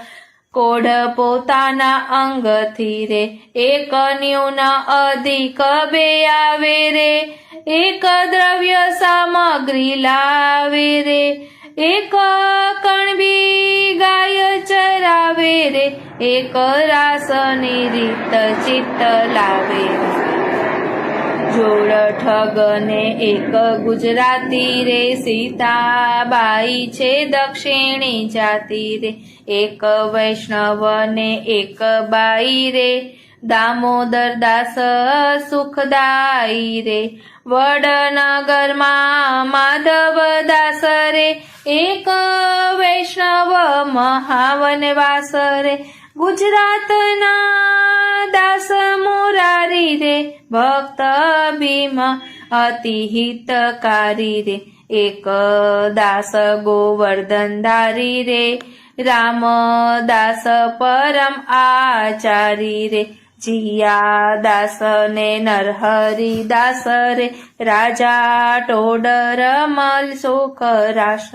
કોઢ પોતાના અંગથી રે. એક ન્યૂન અધિક બે આવે રે, એક દ્રવ્ય સામગ્રી લાવે રે. એક કણબી ગાય ચરાવે રે, એક રાસની રીત ચિત્ત લાવે રે. જોડ ઠગને એક ગુજરાતી રે, સીતાબાઈ છે દક્ષિણી જાતિ રે. એક વૈષ્ણવ ને એક બાઈ રે, દામોદર દાસ સુખદાઈ રે. વડનગરમાં માધવ દાસ રે, એક વૈષ્ણવ મહાવનવાસ રે. ગુજરાતના દાસ મોરારી રે, ભક્ત ભીમ અતિ હિતકારી રે. એક દાસ ગોવર્ધનધારી રે, રામદાસ પરમ આચારી રે. જીયા દાસ ને નરહરી દાસ રે, રાજા ટોડર મલ સુખ રાસ.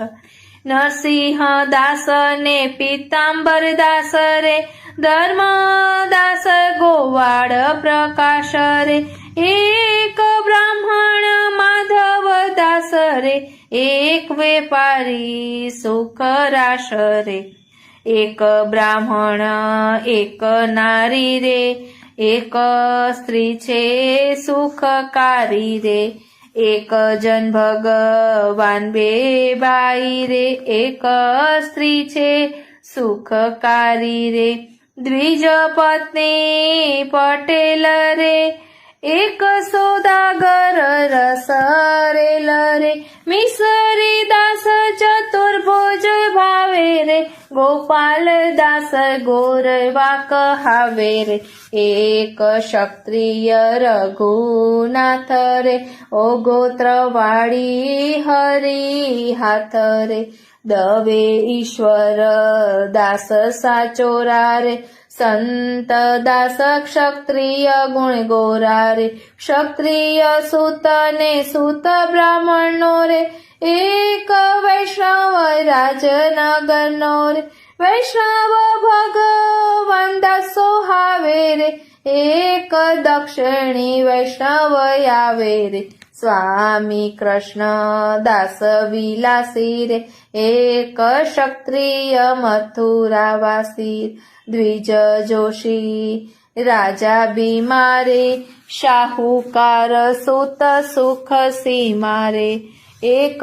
નરસિંહ દાસ ને પીતાંબર દાસ રે, ધર્મદાસ ગોવાળ પ્રકાશ રે. એક બ્રાહ્મણ માધવ દાસ રે, એક વેપારી સુખ રાસ રે. એક બ્રાહ્મણ એક નારી રે, એક સ્ત્રી છે સુખકારી રે. એક જન ભગવાન બે બાઈ રે, એક સ્ત્રી છે સુખકારી રે. દ્વિજ પત્ની પટેલ રે, એક સોદાગર રસરેલ રે. મિસરી દાસ ચતુર્ભુજ ભાવે રે, ગોપાલ દાસ ગોરવા કહાવે રે. એક ક્ષત્રિય રઘુનાથ રે, ઓ ગોત્રવાળી હરિ હાથ રે. દવે ઈશ્વર દાસ સાચોરા રે, સંત દાસ ક્ષત્રિય ગુણ ગોરા રે. ક્ષત્રિય સુત ને સુત બ્રાહ્મણનો રે, એક વૈષ્ણવ રાજનગરનો રે. વૈષ્ણવ ભગવાન દાસો હાવે રે, એક દક્ષિણી વૈષ્ણવ આવે રે. સ્વામી કૃષ્ણ દાસ વિલાસી રે, એક ક્ષત્રિય મથુરાવાસી. દ્વિજ જોશી રાજા બીમારે, શાહુકાર સુત સુખ સીમારે. એક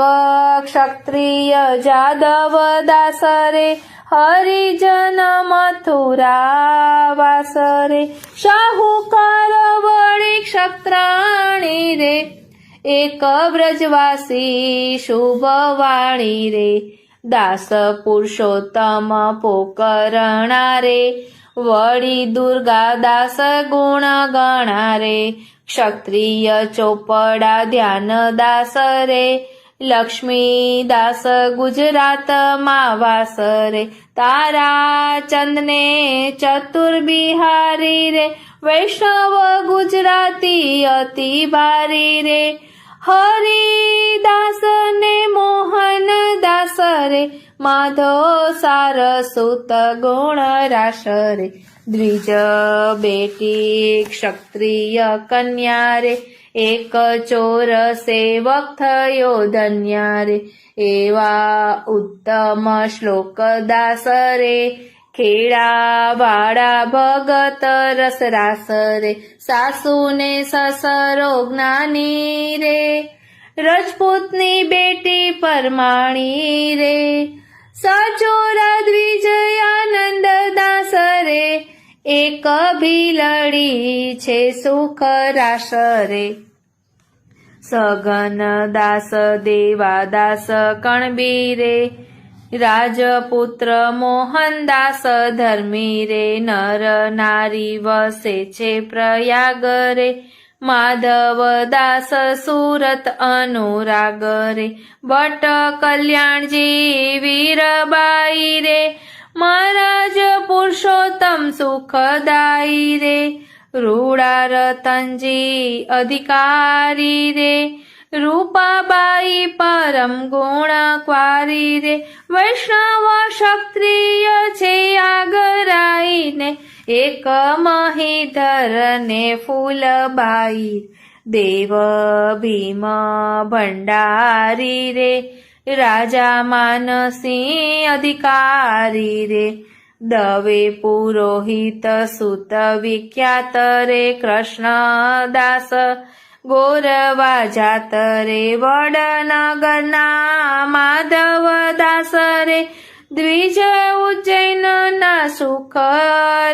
ક્ષત્રિય જાદવ દાસ રે, હરિજન મથુરાવાસ રે. શાહુકાર વળી ક્ષત્રાણી રે, એક બ્રજવાસી શુભવાણી રે. દાસ પુરુષોત્તમ પોકરણા રે, વળી દુર્ગા દાસ ગુણ ગણા રે. ક્ષત્રિય ચોપડા ધ્યાન દાસ રે, લક્ષ્મીદાસ ગુજરાતમાં વાસ રે, તારા ચંદને ચતુર બિહારી રે, વૈષ્ણવ ગુજરાતી અતિ ભારી રે, હરિદાસ ને મોહનદાસ રે, માધવ સારસ્વત ગુણ રાસ રે, દ્વિજ બેટી ક્ષત્રિય કન્યા રે, એક ચોર સેવક થયો ધન્યા રે, એવા ઉત્તમ શ્લોક દાસ રે, ખેડા વાળા ભગત રસ રાસ રે, સાસુ ને સસરો જ્ઞાની રે, રજપૂતની બેટી પરમાણી રે, સચોરા દ્વિજયાનંદ દાસ રે, એક ભીલડી છે સુખ રાસ રે, સગન દાસ દેવાદાસ કણબી રે, રાજપુત્ર મોહનદાસ ધર્મી રે, નર નારી વસે છે પ્રયાગ રે, માધવદાસ સુરત અનુરાગ રે, ભટ્ટ કલ્યાણજી વીરબાઈ રે, મહારાજ પુરુષોત્તમ સુખદાઈ રે, રૂડા રતનજી અધિકારી રે, રૂપાબાઈ પરમ ગુણક્વારી રે, વૈષ્ણવ ક્ષત્રિય છે આગરાઈ ને, એક મહીધર ને ફૂલબાઈ, દેવ ભીમ ભંડારી રે, રાજા માનસિંહ અધિકારી રે, દવે પુરોહિત સુત વિખ્યાત રે, કૃષ્ણદાસ ગોરવા જાત રે, વડનગરના માધવદાસ રે, દ્વિજ ઉજ્જૈન ના સુખ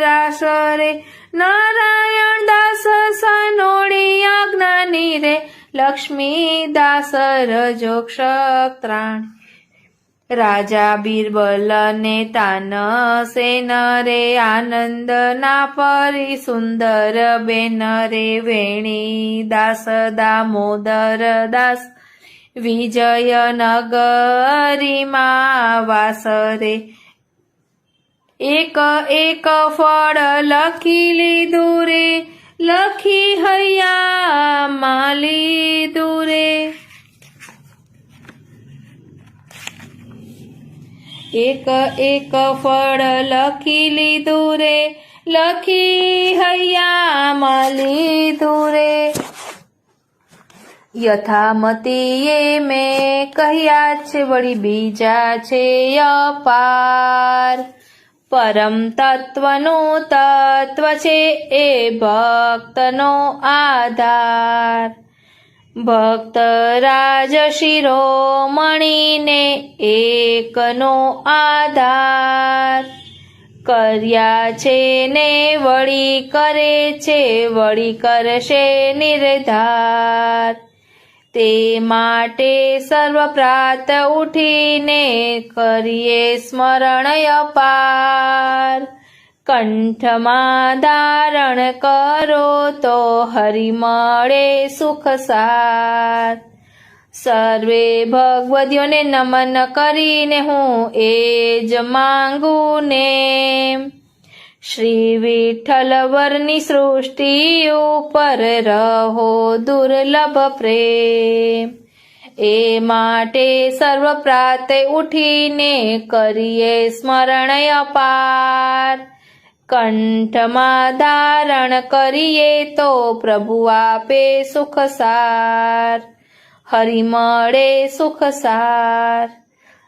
રાસ રે, નારાયણ દાસ સનોડી જ્ઞાની રે, લક્ષ્મીદાસ રજો ક્ષત્રાણી, રાજા બિરબલ ને તાનસેન રે, આનંદ ના પરી સુંદર બેન રે, વેણીદાસ દામોદર દાસ વિજયનગરીમાં વાસ રે, એક એક ફળ લખી લીધું રે, લખી હૈયામાં લીધું રે, એક એક ફળ લખી લીધું રે, લખી હૈયામાં લીધું રે, યથામતીએ મેં કહ્યા છે વળી બીજા છે અપાર, પરમ તત્વનું તત્વ છે એ ભક્તનો આધાર, ભક્ત રાજ શિરોમણીને એકનો આધાર, કર્યા છે ને વળી કરે છે, વળી કરશે નિર્ધાર, તે માટે સર્વપ્રાત ઉઠીને કરીએ સ્મરણ અપાર, કંઠમાં ધારણ કરો તો હરિ મળે સુખ સાર, સર્વે ભગવદીઓને નમન કરીને હું એ જ માંગુ ને, શ્રી વિઠ્ઠલ વરની સૃષ્ટિ ઉપર રહો દુર્લભ પ્રેમ, એ માટે સર્વ પ્રાતે ઉઠીને કરીએ સ્મરણ અપાર, કંઠમાં ધારણ કરીએ તો પ્રભુ આપે સુખ સાર, હરિ મળે સુખ સાર,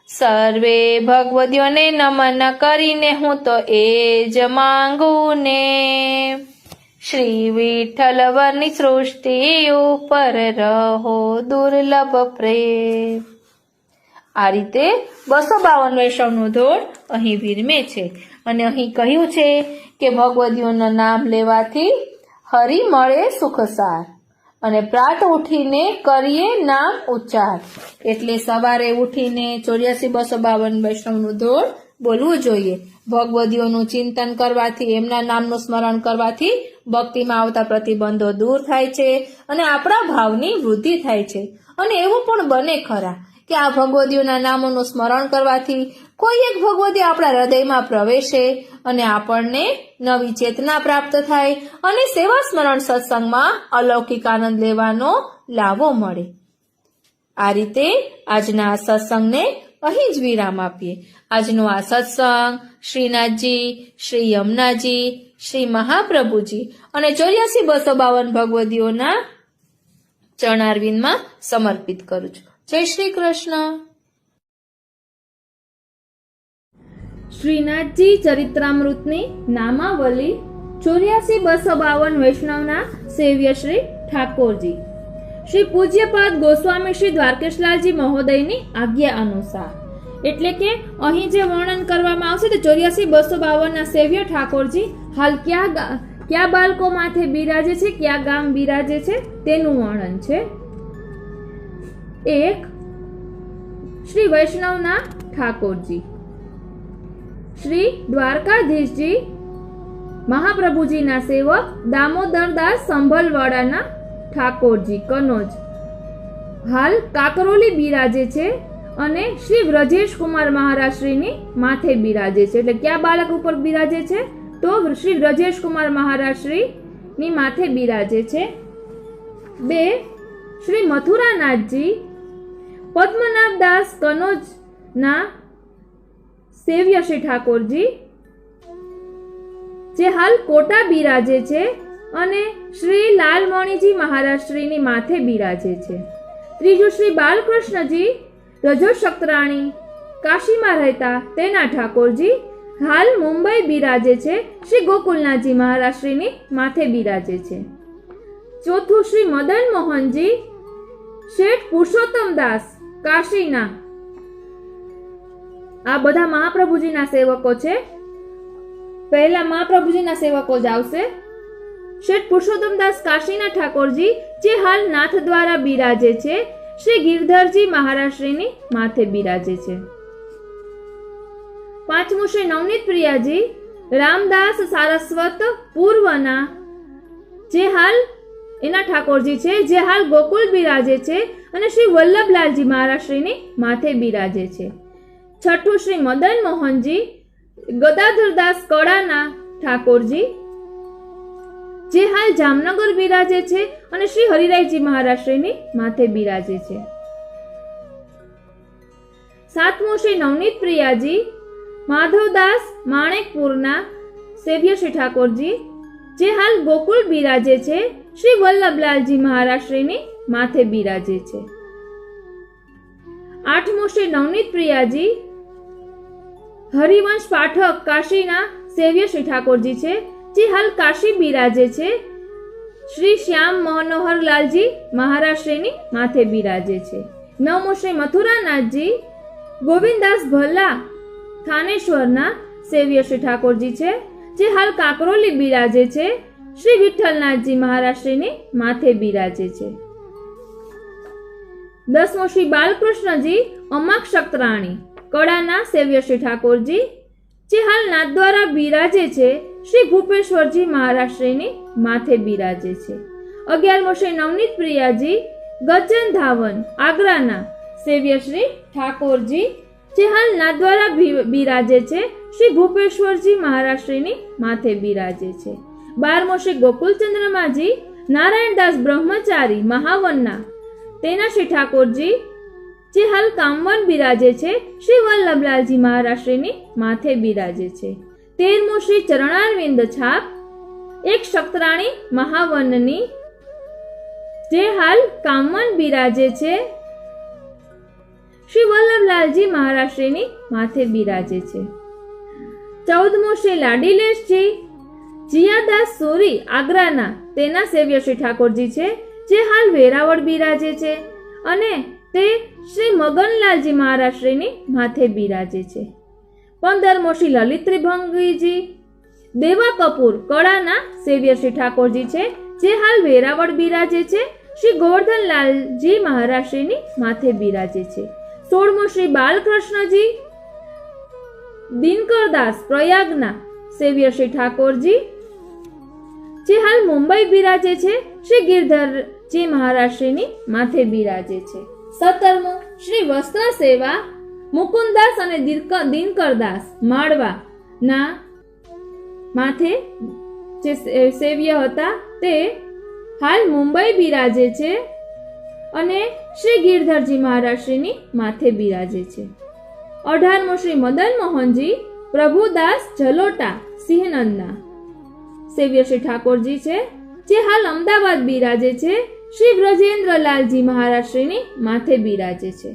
સર્વે ભગવદીઓને નમન કરીને હું તો એ જ માંગુ ને, શ્રી વિઠ્ઠલ વરની સૃષ્ટિ ઉપર રહો દુર્લભ પ્રેમ. આ રીતે 252 વૈષ્ણવનું ધોળ અહીં વિરમે છે અને અહીં કહ્યું છે કે ભગવદીઓનું નામ લેવાથી હરિ મળે સુખસાર અને પ્રાત ઉઠીને કરીએ નામ ઉચ્ચાર. એટલે સવારે ઉઠીને 84-252 વૈષ્ણવનું ધોળ બોલવું જોઈએ. ભગવદીઓનું ચિંતન કરવાથી, એમના નામનું સ્મરણ કરવાથી ભક્તિમાં આવતા પ્રતિબંધો દૂર થાય છે અને આપણા ભાવની વૃદ્ધિ થાય છે. અને એવું પણ બને ખરા કે આ ભગવદીઓના નામોનું સ્મરણ કરવાથી કોઈ એક ભગવદી આપણા હૃદયમાં પ્રવેશે અને આપણને નવી ચેતના પ્રાપ્ત થાય અને સેવા સ્મરણ સત્સંગમાં અલૌકિક આનંદ લેવાનો લાવો મળે. આ રીતે આજના આ સત્સંગને અહીં જ વિરામ આપીએ. આજનો આ સત્સંગ શ્રીનાથજી, શ્રી યમુનાજી, શ્રી મહાપ્રભુજી અને 84,252 ભગવદીઓના ચરણારવિંદમાં સમર્પિત કરું છું. જય શ્રી કૃષ્ણ. શ્રીનાથજી ચરિત્રામૃતની નામાવલી 84,252 વૈષ્ણવના સેવ્ય શ્રી ઠાકોરજી. શ્રી પૂજ્યપાદ ગોસ્વામી શ્રી દ્વારકેશલાલજી મહોદયની આજ્ઞા અનુસાર, એટલે કે અહીં જે વર્ણન કરવામાં આવશે તે 84,252 ના સેવ્ય ઠાકોરજી હાલ કયા બાળકો માથે બિરાજે છે, કયા ગામ બિરાજે છે તેનું વર્ણન છે. 1. શ્રી વૈષ્ણવના ઠાકોરજી. શ્રી દ્વારકાધીશજી મહાપ્રભુજીના સેવક દામોદરદાસ સંભલવાડાના ઠાકોરજી કનોજ હાલ કાકરોલી બિરાજે છે અને શ્રી વ્રજેશ કુમાર મહારાજશ્રીની માથે બિરાજે છે. એટલે કયા બાળક ઉપર બિરાજે છે? તો શ્રી વ્રજેશ કુમાર મહારાજશ્રીની માથે બિરાજે છે. 2. શ્રી મથુરાનાથજી પદ્મનાભદાસ કનોજના સેવ્ય શ્રી ઠાકોરજી જે હાલ કોટા બિરાજે છે અને શ્રી લાલમણીજી મહારાજશ્રીની માથે બિરાજે છે. 3. શ્રી બાલકૃષ્ણજી રજોશક્તરાણી કાશીમાં રહેતા તેના ઠાકોરજી હાલ મુંબઈ બિરાજે છે. શ્રી ગોકુલનાથજી મહારાજશ્રીની માથે બિરાજે છે. 4. શ્રી મદન મોહનજી શેઠ પુરુષોત્તમદાસ કાશીના. આ બધા મહાપ્રભુજીના સેવકો છે. પહેલા મહાપ્રભુજીના સેવકો જ આવશે. શેઠ પુરુષોત્તમદાસ કાશીના ઠાકોરજી જે હાલ નાથ દ્વારા બિરાજે છે, શ્રી ગિરધરજી મહારાજશ્રીની માથે બિરાજે છે. 5. શ્રી નવનીત પ્રિયાજી રામદાસ સારસ્વત પૂર્વના જે હાલ એના ઠાકોરજી છે, જે હાલ ગોકુલ બિરાજે છે અને શ્રી વલ્લભલાલજી મહારાજશ્રીની માથે બિરાજે છે. 6. શ્રી મદન મોહનજી ગદાધરદાસ કળાના ઠાકોરજી જે હાલ જામનગર બિરાજે છે અને શ્રી હરિરાયજી મહારાજશ્રીની માથે બિરાજે છે. 7. શ્રી નવનીત પ્રિયાજી માધવદાસ માણેકપુરના સેવ્ય શ્રી ઠાકોરજી જે હાલ ગોકુળ બિરાજે છે, શ્રી વલ્લભલાલજી મહારાજશ્રીની માથે બિરાજે છે. 8. શ્રી નવનીત પ્રિયાજી હરિવંશ પાઠક કાશીના સેવ્ય શ્રી ઠાકોરજી છે, જે હાલ કાશી બિરાજે છે, શ્રી શ્યામ મનોહરલાલજી મહારાજશ્રીની માથે બિરાજે છે. 9. શ્રી મથુરાનાથજી ગોવિંદાસ ભલ્લા થાનેશ્વરના સેવ્ય શ્રી ઠાકોરજી છે, જે હાલ કાકરોલી બિરાજે છે, શ્રી વિઠ્ઠલનાથજી મહારાજશ્રીની માથે બિરાજે છે. 10. શ્રી બાલકૃષ્ણજી અમાક્ષક્તરાણી કળાના સેવ્ય શ્રી ઠાકોરજી જે હાલ નાથ દ્વારા બિરાજે છે, શ્રી ભૂપેશ્વરજી મહારાજશ્રીની માથે બિરાજે છે. 11. શ્રી નવનીત પ્રિયાજી ગજન ધાવન આગ્રાના સેવ્ય શ્રી ઠાકોરજી જે હાલ નાથ દ્વારા બિરાજે છે, શ્રી ભૂપેશ્વરજી મહારાજશ્રીની માથે બિરાજે છે. 12. શ્રી ગોકુલચંદ્રમાજી નારાયણદાસ બ્રહ્મચારી મહાવનના તેના શ્રી ઠાકોરજી જે હાલ કામવન બિરાજે છે, શ્રી વલ્લભલાલજી મહારાજશ્રીની માથે બિરાજે છે. 13. શ્રી ચરણારવિંદ છાપ એક શક્તરાણી મહાવનની જે હાલ કામવન બિરાજે છે, શ્રી વલ્લભલાલજી મહારાજશ્રીની માથે બિરાજે છે. 14. શ્રી લાડીલેશજી જીયાદાસ સોરી આગ્રાના તેના સેવ્ય શ્રી ઠાકોરજી છે, જે હાલ વેરાવળ બિરાજે છે અને તે શ્રી મગનલાલજી મહારાજશ્રીની માથે બિરાજે છે. 15. શ્રી લલિત ત્રિભંગીજી દેવા કપૂર કળાના સેવ્ય શ્રી ઠાકોરજી છે, જે હાલ વેરાવળ બિરાજે છે, શ્રી ગોવર્ધનલાલજી મહારાજશ્રીની માથે બિરાજે છે. 16. શ્રી બાલકૃષ્ણજી દિનકરદાસ પ્રયાગના સેવ્ય શ્રી ઠાકોરજી જે હાલ મુંબઈ બિરાજે છે. શ્રી ગિરધરજી મહારાજ માથે બિરાજે છે. 17મું શ્રી વસ્ત્ર સેવા મુકુંદાસ અને દિનકરદાસ માળવા ના માથે જે સેવ્ય હતા તે હાલ મુંબઈ બિરાજે છે અને શ્રી ગિરધરજી મહારાજની માથે બિરાજે છે. 18મું શ્રી મદન મોહનજી પ્રભુદાસ જલોટા સિંહનંદના સેવ્ય શ્રી ઠાકોરજી છે, જે હાલ અમદાવાદ બિરાજે છે. શ્રી બ્રજેન્દ્રલાલજી મહારાજની માથે બિરાજે છે.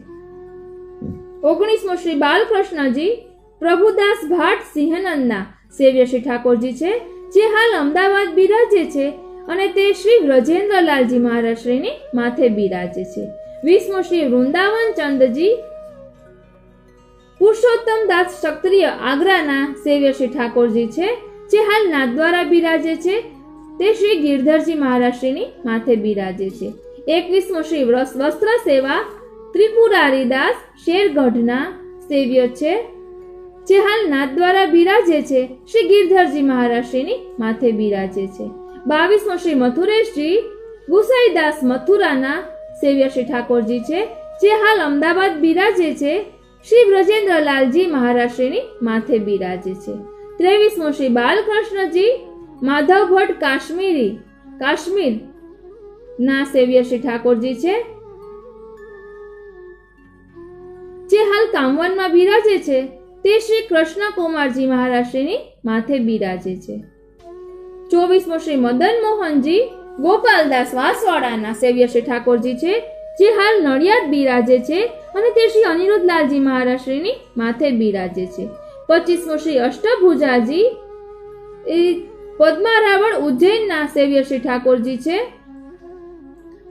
19મું શ્રી બાલકૃષ્ણજી પ્રભુદાસ ભાટ સિંહનંદના સેવ્ય શ્રી ઠાકોરજી છે, જે હાલ અમદાવાદ બિરાજે છે અને તે શ્રી બ્રજેન્દ્રલાલજી મહારાજની માથે બિરાજે છે. 20મું શ્રી વૃંદાવન ચંદજી પુરુષોત્તમ દાસ ક્ષત્રિય આગ્રાના સેવ્ય શ્રી ઠાકોરજી છે, જે હાલ નાથદ્વારા બિરાજે છે. તે શ્રી ગિરધરજી મહારાજની માથે બિરાજે છે. 21મું શ્રી વસ્ત્ર સેવા ત્રિપુરારીદાસ શેરગઢના સેવ્ય છે, જે હાલ નાથદ્વારા બિરાજે છે. શ્રી ગિરધરજી મહારાજની માથે બિરાજે છે. 22મું શ્રી મથુરેશજી ગુસાઈદાસ મથુરાના સેવ્ય શ્રી ઠાકોરજી છે, જે હાલ અમદાવાદ બિરાજે છે. શ્રી બ્રજેન્દ્રલાલજી મહારાજની માથે બિરાજે છે. 23મું શ્રી બાલકૃષ્ણજી માધવ ભટ્ટ કાશ્મીર ના સેવ્ય શ્રી ઠાકોરજી છે, જે હાલ કામવનમાં બિરાજે છે. તે શ્રી કૃષ્ણકુમારજી મહારાજની માથે બિરાજે છે. 24મું શ્રી મદન મોહનજી ગોપાલદાસ વાસવાડાના સેવ્ય શ્રી ઠાકોરજી છે, જે હાલ નડિયાદ બિરાજે છે અને તે શ્રી અનિરુદ્ધલાલજી મહારાજની માથે બિરાજે છે. 25મું શ્રી અષ્ટભુજાજી પદ્મારાવળ ઉજ્જૈનના સેવ્ય શ્રી ઠાકોરજી છે,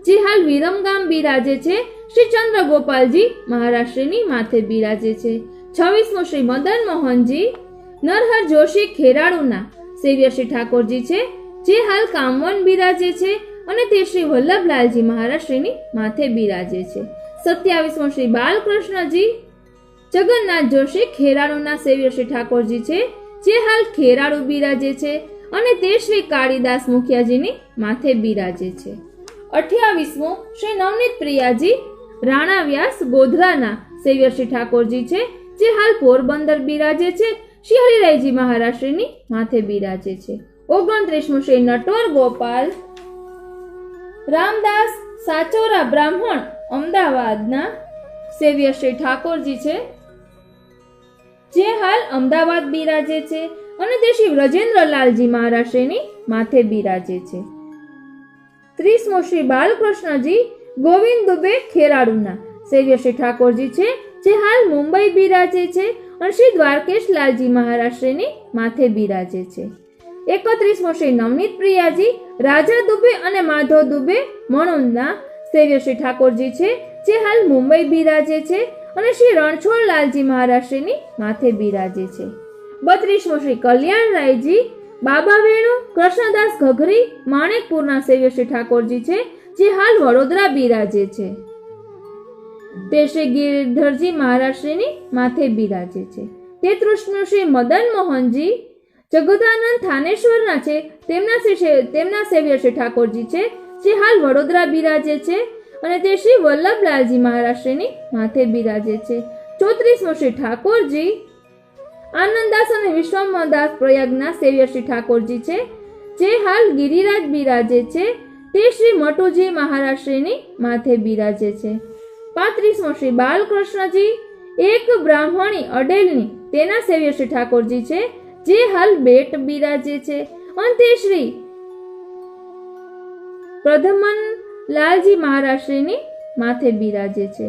જે હાલ વિરમગામ બિરાજે છે. શ્રી ચંદ્રગોપાલજી મહારાજની માથે બિરાજે છે. 26મું શ્રી મદન મોહનજી નરહર જોશી ખેરાળુના સેવ્ય શ્રી ઠાકોરજી છે, જે હાલ કામવન બિરાજે છે અને તે શ્રી વલ્લભલાલજી મહારાજની માથે બિરાજે છે. 27મું શ્રી બાલકૃષ્ણજી જગન્નાથ જોશી ખેરાળુના સેવ્ય શ્રી ઠાકોરજી છે, જે હાલ ખેરાળુ બિરાજે છે અને તે શ્રી કાળીદાસ મુખિયાજીની માથે બિરાજે છે. 28મું શ્રી નવનીત પ્રિયાજી રાણા વ્યાસ ગોધરાના સેવ્ય શ્રી ઠાકોરજી છે, જે હાલ પોરબંદર બિરાજે છે. શ્રી હરિરાયજી મહારાજની માથે બિરાજે છે. 29મું શ્રી નટવર ગોપાલ રામદાસ સાચોરા બ્રાહ્મણ અમદાવાદના સેવ્ય શ્રી ઠાકોરજી છે, જે હાલ અમદાવાદ બિરાજે છે અને તે શ્રી વ્રજેન્દ્રલાલજી મહારાજની માથે બિરાજે છે. 30મું શ્રી બાલકૃષ્ણજી ગોવિંદ દુબે ખેરાળુના સેવ્ય શ્રી ઠાકોરજી છે, જે હાલ મુંબઈ બિરાજે છે અને શ્રી દ્વારકેશ લાલજી મહારાજની માથે બિરાજે છે. 31મું શ્રી નવનીત પ્રિયાજી રાજા દુબે અને માધવ દુબે મણોદના સેવ્ય શ્રી ઠાકોરજી છે, જે હાલ મુંબઈ બિરાજે છે અને શ્રી રણછોડ લાલજી મહારાજની માથે બિરાજે છે. 32મું શ્રી કલ્યાણરાયજી બાબા વેણુ કૃષ્ણદાસ ઘઘરી માણેકપુરના સેવ્ય શ્રી ઠાકોરજી છે, જે હાલ વડોદરા બિરાજે છે. તે શ્રી ગિરધરજી મહારાજની માથે બિરાજે છે. 33મું શ્રી મદન મોહનજી જગદાનંદ થાનેશ્વરના છે, તેમના સેવ્ય શ્રી ઠાકોરજી છે, જે હાલ વડોદરા બિરાજે છે અને તે શ્રી વલ્લભલાલજી મહારાજની માથે બિરાજે છે. 34મું શ્રી ઠાકોરજી આનંદદાસ અને વિશ્વમદાસ પ્રયાગના સેવ્ય શ્રી ઠાકોરજી છે, જે હાલ ગિરિરાજ બિરાજે છે. તે શ્રી મટુજી મહારાજની માથે બિરાજે છે. 35મું શ્રી બાલકૃષ્ણજી એક બ્રાહ્મણી અડેલની તેના સેવ્ય શ્રી ઠાકોરજી છે, જે હાલ બેટ બિરાજે છે અને તે શ્રી પ્રધમન લાલજી મહારાજની માથે બિરાજે છે.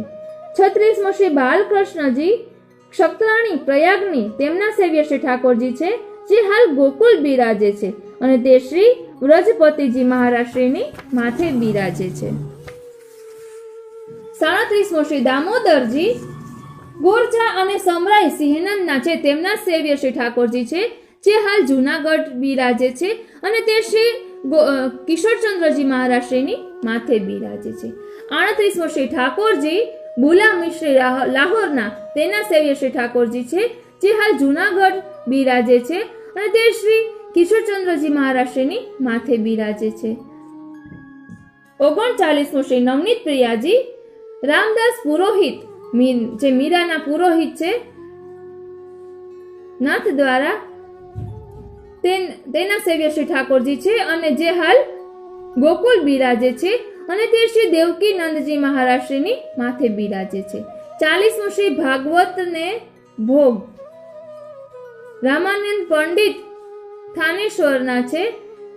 36મું શ્રી બાલકૃષ્ણજી ક્ષત્રાણી પ્રયાગની તેમના સેવ્ય શ્રી ઠાકોરજી છે, જે હાલ ગોકુલ બિરાજે છે અને તે શ્રી વ્રજપતિજી મહારાજની માથે બિરાજે છે. 37મું શ્રી દામોદરજી ગોરજા અને સમરાય સિંહનંદના છે, તેમના સેવ્ય શ્રી ઠાકોરજી છે, જે હાલ જૂનાગઢ બિરાજે છે અને તે શ્રી કિશોરચંદ્રજી મહારાજની માથે બિરાજે છે. 38મું શ્રી ઠાકોરજી બુલા મિશ્રી લાહોરના તેના સેવ્ય શ્રી ઠાકોરજી છે, જે હાલ જૂનાગઢ બિરાજે છે અને તે શ્રી કિશોરચંદ્રજી મહારાજ માથે બિરાજે છે. 39મો શ્રી નવનીત પ્રિયાજી રામદાસ પુરોહિત, જે મીરાના પુરોહિત છે, નાથ દ્વારા તેના સેવ્ય શ્રી ઠાકોરજી છે અને જે હાલ ગોકુલ બિરાજે છે અને તે શ્રી દેવકી નંદજી મહારાજની માથે બિરાજે છે. 40મો શ્રી ભાગવત ને ભોગ રામાનંદ પંડિત થાનેશ્વરના છે,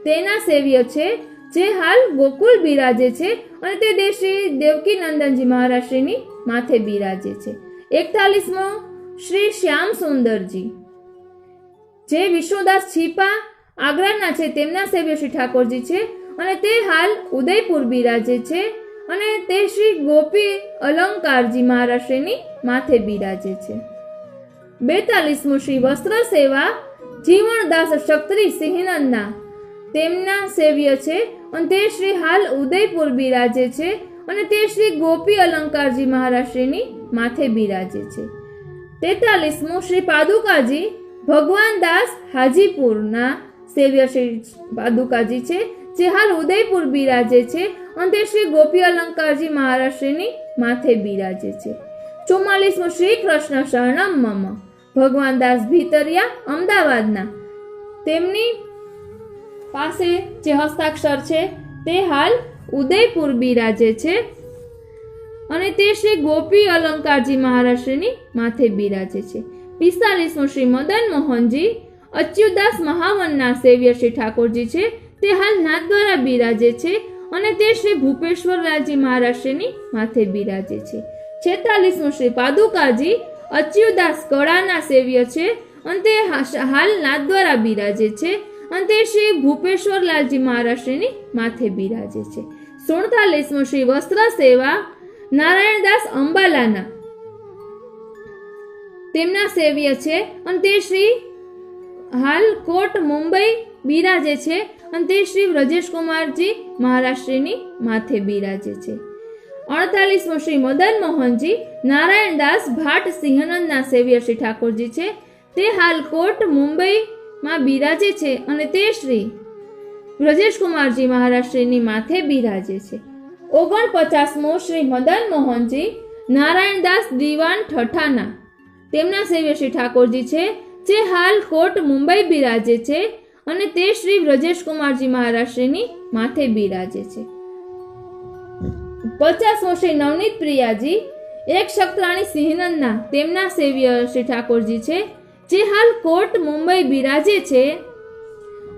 તેના સેવ્ય છે, જે હાલ ગોકુલ બિરાજે છે અને તે દેવ શ્રી દેવકી નંદનજી મહારાજની માથે બિરાજે છે. 41મો શ્રી શ્યામ સુંદરજી, જે વિષ્ણુદાસ છીપા આગ્રાના છે, તેમના સેવ્ય શ્રી ઠાકોરજી છે અને તે હાલ ઉદયપુર બિરાજે છે અને તે શ્રી ગોપી અલંકારજી મહારાજની માથે બિરાજે છે. 42મો શ્રી વસ્ત્ર સેવા જીવણદાસ ક્ષત્રિય સિંહનંદના, તેમના સેવ્ય છે અને તે શ્રી હાલ ઉદયપુર બિરાજે છે અને તે શ્રી ગોપી અલંકારજી મહારાજની માથે બિરાજે છે. 43મો શ્રી પાદુકાજી ભગવાન દાસ હાજીપુરના સેવ્ય શ્રી પાદુકાજી છે, જે હાલ ઉદયપુર બિરાજે છે અને તે શ્રી ગોપી અલંકારજી મહારાજની માથે બિરાજે છે. 44મો શ્રી કૃષ્ણ શરણમ મમ ભગવાન દાસ ભીતરિયા અમદાવાદના, તેમની પાસે જે હસ્તાક્ષર છે તે હાલ ઉદયપુર બિરાજે છે અને તે શ્રી ગોપી અલંકારજી મહારાજની માથે બિરાજે છે. 45મો શ્રી મદન મોહનજી અચ્યુતદાસ મહાવનના સેવ્ય શ્રી ઠાકોરજી છે, તે હાલ નાથદ્વારા બિરાજે છે અને તે શ્રી ભૂપેશ્વરલાલજી મહારાજની માથે બિરાજે છે. 46મો શ્રી પાદુકાજી અચ્યુતદાસ કળાના સેવ્ય છે અને તે હાલ નાથદ્વારા બિરાજે છે અને તે શ્રી ભૂપેશ્વરલાલજી મહારાજની માથે બિરાજે છે. 47મો શ્રી વસ્ત્ર સેવા નારાયણદાસ અંબાલાના, તેમના સેવ્ય છે અને તે શ્રી હાલ કોટ મુંબઈ બિરાજે છે અને તે શ્રી વ્રજેશ કુમારજી મહારાષ્ટ્રની માથે બિરાજે છે. 48મો શ્રી મદન મોહનજી નારાયણદાસ ભાટ સિંહનંદના સેવ્ય શ્રી ઠાકોરજી છે, તે હાલ કોટ મુંબઈમાં બિરાજે છે અને તે શ્રી વ્રજેશ કુમારજી મહારાષ્ટ્રની માથે બિરાજે છે. 49મો શ્રી મદન મોહનજી નારાયણદાસ દિવાન ઠઠાના, તેમના સેવ્ય શ્રી ઠાકોરજી છે, જે હાલ કોટ મુંબઈ બિરાજે છે અને તે શ્રી વ્રજેશ કુમારજી મહારાષ્ટ્રની માથે બિરાજે છે. 50મો શ્રી નવનીત પ્રિયાજી એક શક્રાણી સિંહનંદના, તેમના સેવ્ય શ્રી ઠાકોરજી છે, જે હાલ કોટ મુંબઈ બિરાજે છે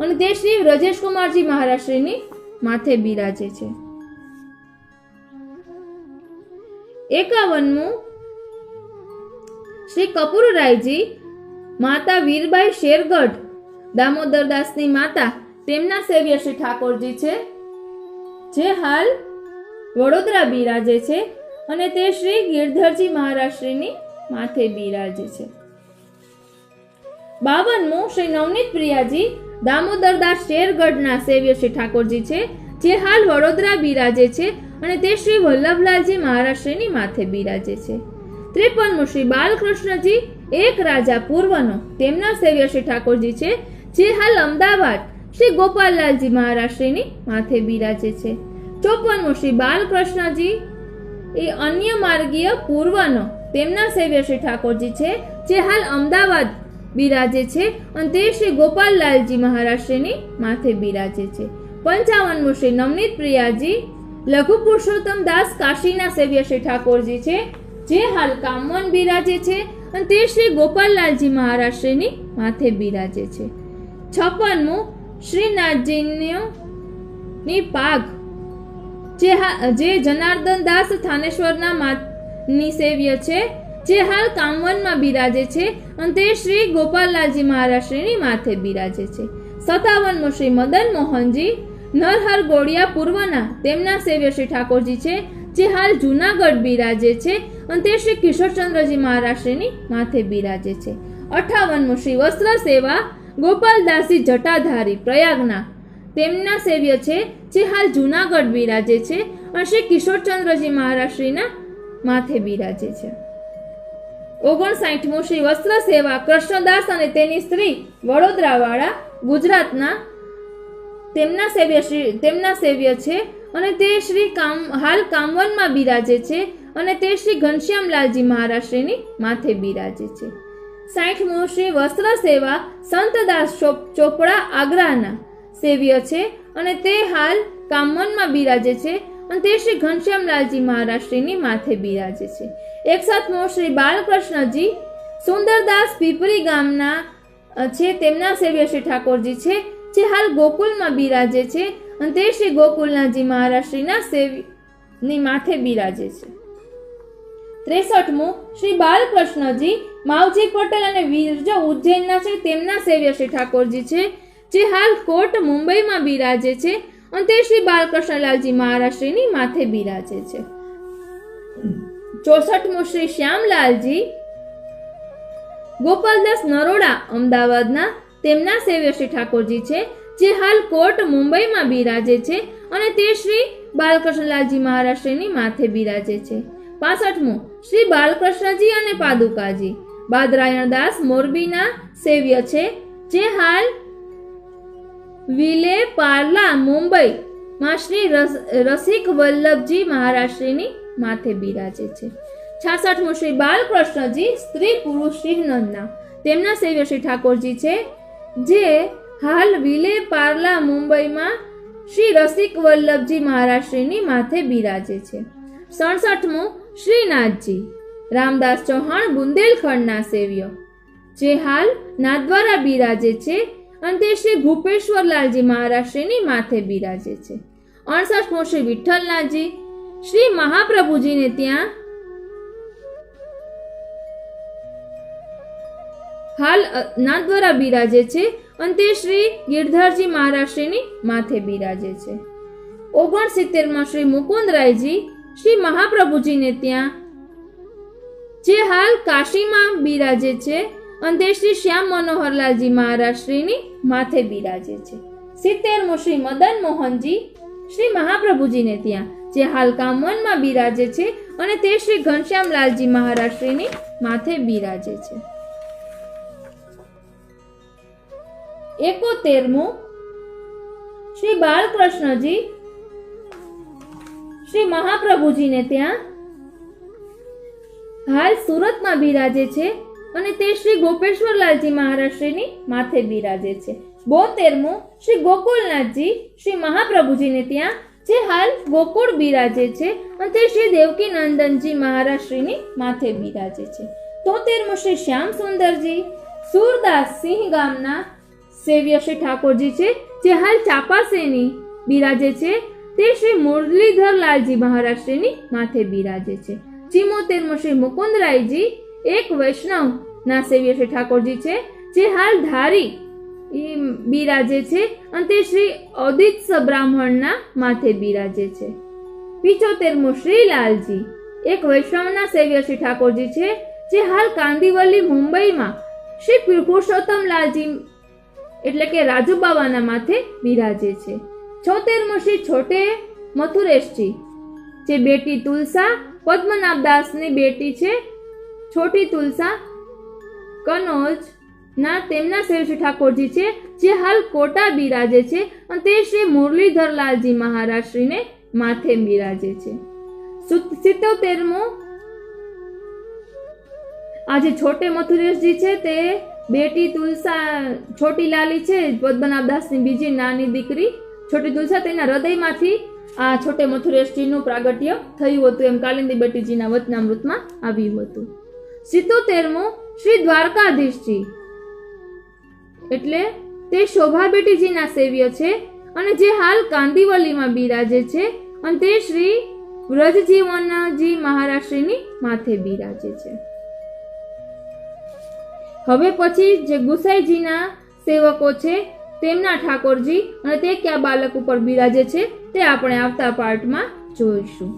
અને તે શ્રી વ્રજેશ કુમારજી મહારાષ્ટ્રની માથે બિરાજે છે. 51મો શ્રી કપૂરરાયજી માતા વીરબાઈ શેરગઢ દામોદરદાસની માતા, તેમના સેવ્ય શ્રી ઠાકોરજી છે, જે હાલ વડોદરા બિરાજે છે અને તે શ્રી ગિરધરજી મહારાષ્ટ્રની માથે બિરાજે છે. 52મો શ્રી નવનીત પ્રિયાજી દામોદરદાસ શેરગઢના સેવ્ય શ્રી ઠાકોરજી છે, જે હાલ વડોદરા બિરાજે છે અને તે શ્રી વલ્લભલાલજી મહારાષ્ટ્રની માથે બિરાજે છે. 53મો શ્રી બાલકૃષ્ણજી એક રાજા પૂર્વનો, તેમના સેવ્ય શ્રી ઠાકોરજી છે, જે હાલ અમદાવાદ શ્રી ગોપાલલાલજી મહારાષ્ટ્રની માથે બિરાજે છે. 54મો શ્રી બાલકૃષ્ણજી એ અન્ય માર્ગીય પૂર્વનો, તેમના સેવ્ય શ્રી ઠાકોરજી છે, જે હાલ અમદાવાદ બિરાજે છે અને તે શ્રી ગોપાલલાલજી મહારાષ્ટ્રની માથે બિરાજે છે. 55મો શ્રી નવનીત પ્રિયાજી લઘુ પુરુષોત્તમ દાસ કાશીના સેવ્ય શ્રી ઠાકોરજી છે, જે હાલ કામવન બિરાજે છે અને તે શ્રી ગોપાલલાલજી મહારાષ્ટ્રની માથે બિરાજે છે. 56મો શ્રીનાથજીની પાઘ, જે જનાર્દન દાસ થાનેશ્વરના ની સેવ્ય છે, જે હાલ કામવનમાં બિરાજે છે અને તે શ્રી ગોપાલલાલજી મહારાષ્ટ્રની માથે બિરાજે છે. 57મો શ્રી મદન મોહનજી નરહર ગોળિયા પૂર્વના, તેમના સેવ્ય શ્રી ઠાકોરજી છે, જે હાલ જૂનાગઢ બિરાજે છે અને તે શ્રી કિશોરચંદ્રજી મહારાષ્ટ્રની માથે બિરાજે છે. 58મો શ્રી વસ્ત્ર સેવા ગોપાલદાસજી જટાધારી પ્રયાગના, તેમના સેવ્ય છે, જે હાલ જૂનાગઢ બિરાજે છે અને શ્રી કિશોરચંદ્રજી મહારાષ્ટ્રના માથે બિરાજે છે. 59મું શ્રી વસ્ત્ર સેવા કૃષ્ણદાસ અને તેની સ્ત્રી વડોદરાવાળા ગુજરાતના તેમના સેવ્ય છે અને તે શ્રી હાલ કામવનમાં બિરાજે છે અને તે શ્રી ઘનશ્યામલાલજી મહારાજશ્રીની માથે બિરાજે છે. 60મું શ્રી વસ્ત્ર સેવા સંતદાસ ચોપડા આગ્રાના સેવ્ય છે અને તે હાલ કામવનમાં બિરાજે છે અને તે શ્રી ઘનશ્યામલાલજી મહારાજશ્રીની માથે બિરાજે છે. 61મું શ્રી બાલકૃષ્ણજી સુંદરદાસ પીપરી ગામના છે, તેમના સેવ્ય શ્રી ઠાકોરજી છે, જે હાલ ગોકુલમાં બિરાજે છે અને તે શ્રી ગોકુલનાથજી મહારાજશ્રીના સેવની માથે બિરાજે છે. 63મું શ્રી બાલકૃષ્ણજી માવજી પટેલ અને વીરજો ઉજ્જૈનના છે, તેમના સેવ્ય શ્રી ઠાકોરજી છે, જે હાલ કોટ મુંબઈમાં બિરાજે છે અને તે શ્રી બાલકૃષ્ણલાલજી મહારાજશ્રીની માથે બિરાજે છે. 64મું શ્રી શ્યામલાલજી ગોપાલદાસ નરોડા અમદાવાદના, તેમના સેવ્ય શ્રી ઠાકોરજી છે, જે હાલ કોટ મુંબઈમાં બિરાજે છે અને તે શ્રી બાલકૃષ્ણલાલજી મહારાજશ્રીની માથે બિરાજે છે. 65મું શ્રી બાલકૃષ્ણજી અને પાદુકાજી બાદરાયણદાસ મોરબીના સેવ્ય છે, જે હાલ વિલે પાર્લા મુંબઈ માં શ્રી રસિક વલ્લભજી મહારાજશ્રીની માથે બિરાજે છે. 66મું શ્રી બાલકૃષ્ણજી સ્ત્રી પુરુષ શ્રીનંદના, તેમના સેવ્ય શ્રી ઠાકોરજી છે, જે હાલ વિલે પાર્લા મુંબઈમાં શ્રી રસિક વલ્લભજી મહારાજશ્રીની માથે બિરાજે છે. 67મું શ્રીનાથજી રામદાસ ચૌહાણ બુંદેલખંડના સેવ્ય, જે હાલ નાથદ્વારા બિરાજે છે અને તે શ્રી ભૂપેશ્વરલાલજી મહારાજશ્રીની માથે બિરાજે છે. 68મું શ્રી વિઠ્ઠલનાથજી શ્રી મહાપ્રભુજીને ત્યાં હાલ નાથદ્વારા બિરાજે છે અને તે શ્રી ગિરધરજી મહારાજશ્રીની માથે બિરાજે છે. 69માં શ્રી મુકુંદરાયજી શ્રી મહાપ્રભુજીને ત્યાં, જે હાલ કાશીમાં બિરાજે છે અને તે શ્રી શ્યામ મનોહરલાલજી મહારાજશ્રીની માથે બિરાજે છે. 70મું શ્રી મદન મોહનજી શ્રી મહાપ્રભુજીને ત્યાં, જે હાલ કામવનમાં બિરાજે છે અને તે શ્રી ઘનશ્યામલાલજી મહારાજશ્રીની માથે બિરાજે છે. 71મું શ્રી બાલકૃષ્ણજી શ્રી મહાપ્રભુજીને ત્યાં હાલ સુરતમાં બિરાજે છે અને તે શ્રી ગોપેશ્વરલાલજી મહારાજશ્રીની માથે બિરાજે છે. 72મું શ્રી ગોકુલનાથજી શ્રી મહાપ્રભુજીને ત્યાં, જે હાલ ગોકુળ બિરાજે છે અને તે શ્રી દેવકી નંદનજી મહારાજશ્રીની માથે બિરાજે છે. 73મું શ્રી શ્યામ સુંદરજી સુરદાસ સિંહ ગામના સેવ્ય શ્રી ઠાકોરજી છે, જે હાલ ચાપાસેની બિરાજે છે, તે શ્રી મુરલીધરલાલજી મહારાજશ્રીની માથે બિરાજે છે. 74મું શ્રી મુકુંદરાયજી એક વૈષ્ણવ ના સેવ્ય શ્રી ઠાકોરજી છે, જે હાલ ધારી બિરાજે છે અને તે શ્રી ઔદિત્ય બ્રાહ્મણના માથે બિરાજે છે. 75મું શ્રીલાલજી એક વૈષ્ણવના સેવ્ય શ્રી ઠાકોરજી છે, જે હાલ કાંદીવલી મુંબઈમાં શ્રી પુરુષોત્તમલાલજી એટલે કે રાજુબાવાના માથે બિરાજે છે. 76મું શ્રી છોટે મથુરેશજી, જે બેટી તુલસા પદ્મનાભદાસની બેટી છે, છોટી તુલસા કનોજ ના, તેમના સેવ્ય શ્રી ઠાકોરજી છે, જે હાલ કોટા બિરાજે છે અને તે શ્રી મુરલીધરલાલજી મહારાજશ્રીને માથે બિરાજે છે. 77મું આજે છોટે મથુરેશજી છે, તે બેટી તુલસા છોટી લાલી છે, પદ્મનાભદાસની બીજી નાની દીકરી છોટી તુલસા, તેના હૃદયમાંથી આ છોટે મથુરેશજીનું પ્રાગટ્ય થયું હતું, એમ કાલિંદી બેટીજીના વચનામૃતમાં આવ્યું હતું. 77મું શ્રી દ્વારકાધીશજી એટલે તે શોભા બેટીજીના સેવ્ય છે અને જે હાલ કાંદીવલીમાં બિરાજે છે અને તે શ્રી વ્રજજીવનજી મહારાજશ્રીની માથે બિરાજે છે. હવે પછી જે ગુસાઈજીના સેવકો છે તેમના ઠાકોરજી અને તે કયા બાલક ઉપર બિરાજે છે તે આપણે આવતા પાર્ટમાં જોઈશું.